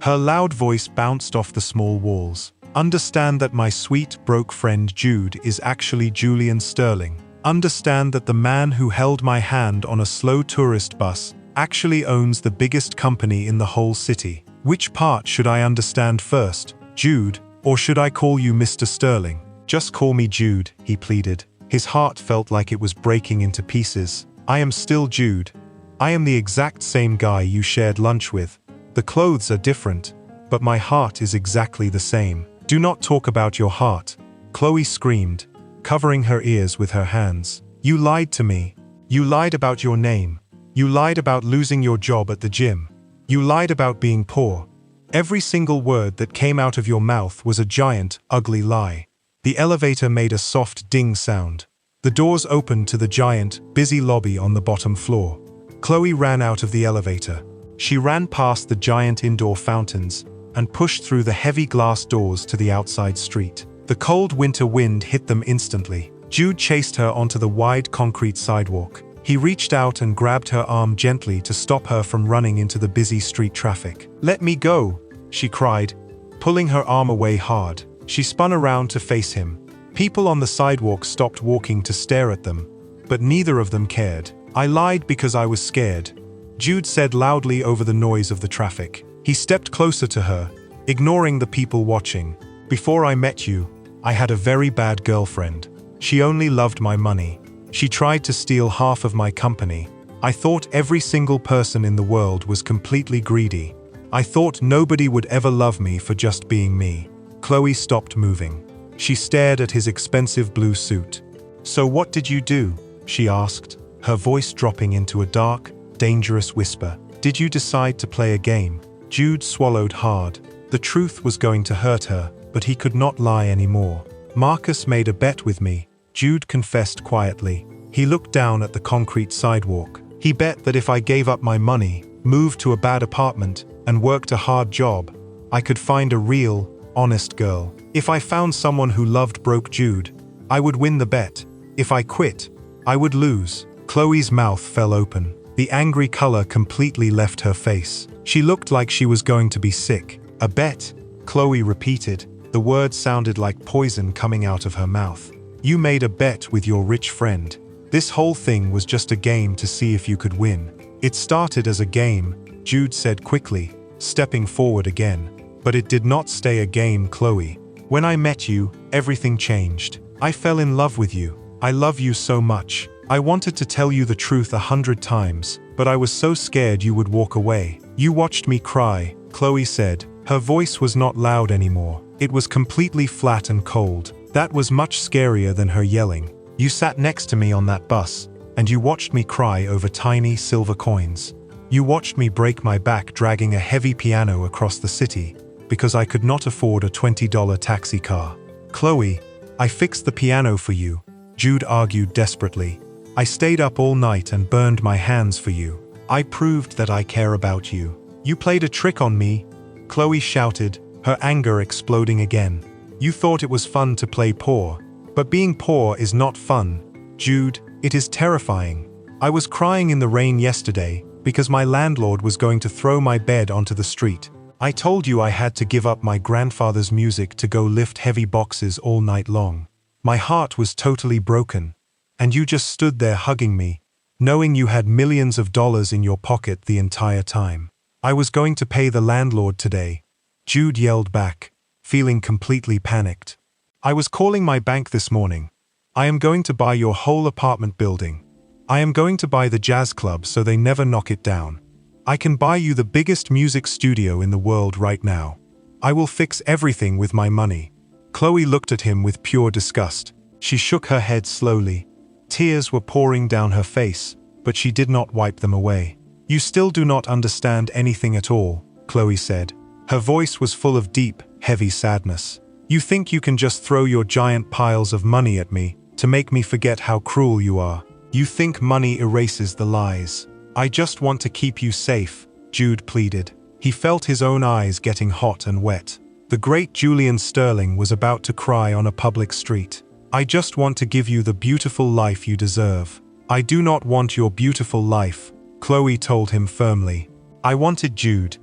Her loud voice bounced off the small walls. "Understand that my sweet, broke friend Jude is actually Julian Sterling. Understand that the man who held my hand on a slow tourist bus actually owns the biggest company in the whole city." "Which part should I understand first, Jude, or should I call you Mr. Sterling?" "Just call me Jude," he pleaded. His heart felt like it was breaking into pieces. "I am still Jude. I am the exact same guy you shared lunch with. The clothes are different, but my heart is exactly the same." "Do not talk about your heart," Chloe screamed, covering her ears with her hands. "You lied to me. You lied about your name. You lied about losing your job at the gym. You lied about being poor. Every single word that came out of your mouth was a giant, ugly lie." The elevator made a soft ding sound. The doors opened to the giant, busy lobby on the bottom floor. Chloe ran out of the elevator. She ran past the giant indoor fountains and pushed through the heavy glass doors to the outside street. The cold winter wind hit them instantly. Jude chased her onto the wide concrete sidewalk. He reached out and grabbed her arm gently to stop her from running into the busy street traffic. "Let me go," she cried, pulling her arm away hard. She spun around to face him. People on the sidewalk stopped walking to stare at them, but neither of them cared. "I lied because I was scared," Jude said loudly over the noise of the traffic. He stepped closer to her, ignoring the people watching. "Before I met you, I had a very bad girlfriend. She only loved my money. She tried to steal half of my company. I thought every single person in the world was completely greedy. I thought nobody would ever love me for just being me." Chloe stopped moving. She stared at his expensive blue suit. "So what did you do?" she asked, her voice dropping into a dark, dangerous whisper. "Did you decide to play a game?" Jude swallowed hard. The truth was going to hurt her, but he could not lie anymore. Marcus made a bet with me, Jude confessed quietly. He looked down at the concrete sidewalk. He bet that if I gave up my money, moved to a bad apartment, and worked a hard job, I could find a real, honest girl. If I found someone who loved broke Jude, I would win the bet. If I quit, I would lose. Chloe's mouth fell open. The angry color completely left her face. She looked like she was going to be sick. A bet? Chloe repeated. The words sounded like poison coming out of her mouth. You made a bet with your rich friend. This whole thing was just a game to see if you could win. It started as a game, Jude said quickly, stepping forward again. But it did not stay a game, Chloe. When I met you, everything changed. I fell in love with you. I love you so much. I wanted to tell you the truth 100 times, but I was so scared you would walk away. You watched me cry, Chloe said. Her voice was not loud anymore. It was completely flat and cold. That was much scarier than her yelling. You sat next to me on that bus, and you watched me cry over tiny silver coins. You watched me break my back dragging a heavy piano across the city, because I could not afford a $20 taxi car. Chloe, I fixed the piano for you, Jude argued desperately. I stayed up all night and burned my hands for you. I proved that I care about you. You played a trick on me, Chloe shouted, her anger exploding again. You thought it was fun to play poor. But being poor is not fun, Jude, it is terrifying. I was crying in the rain yesterday because my landlord was going to throw my bed onto the street. I told you I had to give up my grandfather's music to go lift heavy boxes all night long. My heart was totally broken. And you just stood there hugging me, knowing you had millions of dollars in your pocket the entire time. I was going to pay the landlord today, Jude yelled back, feeling completely panicked. I was calling my bank this morning. I am going to buy your whole apartment building. I am going to buy the jazz club so they never knock it down. I can buy you the biggest music studio in the world right now. I will fix everything with my money. Chloe looked at him with pure disgust. She shook her head slowly. Tears were pouring down her face, but she did not wipe them away. You still do not understand anything at all, Chloe said. Her voice was full of deep, heavy sadness. You think you can just throw your giant piles of money at me to make me forget how cruel you are. You think money erases the lies. I just want to keep you safe, Jude pleaded. He felt his own eyes getting hot and wet. The great Julian Sterling was about to cry on a public street. I just want to give you the beautiful life you deserve. I do not want your beautiful life, Chloe told him firmly. I wanted Jude.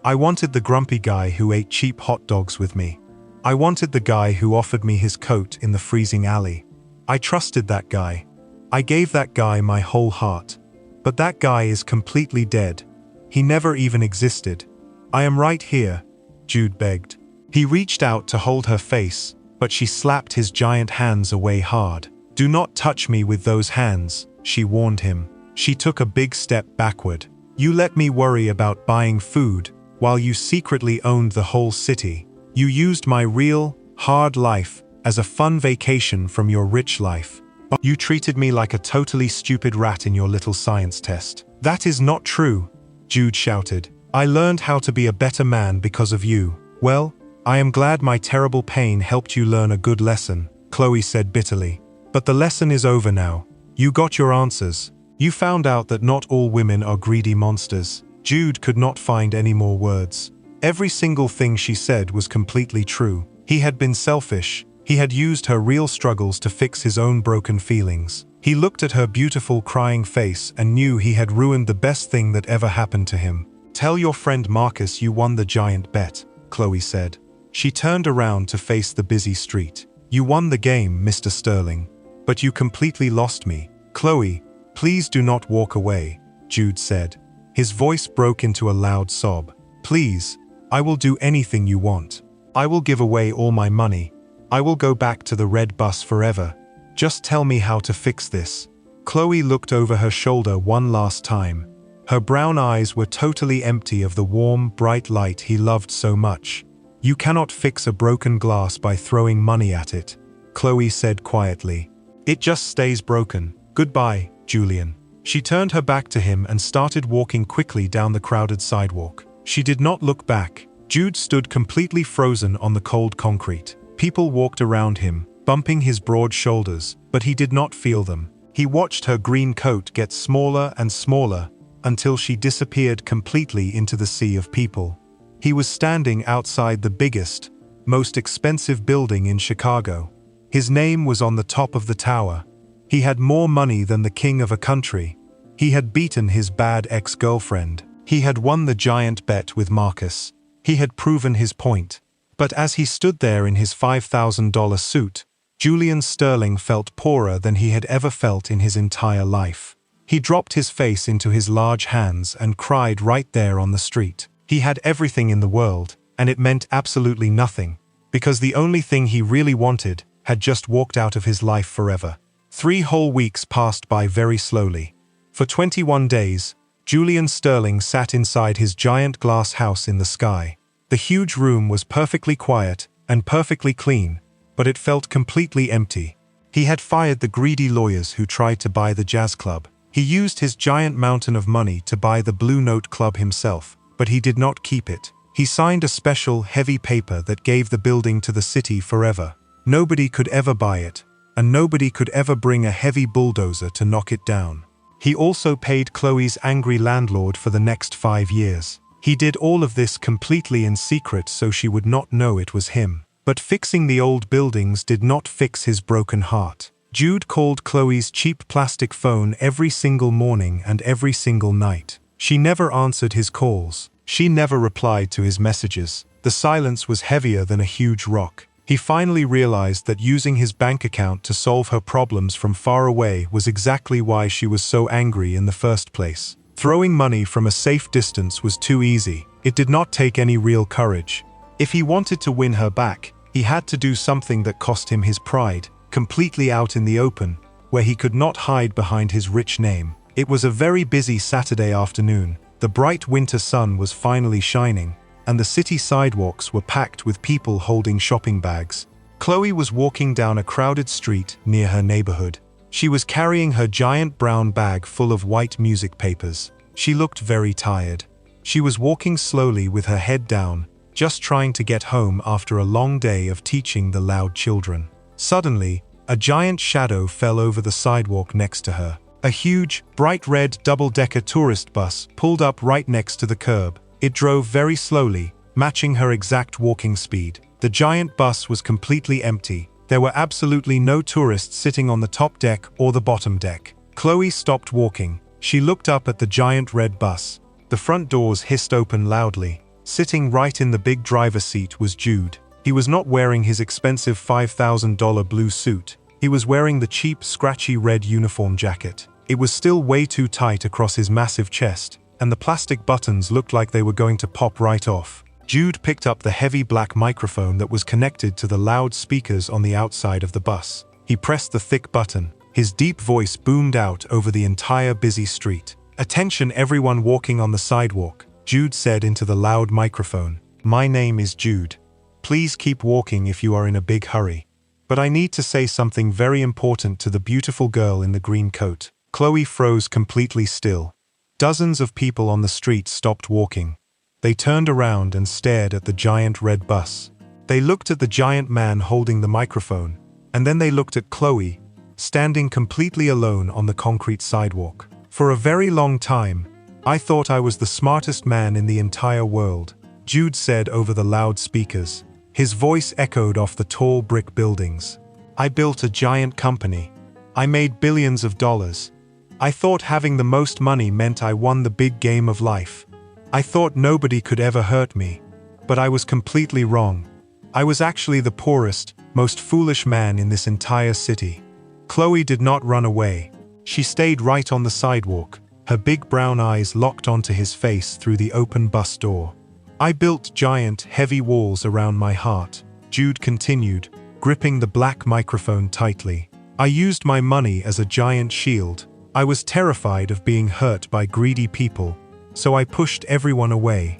I wanted the grumpy guy who ate cheap hot dogs with me. I wanted the guy who offered me his coat in the freezing alley. I trusted that guy. I gave that guy my whole heart. But that guy is completely dead. He never even existed. I am right here, Jude begged. He reached out to hold her face, but she slapped his giant hands away hard. Do not touch me with those hands, she warned him. She took a big step backward. You let me worry about buying food, while you secretly owned the whole city. You used my real, hard life as a fun vacation from your rich life. You treated me like a totally stupid rat in your little science test. That is not true, Jude shouted. I learned how to be a better man because of you. Well, I am glad my terrible pain helped you learn a good lesson, Chloe said bitterly. But the lesson is over now. You got your answers. You found out that not all women are greedy monsters. Jude could not find any more words. Every single thing she said was completely true. He had been selfish. He had used her real struggles to fix his own broken feelings. He looked at her beautiful crying face and knew he had ruined the best thing that ever happened to him. Tell your friend Marcus you won the giant bet, Chloe said. She turned around to face the busy street. You won the game, Mr. Sterling. But you completely lost me. Chloe, please do not walk away, Jude said. His voice broke into a loud sob. Please, I will do anything you want. I will give away all my money. I will go back to the red bus forever. Just tell me how to fix this. Chloe looked over her shoulder one last time. Her brown eyes were totally empty of the warm, bright light he loved so much. You cannot fix a broken glass by throwing money at it, Chloe said quietly. It just stays broken. Goodbye, Julian. She turned her back to him and started walking quickly down the crowded sidewalk. She did not look back. Jude stood completely frozen on the cold concrete. People walked around him, bumping his broad shoulders, but he did not feel them. He watched her green coat get smaller and smaller until she disappeared completely into the sea of people. He was standing outside the biggest, most expensive building in Chicago. His name was on the top of the tower. He had more money than the king of a country. He had beaten his bad ex-girlfriend. He had won the giant bet with Marcus. He had proven his point. But as he stood there in his $5,000 suit, Julian Sterling felt poorer than he had ever felt in his entire life. He dropped his face into his large hands and cried right there on the street. He had everything in the world, and it meant absolutely nothing, because the only thing he really wanted had just walked out of his life forever. 3 whole weeks passed by very slowly. For 21 days, Julian Sterling sat inside his giant glass house in the sky. The huge room was perfectly quiet and perfectly clean, but it felt completely empty. He had fired the greedy lawyers who tried to buy the jazz club. He used his giant mountain of money to buy the Blue Note Club himself, but he did not keep it. He signed a special, heavy paper that gave the building to the city forever. Nobody could ever buy it, and nobody could ever bring a heavy bulldozer to knock it down. He also paid Chloe's angry landlord for the next 5 years. He did all of this completely in secret so she would not know it was him. But fixing the old buildings did not fix his broken heart. Jude called Chloe's cheap plastic phone every single morning and every single night. She never answered his calls. She never replied to his messages. The silence was heavier than a huge rock. He finally realized that using his bank account to solve her problems from far away was exactly why she was so angry in the first place. Throwing money from a safe distance was too easy. It did not take any real courage. If he wanted to win her back, he had to do something that cost him his pride, completely out in the open, where he could not hide behind his rich name. It was a very busy Saturday afternoon. The bright winter sun was finally shining, and the city sidewalks were packed with people holding shopping bags. Chloe was walking down a crowded street near her neighborhood. She was carrying her giant brown bag full of white music papers. She looked very tired. She was walking slowly with her head down, just trying to get home after a long day of teaching the loud children. Suddenly, a giant shadow fell over the sidewalk next to her. A huge, bright red double-decker tourist bus pulled up right next to the curb. It drove very slowly, matching her exact walking speed. The giant bus was completely empty. There were absolutely no tourists sitting on the top deck or the bottom deck. Chloe stopped walking. She looked up at the giant red bus. The front doors hissed open loudly. Sitting right in the big driver's seat was Jude. He was not wearing his expensive $5,000 blue suit. He was wearing the cheap, scratchy red uniform jacket. It was still way too tight across his massive chest, and the plastic buttons looked like they were going to pop right off. Jude picked up the heavy black microphone that was connected to the loud speakers on the outside of the bus. He pressed the thick button. His deep voice boomed out over the entire busy street. "Attention everyone walking on the sidewalk," Jude said into the loud microphone. "My name is Jude. Please keep walking if you are in a big hurry. But I need to say something very important to the beautiful girl in the green coat." Chloe froze completely still. Dozens of people on the street stopped walking. They turned around and stared at the giant red bus. They looked at the giant man holding the microphone, and then they looked at Chloe, standing completely alone on the concrete sidewalk. "For a very long time, I thought I was the smartest man in the entire world," Jude said over the loudspeakers. His voice echoed off the tall brick buildings. "I built a giant company. I made billions of dollars. I thought having the most money meant I won the big game of life. I thought nobody could ever hurt me. But I was completely wrong. I was actually the poorest, most foolish man in this entire city." Chloe did not run away. She stayed right on the sidewalk, her big brown eyes locked onto his face through the open bus door. "I built giant, heavy walls around my heart," Jude continued, gripping the black microphone tightly. "I used my money as a giant shield. I was terrified of being hurt by greedy people, so I pushed everyone away.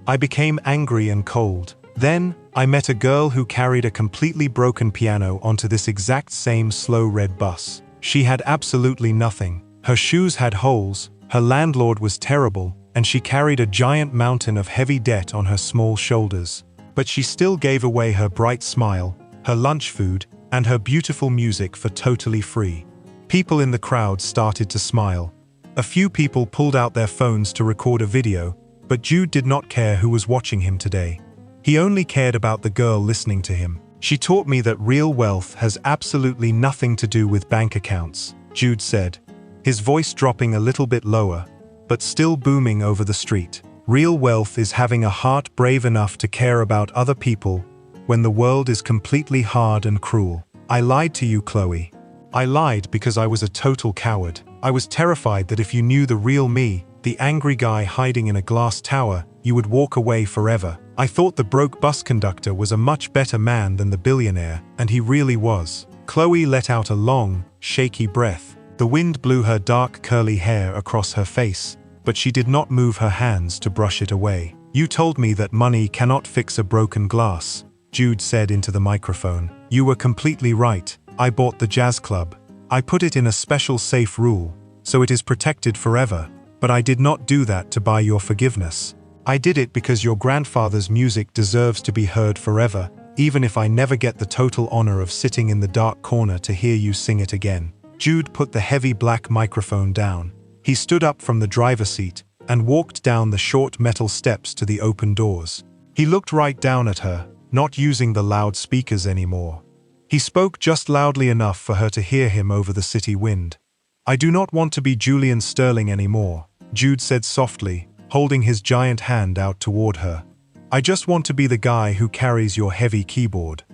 I became angry and cold. Then, I met a girl who carried a completely broken piano onto this exact same slow red bus. She had absolutely nothing. Her shoes had holes, her landlord was terrible, and she carried a giant mountain of heavy debt on her small shoulders. But she still gave away her bright smile, her lunch food, and her beautiful music for totally free. People in the crowd started to smile. A few people pulled out their phones to record a video, but Jude did not care who was watching him today. He only cared about the girl listening to him. "She taught me that real wealth has absolutely nothing to do with bank accounts," Jude said, his voice dropping a little bit lower, but still booming over the street. "Real wealth is having a heart brave enough to care about other people when the world is completely hard and cruel. I lied to you, Chloe. I lied because I was a total coward. I was terrified that if you knew the real me, the angry guy hiding in a glass tower, you would walk away forever. I thought the broke bus conductor was a much better man than the billionaire, and he really was." Chloe let out a long, shaky breath. The wind blew her dark curly hair across her face, but she did not move her hands to brush it away. "You told me that money cannot fix a broken glass," Jude said into the microphone. "You were completely right. I bought the jazz club. I put it in a special safe rule, so it is protected forever, but I did not do that to buy your forgiveness. I did it because your grandfather's music deserves to be heard forever, even if I never get the total honor of sitting in the dark corner to hear you sing it again." Jude put the heavy black microphone down. He stood up from the driver's seat and walked down the short metal steps to the open doors. He looked right down at her, not using the loud speakers anymore. He spoke just loudly enough for her to hear him over the city wind. "I do not want to be Julian Sterling anymore," Jude said softly, holding his giant hand out toward her. "I just want to be the guy who carries your heavy keyboard.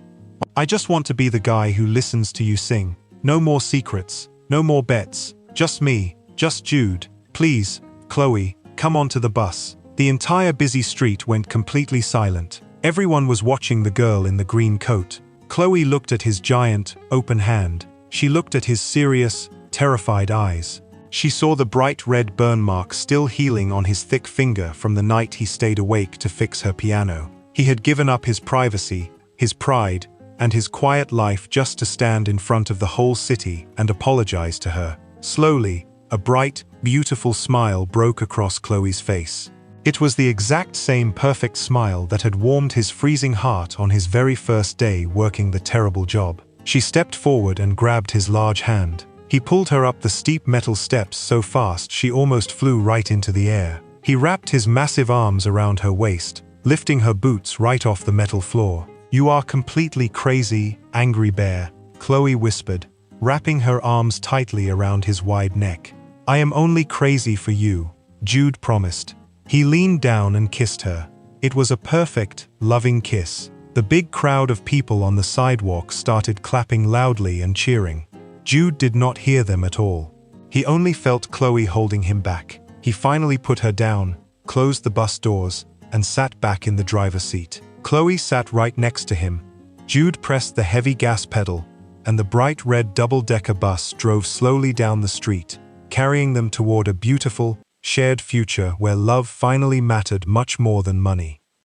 I just want to be the guy who listens to you sing. No more secrets, no more bets, just me, just Jude. Please, Chloe, come onto the bus." The entire busy street went completely silent. Everyone was watching the girl in the green coat. Chloe looked at his giant, open hand. She looked at his serious, terrified eyes. She saw the bright red burn mark still healing on his thick finger from the night he stayed awake to fix her piano. He had given up his privacy, his pride, and his quiet life just to stand in front of the whole city and apologize to her. Slowly, a bright, beautiful smile broke across Chloe's face. It was the exact same perfect smile that had warmed his freezing heart on his very first day working the terrible job. She stepped forward and grabbed his large hand. He pulled her up the steep metal steps so fast she almost flew right into the air. He wrapped his massive arms around her waist, lifting her boots right off the metal floor. "You are completely crazy, angry bear," Chloe whispered, wrapping her arms tightly around his wide neck. "I am only crazy for you," Jude promised. He leaned down and kissed her. It was a perfect, loving kiss. The big crowd of people on the sidewalk started clapping loudly and cheering. Jude did not hear them at all. He only felt Chloe holding him back. He finally put her down, closed the bus doors, and sat back in the driver's seat. Chloe sat right next to him. Jude pressed the heavy gas pedal, and the bright red double-decker bus drove slowly down the street, carrying them toward a beautiful, shared future where love finally mattered much more than money.